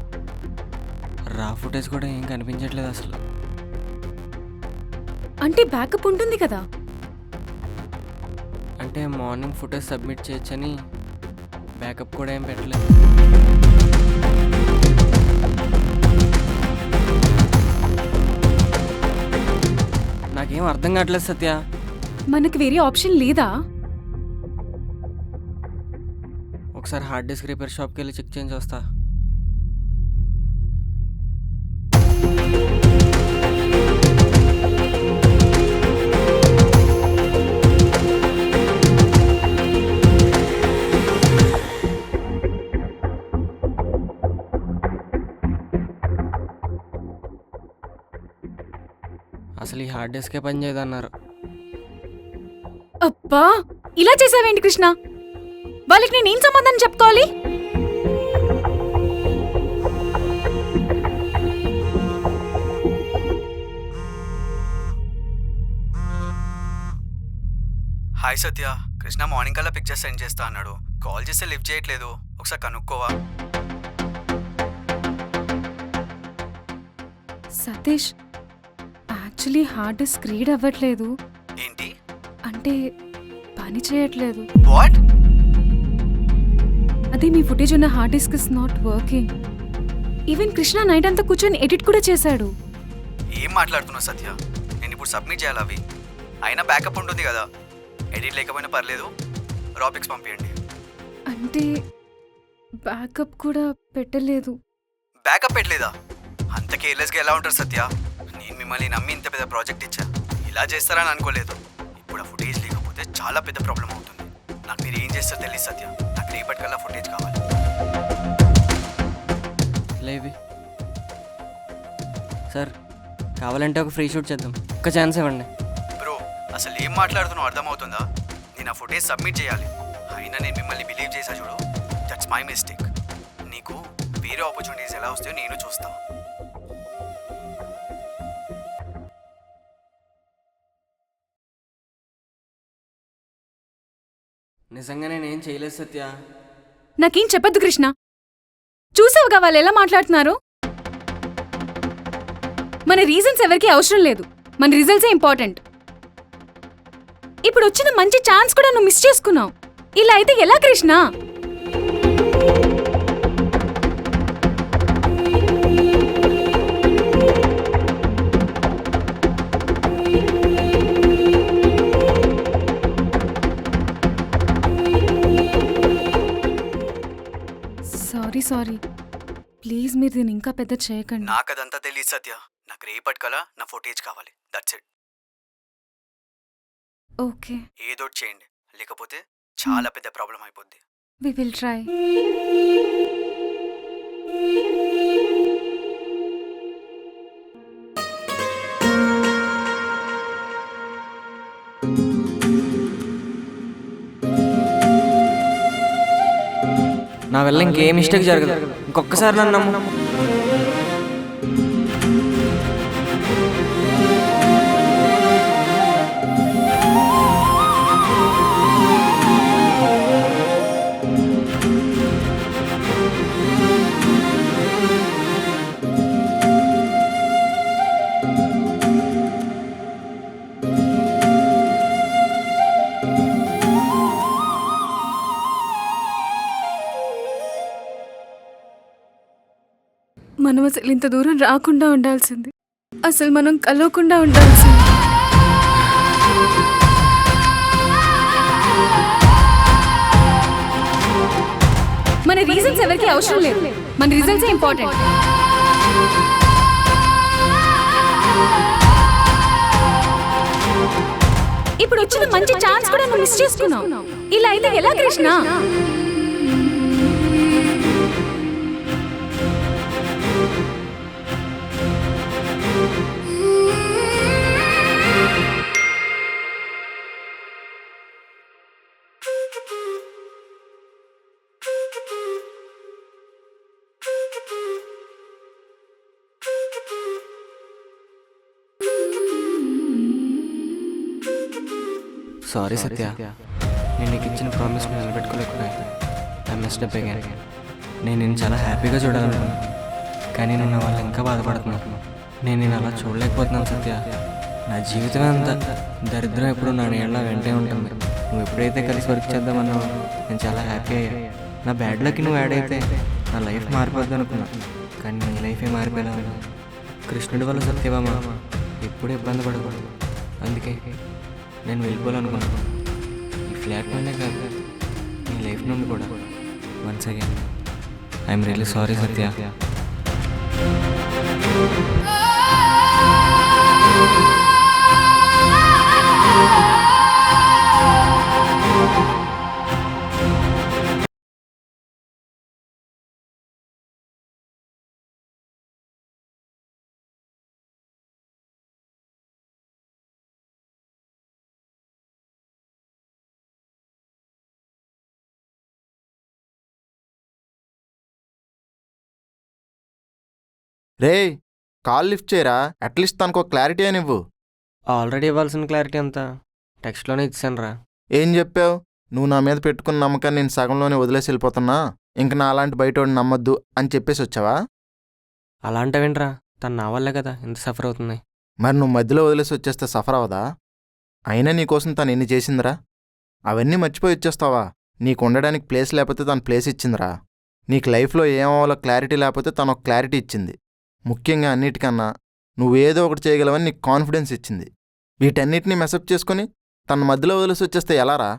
B: రా ఫుటేజ్ కూడా ఏం కనిపించట్లేదు అసలు.
A: అంటే బ్యాకప్ ఉంటుంది కదా.
B: అంటే మార్నింగ్ ఫుటేజ్ సబ్మిట్ చేయొచ్చని బ్యాకప్ కూడా ఏం పెట్టలేదు. నాకేం అర్థం కావట్లేదు సత్య.
A: మనకి వేరే ఆప్షన్ లేదా?
B: ఒకసారి హార్డ్ డిస్క్ రిపేర్ షాప్కి వెళ్ళి చెక్ చేయించి వస్తా. అసలు ఈ హార్డ్ డిస్కే పని చేయదన్నారు.
A: అబ్బా, ఇలా చేసావేంటి కృష్ణ? వాళ్ళకి నేనేం సమాధానం చెప్పుకోవాలి?
I: హాయ్ సత్య, కృష్ణ మార్నింగ్ కల్లా పిక్చర్స్ సెండ్ చేస్తా అన్నాడు. కాల్ చేస్తే లిఫ్ట్ చేయట్లేదు, ఒకసారి కనుక్కోవా?
A: Satish, actually hard disk read అవ్వట్లేదు.
I: ఏంటి?
A: అంటే పని చేయట్లేదు.
I: వాట్?
A: అదే మీ ఫుటేజ్ ఉన్న hard disk is not working. Even Krishna night అంతా కూర్చొని ఎడిట్ కూడా చేశాడు.
I: ఏం మాట్లాడుతున్నావు సత్య? నేను ఇప్పుడు సబ్మిట్ చేయాలి అవి. అయినా బ్యాకప్ ఉంటుంది కదా, ఎడిట్ లేకపోయినా పర్లేదు, రా పిక్స్ పంపించండి.
A: అంటే బ్యాకప్ కూడా పెట్టలేదు.
I: బ్యాకప్ పెట్టలేదా? అంత కేర్లెస్గా ఎలా ఉంటారు సత్య? నేను మిమ్మల్ని నమ్మి ఇంత పెద్ద ప్రాజెక్ట్ ఇచ్చా, ఇలా చేస్తారని అనుకోలేదు. ఇప్పుడు ఆ ఫుటేజ్ లేకపోతే చాలా పెద్ద ప్రాబ్లం అవుతుంది. నాకు మీరు ఏం చేస్తారో తెలియదు సత్య, నాకు రేపటికల్లా ఫుటేజ్ కావాలి.
B: లేవి సార్, కావాలంటే ఒక ఫ్రీ షూట్ చేద్దాం, ఒక్క ఛాన్స్ ఇవ్వండి.
I: బ్రో, అసలు ఏం మాట్లాడుతున్నావు అర్థమవుతుందా? నేను ఆ ఫుటేజ్ సబ్మిట్ చేయాలి. అయినా నేను మిమ్మల్ని బిలీవ్ చేసా చూడు, దట్స్ మై మిస్టేక్. నీకు వేరే ఆపర్చునిటీస్ ఎలా వస్తాయో నేను చూస్తాను.
B: నిజంగా నేనేం చేయలేదు సత్య.
A: నాకేం చెప్పొద్దు కృష్ణ. చూసావుగా వాళ్ళు ఎలా మాట్లాడుతున్నారు? మన రీజన్స్ ఎవరికి అవసరం లేదు, మన రిజల్ట్సే ఇంపార్టెంట్. ఇప్పుడు వచ్చిన మంచి ఛాన్స్ కూడా నువ్వు మిస్ చేసుకున్నావు. ఇలా అయితే ఎలా కృష్ణ? సారీ, ప్లీజ్ మీరు దీన్ని ఇంకా పెద్ద చేయకండి.
I: నాకు అదంతా తెలియదు సత్య, నాకు రేపటికల్లా నా ఫుటేజ్ కావాలి, దట్స్ ఇట్.
A: ఓకే,
I: ఏదో చేయండి, లేకపోతే చాలా పెద్ద ప్రాబ్లం అయిపోద్ది.
A: We will try.
B: నా వల్ల ఇంకే మిస్టేక్ జరగదు, ఇంకొకసారి నన్ను నమ్ము.
A: మనం అసలు ఇంత దూరం రాకుండా ఉండాల్సింది, అసలు మనం కలవకుండా ఉండాల్సింది. మన రీజన్స్ ఎవరికి అవసరం లేదు, మన రిజల్ట్సే ఇంపార్టెంట్. ఇప్పుడు వచ్చిన మంచి ఛాన్స్ కూడా నువ్వు మిస్ చేసుకున్నావు. ఇలా అయితే ఎలా కృష్ణ?
B: సారీ సత్య, నేను నీకు ఇచ్చిన ప్రామిస్ నిలబెట్టుకోలేకపోయా. I missed up again. నేను నేను చాలా హ్యాపీగా చూడాలనుకున్నాను, కానీ నువ్వు నా వల్ల ఇంకా బాధపడుతున్నాను. నేను నేను అలా చూడలేకపోతున్నాను సత్య. నా జీవితం అంతా దరిద్రం ఎప్పుడు నా నీళ్ళ వెంటే ఉంటుంది. నువ్వు ఎప్పుడైతే కలిసి వర్క్ చేద్దామన్నావు నేను చాలా హ్యాపీ అయ్యా. నా బ్యాడ్ లక్కి నువ్వు యాడ్ అయితే నా లైఫ్ మారిపోద్ది అనుకున్నా, కానీ నీ లైఫే మారిపోయేలా ఉంది. కృష్ణుడి వల్ల సత్యభామ ఎప్పుడూ ఇబ్బంది పడకూడదు, అందుకే నేను వెళ్ళిపోవాలనుకున్నాను. ఈ ఫ్లాట్ నుండే కాదు, నీ లైఫ్ నుండి కూడా. Once again I'm really sorry Satya.
H: Ray call lift చేయరా, అట్లీస్ట్ తనకు ఒక క్లారిటీ అని ఇవ్వు.
B: ఆల్రెడీ ఇవ్వాల్సిన క్లారిటీ అంతా టెక్స్ట్లోనే ఇచ్చాను రా.
H: ఏం చెప్పావు? నువ్వు నా మీద పెట్టుకున్న నమ్మకాన్ని నేను సగంలోనే వదిలేసి వెళ్ళిపోతున్నా, ఇంక నా అలాంటి బయటోడిని నమ్మొద్దు అని చెప్పేసి వచ్చావా?
B: అలాంటివేంట్రా, తను నా వల్లే కదా ఇంత సఫర్ అవుతుంది.
H: మరి నువ్వు మధ్యలో వదిలేసి వచ్చేస్తే సఫర్ అవదా? అయినా నీకోసం తను ఎన్ని చేసిందిరా? అవన్నీ మర్చిపోయి వచ్చేస్తావా? నీకు ఉండడానికి ప్లేస్ లేకపోతే తను ప్లేస్ ఇచ్చిందిరా. నీకు లైఫ్లో ఏమవ్వాలో క్లారిటీ లేకపోతే తను ఒక క్లారిటీ ఇచ్చింది. ముఖ్యంగా అన్నిటికన్నా నువ్వేదో ఒకటి చేయగలవని నీకు కాన్ఫిడెన్స్ ఇచ్చింది. వీటన్నిటినీ మెసప్ చేసుకుని తన మధ్యలో వదిలేసి వచ్చేస్తే ఎలారా?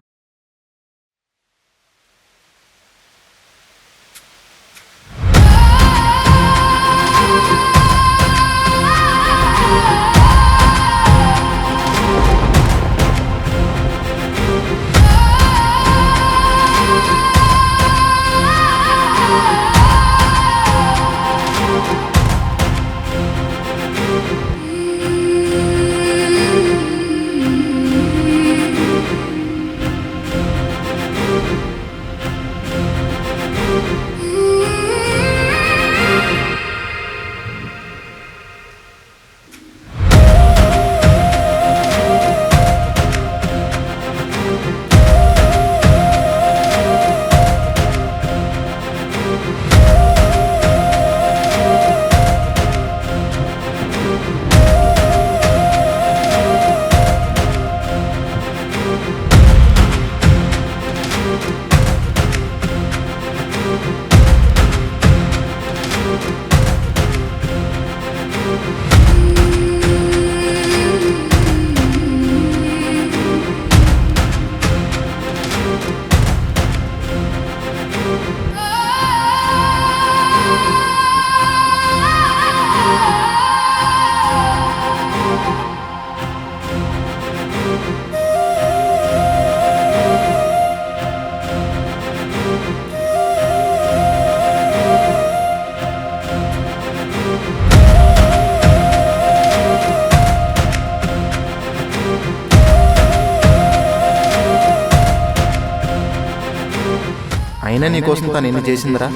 H: అయినా నీకోసం తను ఎన్ని చేసిందిరా?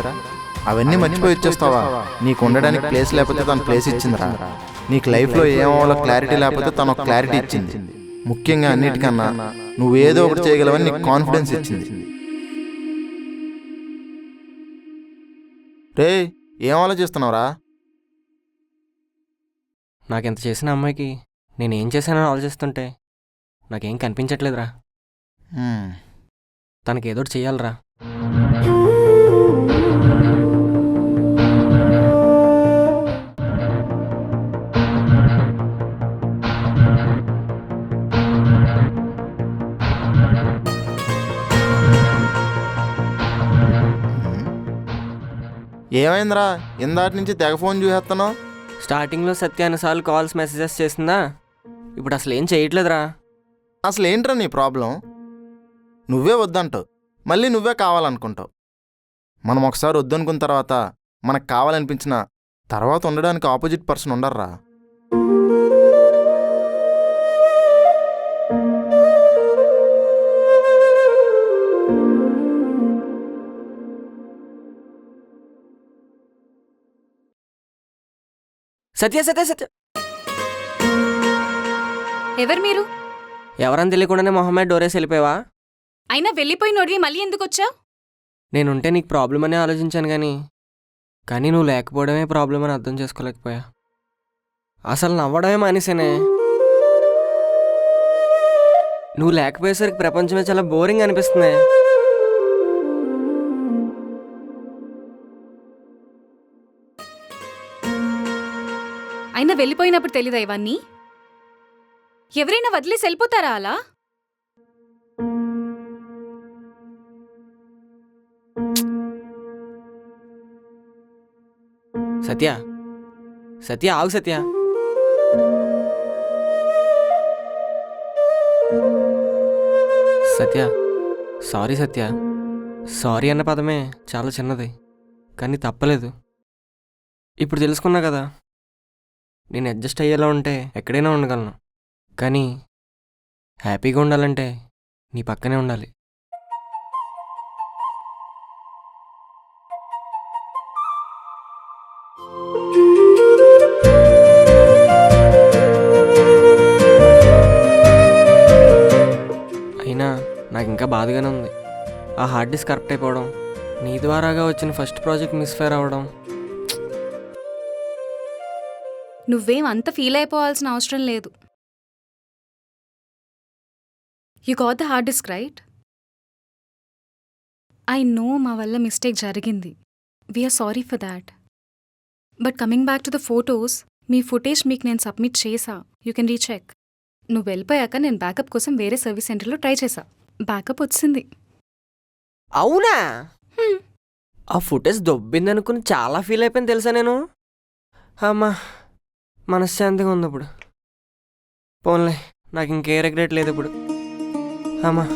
H: అవన్నీ మర్చిపోయి వచ్చేస్తావా? నీకు ఉండడానికి ప్లేస్ లేకపోతే తను ప్లేస్ ఇచ్చిందిరా. నీకు లైఫ్లో ఏమవ్వాలో క్లారిటీ లేకపోతే తను ఒక క్లారిటీ ఇచ్చింది. ముఖ్యంగా అన్నిటికన్నా నువ్వేదో ఒకటి చేయగలవని నీకు కాన్ఫిడెన్స్ ఇచ్చింది. రే ఏం ఆలోచిస్తున్నావురా?
B: నాకెంత చేసిన అమ్మాయికి నేనేం చేశానని ఆలోచిస్తుంటే నాకేం కనిపించట్లేదురా. తనకేదో ఒకటి చెయ్యాలరా.
H: ఏమైందిరా ఇందాటి నుంచి తెగ ఫోన్ చూసేస్తున్నావు?
B: స్టార్టింగ్లో సత్య అన్నసార్లు కాల్స్ మెసేజెస్ చేసిందా, ఇప్పుడు అసలు ఏం చేయట్లేదురా.
H: అసలు ఏంట్రా నీ ప్రాబ్లం? నువ్వే వద్దంటావు, మళ్ళీ నువ్వే కావాలనుకుంటావు. మనం ఒకసారి వద్దనుకున్న తర్వాత మనకు కావాలనిపించిన తర్వాత ఉండడానికి ఆపోజిట్ పర్సన్ ఉండర్రా.
B: సత్య సత్య సత్య
A: ఎవరు మీరు?
B: ఎవరని తెలియకుండానే మొహమ్మద్ డోరేసి వెళ్ళిపోయావా?
A: అయినా వెళ్ళిపోయినోడివి మళ్ళీ ఎందుకు వచ్చావు?
B: నేనుంటే నీకు ప్రాబ్లం అనే ఆలోచించాను కానీ నువ్వు లేకపోవడమే ప్రాబ్లం అని అర్థం చేసుకోలేకపోయా. అసలు నవ్వడమే మానేసేనే. నువ్వు లేకపోయేసరికి ప్రపంచమే చాలా బోరింగ్ అనిపిస్తుంది.
A: అయినా వెళ్ళిపోయినప్పుడు తెలీదా ఇవన్నీ? ఎవరైనా వదిలేసి వెళ్ళిపోతారా అలా?
B: సత్య సత్య ఆగు సత్య. సత్య సారీ సత్య. సారీ అన్న పదమే చాలా చిన్నది, కానీ తప్పలేదు. ఇప్పుడు తెలుసుకున్నా కదా, నేను అడ్జస్ట్ అయ్యేలా ఉంటే ఎక్కడైనా ఉండగలను, కానీ హ్యాపీగా ఉండాలంటే నీ పక్కనే ఉండాలి. అయినా నాకు ఇంకా బాధగానే ఉంది. ఆ హార్డ్ డిస్క్ కరెక్ట్ అయిపోవడం, నీ ద్వారాగా వచ్చిన ఫస్ట్ ప్రాజెక్ట్ మిస్ఫైర్ అవ్వడం.
A: నువ్వేం అంత ఫీల్ అయిపోవాల్సిన అవసరం లేదు. You got the hard disk right? I know మా వల్ల మిస్టేక్ జరిగింది. We are sorry for that. But coming back to the photos, మీ ఫుటేజ్ మీకు నేను సబ్మిట్ చేసా. You can recheck. నువ్వు వెళ్ళిపోయాక నేను బ్యాకప్ కోసం వేరే సర్వీస్ సెంటర్లో ట్రై చేశా. బ్యాకప్ వచ్చింది.
B: అవునా? ఆ ఫుటేజ్ దొబ్బిందనుకుని చాలా ఫీల్ అయిపోయింది తెలుసా నేను. అమ్మా మనశ్శాంతిగా ఉంది ఇప్పుడు. పోన్లే, నాకు ఇంకే రిగ్రెట్ లేదు ఇప్పుడు. అమ్మా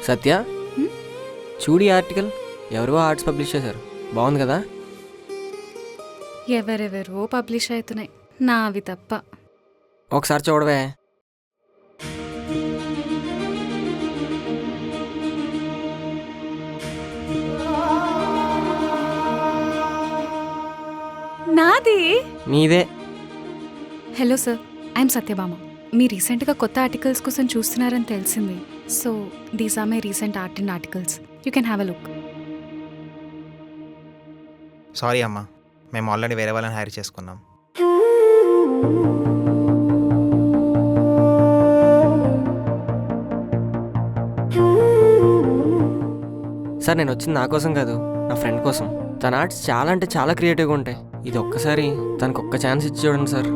B: సత్య, చూడు ఈ ఆర్టికల్ ఎవరో ఆర్ట్స్ పబ్లిష్ చేశారు. బాగుంది కదా?
A: ఎవరెవరో పబ్లిష్ అవుతున్నాయి, నావి తప్ప.
B: ఒకసారి చూడవే.
A: నాది?
B: నీదే.
A: Hello sir, I'm Satyabhama. మీ రీసెంట్గా కొత్త ఆర్టికల్స్ కోసం చూస్తున్నారని తెలిసింది. So these are my recent art and articles. You can have a look.
L: Sorry అమ్మా, మేము ఆల్రెడీ వేరే వాళ్ళని హైర్ చేసుకున్నాం.
B: సార్ నేను వచ్చింది నా కోసం కాదు, నా ఫ్రెండ్ కోసం. తన ఆర్ట్స్ చాలా అంటే చాలా క్రియేటివ్గా ఉంటాయి. ఇది ఒక్కసారి తనకు ఒక్క ఛాన్స్ ఇచ్చి చూడండి సార్.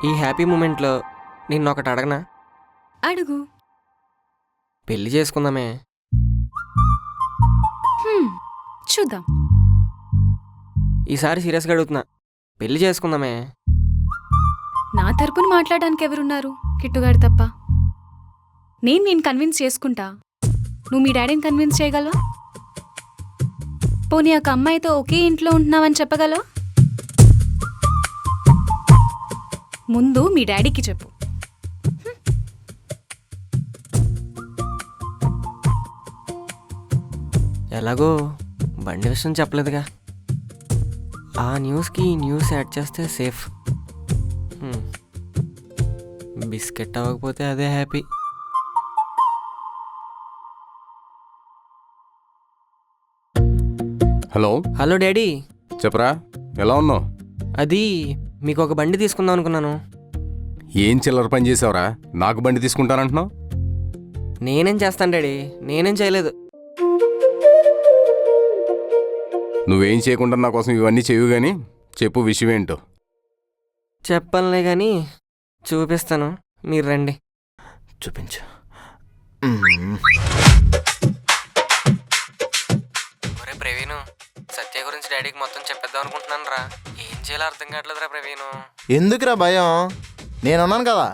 B: ఈ హ్యాపీ మూమెంట్లో నిన్నొకటి అడగనా?
A: అడుగు.
B: పెళ్లి చేసుకుందామే.
A: చూద్దాం.
B: ఈసారి సీరియస్గా అడుగుతున్నా, పెళ్లి చేసుకుందామే.
A: నా తరపున మాట్లాడడానికి ఎవరున్నారు? కిట్టుగాడు తప్ప. నేను కన్విన్స్ చేసుకుంటా. నువ్వు మీ డాడీని కన్విన్స్ చేయగలవా? పోనీ ఒక అమ్మాయితో ఒకే ఇంట్లో ఉంటున్నావని చెప్పగలవా? ముందు మీ డాడీకి చెప్పు.
B: ఎలాగో బండి విషయం చెప్పలేదుగా. ఆ న్యూస్కి ఈ న్యూస్ యాడ్ చేస్తే సేఫ్. బిస్కెట్ అవ్వకపోతే అదే హ్యాపీ.
M: Hello
B: hello daddy.
M: చెప్పరా, ఎలా ఉన్నావు?
B: అది మీకు ఒక బండి తీసుకుందాం అనుకున్నాను.
M: ఏం చిల్లర పని చేసావురా? నాకు బండి తీసుకుంటానంటున్నావు?
B: నేనేం చేస్తాను డాడీ, నేనేం చేయలేదు.
M: నువ్వేం చేయకుండా నా కోసం ఇవన్నీ చేయవు కానీ చెప్పు, విషయం ఏంటో.
B: చెప్పనులే కానీ చూపిస్తాను, మీరు రండి.
H: చూపించు.
B: ఒరే ప్రవీణు, సత్య గురించి డాడీకి మొత్తం చెప్పేద్దాం అనుకుంటున్నాను రా. ఏం చేయాలో అర్థం కావట్లేదురా ప్రవీణు.
H: ఎందుకురా భయం? నేనున్నాను కదా,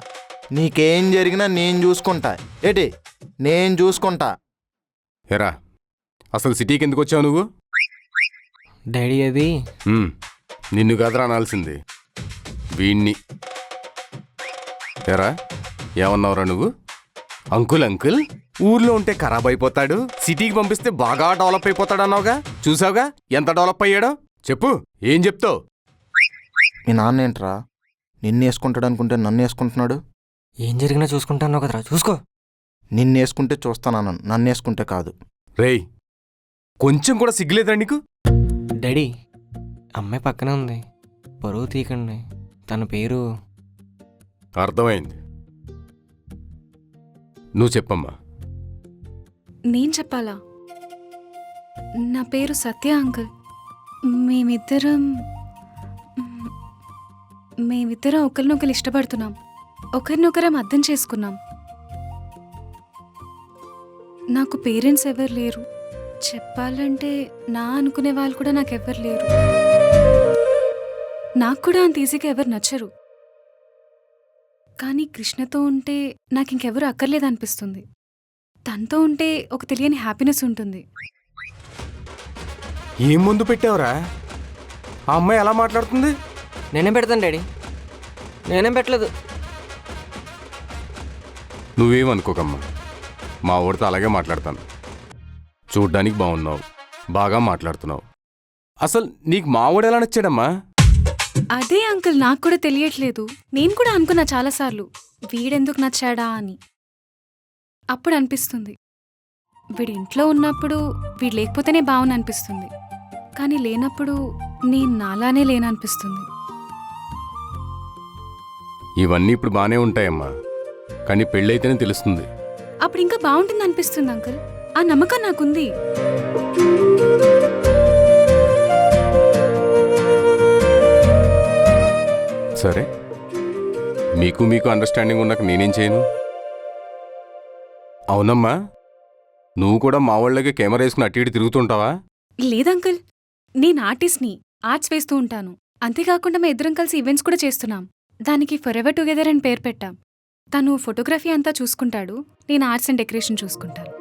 H: నీకేం జరిగినా నేను చూసుకుంటా. ఏంటి, నేను చూసుకుంటా.
M: ఎరా, అసలు సిటీకి ఎందుకు వచ్చావు నువ్వు?
B: డాడీ అది
M: నిన్ను కాదురా అనాల్సింది, వీణ్ణి. ఎరా, ఏమన్నావురా నువ్వు? అంకుల్ అంకుల్, ఊర్లో ఉంటే ఖరాబ్ అయిపోతాడు, సిటీకి పంపిస్తే బాగా డెవలప్ అయిపోతాడు అన్నావుగా. చూసావుగా ఎంత డెవలప్ అయ్యాడో. చెప్పు, ఏం చెప్తావు?
H: మీ నాన్న ఏంట్రా నిన్ను వేసుకుంటాడు అనుకుంటే నన్ను వేసుకుంటున్నాడు?
B: ఏం జరిగినా చూసుకుంటాను కదరా, చూసుకో.
H: నిన్ను వేసుకుంటే చూస్తానన్నాను, నన్ను వేసుకుంటే కాదు.
M: రేయ్, కొంచెం కూడా సిగ్గులేదురా నీకు?
B: డాడీ, అమ్మాయి పక్కనే ఉంది, పరువు తీకండి. తన పేరు
M: అర్థమైంది, నువ్వు చెప్పమ్మా.
A: నేను చెప్పాలా? నా పేరు సత్య అంకుల్. మేమిద్దరం ఒకరినొకరు ఇష్టపడుతున్నాం, ఒకరినొకరం అర్థం చేసుకున్నాం. నాకు పేరెంట్స్ ఎవరు లేరు. చెప్పాలంటే నా అనుకునే వాళ్ళు కూడా నాకెవ్వరు లేరు. నాకు కూడా అంత ఈజీగా ఎవరు నచ్చరు. కానీ కృష్ణతో ఉంటే నాకు ఇంకెవరు అక్కర్లేదనిపిస్తుంది. తనతో ఉంటే ఒక తెలియని హ్యాపీనెస్ ఉంటుంది.
M: ఏం ముందు పెట్టావురా? ఆ అమ్మాయి ఎలా మాట్లాడుతుంది?
B: నేనేం పెడతాను డాడీ, నేనేం పెట్టలేదు.
M: నువ్వేమనుకోకమ్మా, మా ఊరితో అలాగే మాట్లాడతాను. చూడ్డానికి బాగున్నావు, బాగా మాట్లాడుతున్నావు. అసలు నీకు మా ఊడు ఎలా నచ్చాడమ్మా?
A: అదే అంకుల్ నాకు కూడా తెలియట్లేదు. నేను కూడా అనుకున్నా చాలాసార్లు, వీడెందుకు నచ్చాడా అని. అప్పుడు అనిపిస్తుంది, వీడి ఇంట్లో ఉన్నప్పుడు వీడు లేకపోతేనే బాగుంది అనిపిస్తుంది, కానీ లేనప్పుడు నేను నాలానే లేననిపిస్తుంది.
M: ఇవన్నీ ఇప్పుడు బాగానే ఉంటాయమ్మా, కానీ పెళ్ళైతేనే తెలుస్తుంది.
A: అప్పుడు ఇంకా బాగుంటుంది అనిపిస్తుంది అంకుల్. ఆ నమ్మకం నాకుంది.
M: సరే, మీకు అండర్స్టాండింగ్ ఉన్నాక నేనేం చేయను? అవునమ్మా, నువ్వు కూడా మా వాళ్ళకి కెమెరా వేసుకుని అటు ఇటు తిరుగుతుంటావా?
A: లేదంకుల్, నేను ఆర్టిస్ట్ని, ఆర్ట్స్ వేస్తూ ఉంటాను. అంతేకాకుండా మేము ఇద్దరం కలిసి ఈవెంట్స్ కూడా చేస్తున్నాం. దానికి ఫరెవర్ టుగెదర్ అని పేరు పెట్టాం. తను ఫోటోగ్రఫీ అంతా చూసుకుంటాడు, నేను ఆర్ట్స్ అండ్ డెకరేషన్ చూసుకుంటాను.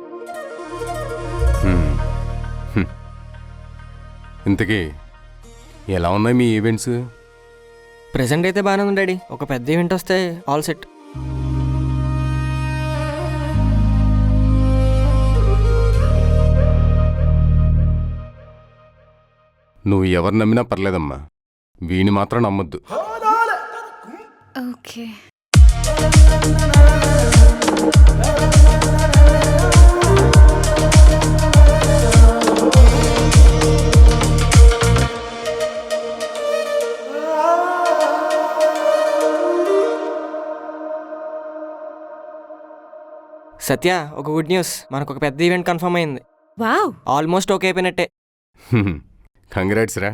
M: ఇంతకీ ఎలా ఉన్నాయి మీ ఈవెంట్స్?
B: ప్రెసెంట్ అయితే బాగానే ఉంది డాడీ. ఒక పెద్ద ఈవెంట్ వస్తే ఆల్ సెట్.
M: నువ్వు ఎవరు నమ్మినా పర్లేదమ్మా, వీణి మాత్రం నమ్మొద్దు.
A: ఓకే.
B: సత్య, ఒక గుడ్ న్యూస్, మనకు ఒక పెద్ద ఈవెంట్ కన్ఫర్మ్ అయింది.
A: వావ్,
B: ఆల్మోస్ట్ ఓకే అయిపోయినట్టే.
M: కంగ్రాట్స్ రా.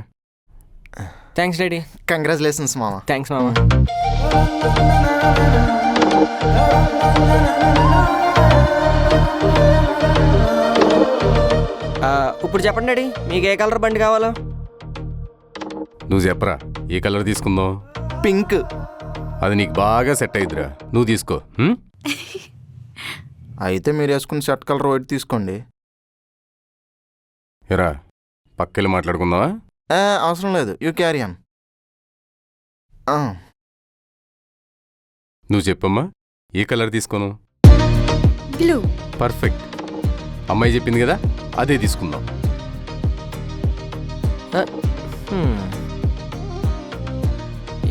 B: Thanks daddy.
H: కంగ్రాచులేషన్స్ మామ.
B: థ్యాంక్స్ మామ. ఇప్పుడు చెప్పండి డాడీ, మీకు ఏ కలర్ బండి కావాలో?
M: నువ్వు చెప్పరా ఏ కలర్ తీసుకుందాం?
H: పింక్.
M: అది నీకు బాగా సెట్ అయిద్దిరా, నువ్వు తీసుకో. హ్మ్?
H: అయితే మీరు వేసుకున్న షర్ట్ కలర్ వైట్ తీసుకోండి.
M: ఎరా పక్కెళ్ళి మాట్లాడుకుందావా?
H: అవసరం లేదు, యూ క్యారీ ఆన్.
M: నువ్వు చెప్పమ్మా ఏ కలర్ తీసుకోను?
A: బ్లూ.
M: పర్ఫెక్ట్, అమ్మాయి చెప్పింది కదా అదే తీసుకుందాం.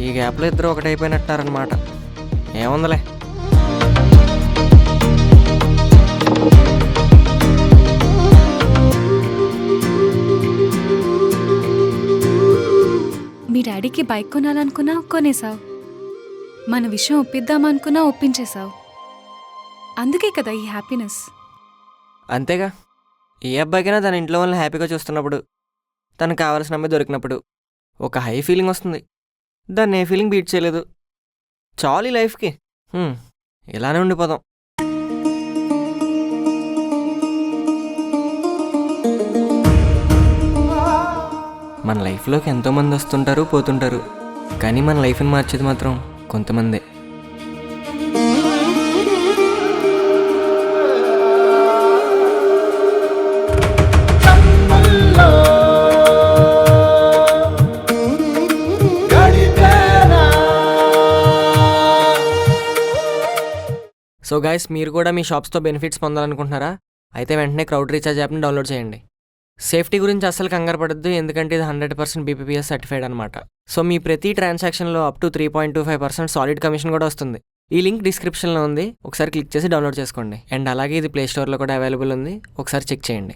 B: ఈ గ్యాప్లో ఇద్దరు ఒకటైపోయినట్టున్నారనమాట. ఏముందలే.
A: మీ డాడీకి బైక్ కొనాలనుకున్నా కొనేసావు, మన విషయం ఒప్పిద్దామనుకున్నా ఒప్పించేశావు. అందుకే కదా ఈ హ్యాపీనెస్.
B: అంతేగా, ఏ అబ్బాయికైనా తన ఇంట్లో వాళ్ళని హ్యాపీగా చూస్తున్నప్పుడు, తనకు కావాల్సిన అమ్మాయి దొరికినప్పుడు ఒక హై ఫీలింగ్ వస్తుంది. దాన్ని ఏ ఫీలింగ్ బీట్ చేయలేదు. చాలు ఈ లైఫ్కి. ఇలానే ఉండిపోదాం. మన లైఫ్లోకి ఎంతోమంది వస్తుంటారు పోతుంటారు, కానీ మన లైఫ్ని మార్చేది మాత్రం కొంతమందే. సో గైస్, మీరు కూడా మీ షాప్స్తో బెనిఫిట్స్ పొందాలనుకుంటున్నారా? అయితే వెంటనే క్రౌడ్ రీఛార్జ్ యాప్ని డౌన్లోడ్ చేయండి. సేఫ్టీ గురించి అస్సలు కంగారు పడద్దు, ఎందుకంటే ఇది 100% BPPS సర్టిఫైడ్ అనమాట. సో మీ ప్రతి ట్రాన్సాక్షన్లో అప్ టు 3.25% సాలిడ్ కమిషన్ కూడా వస్తుంది. ఈ లింక్ డిస్క్రిప్షన్లో ఉంది, ఒకసారి క్లిక్ చేసి డౌన్లోడ్ చేసుకోండి. అండ్ అలాగే ఇది ప్లే స్టోర్లో కూడా అవైలబుల్ ఉంది, ఒకసారి చెక్ చేయండి.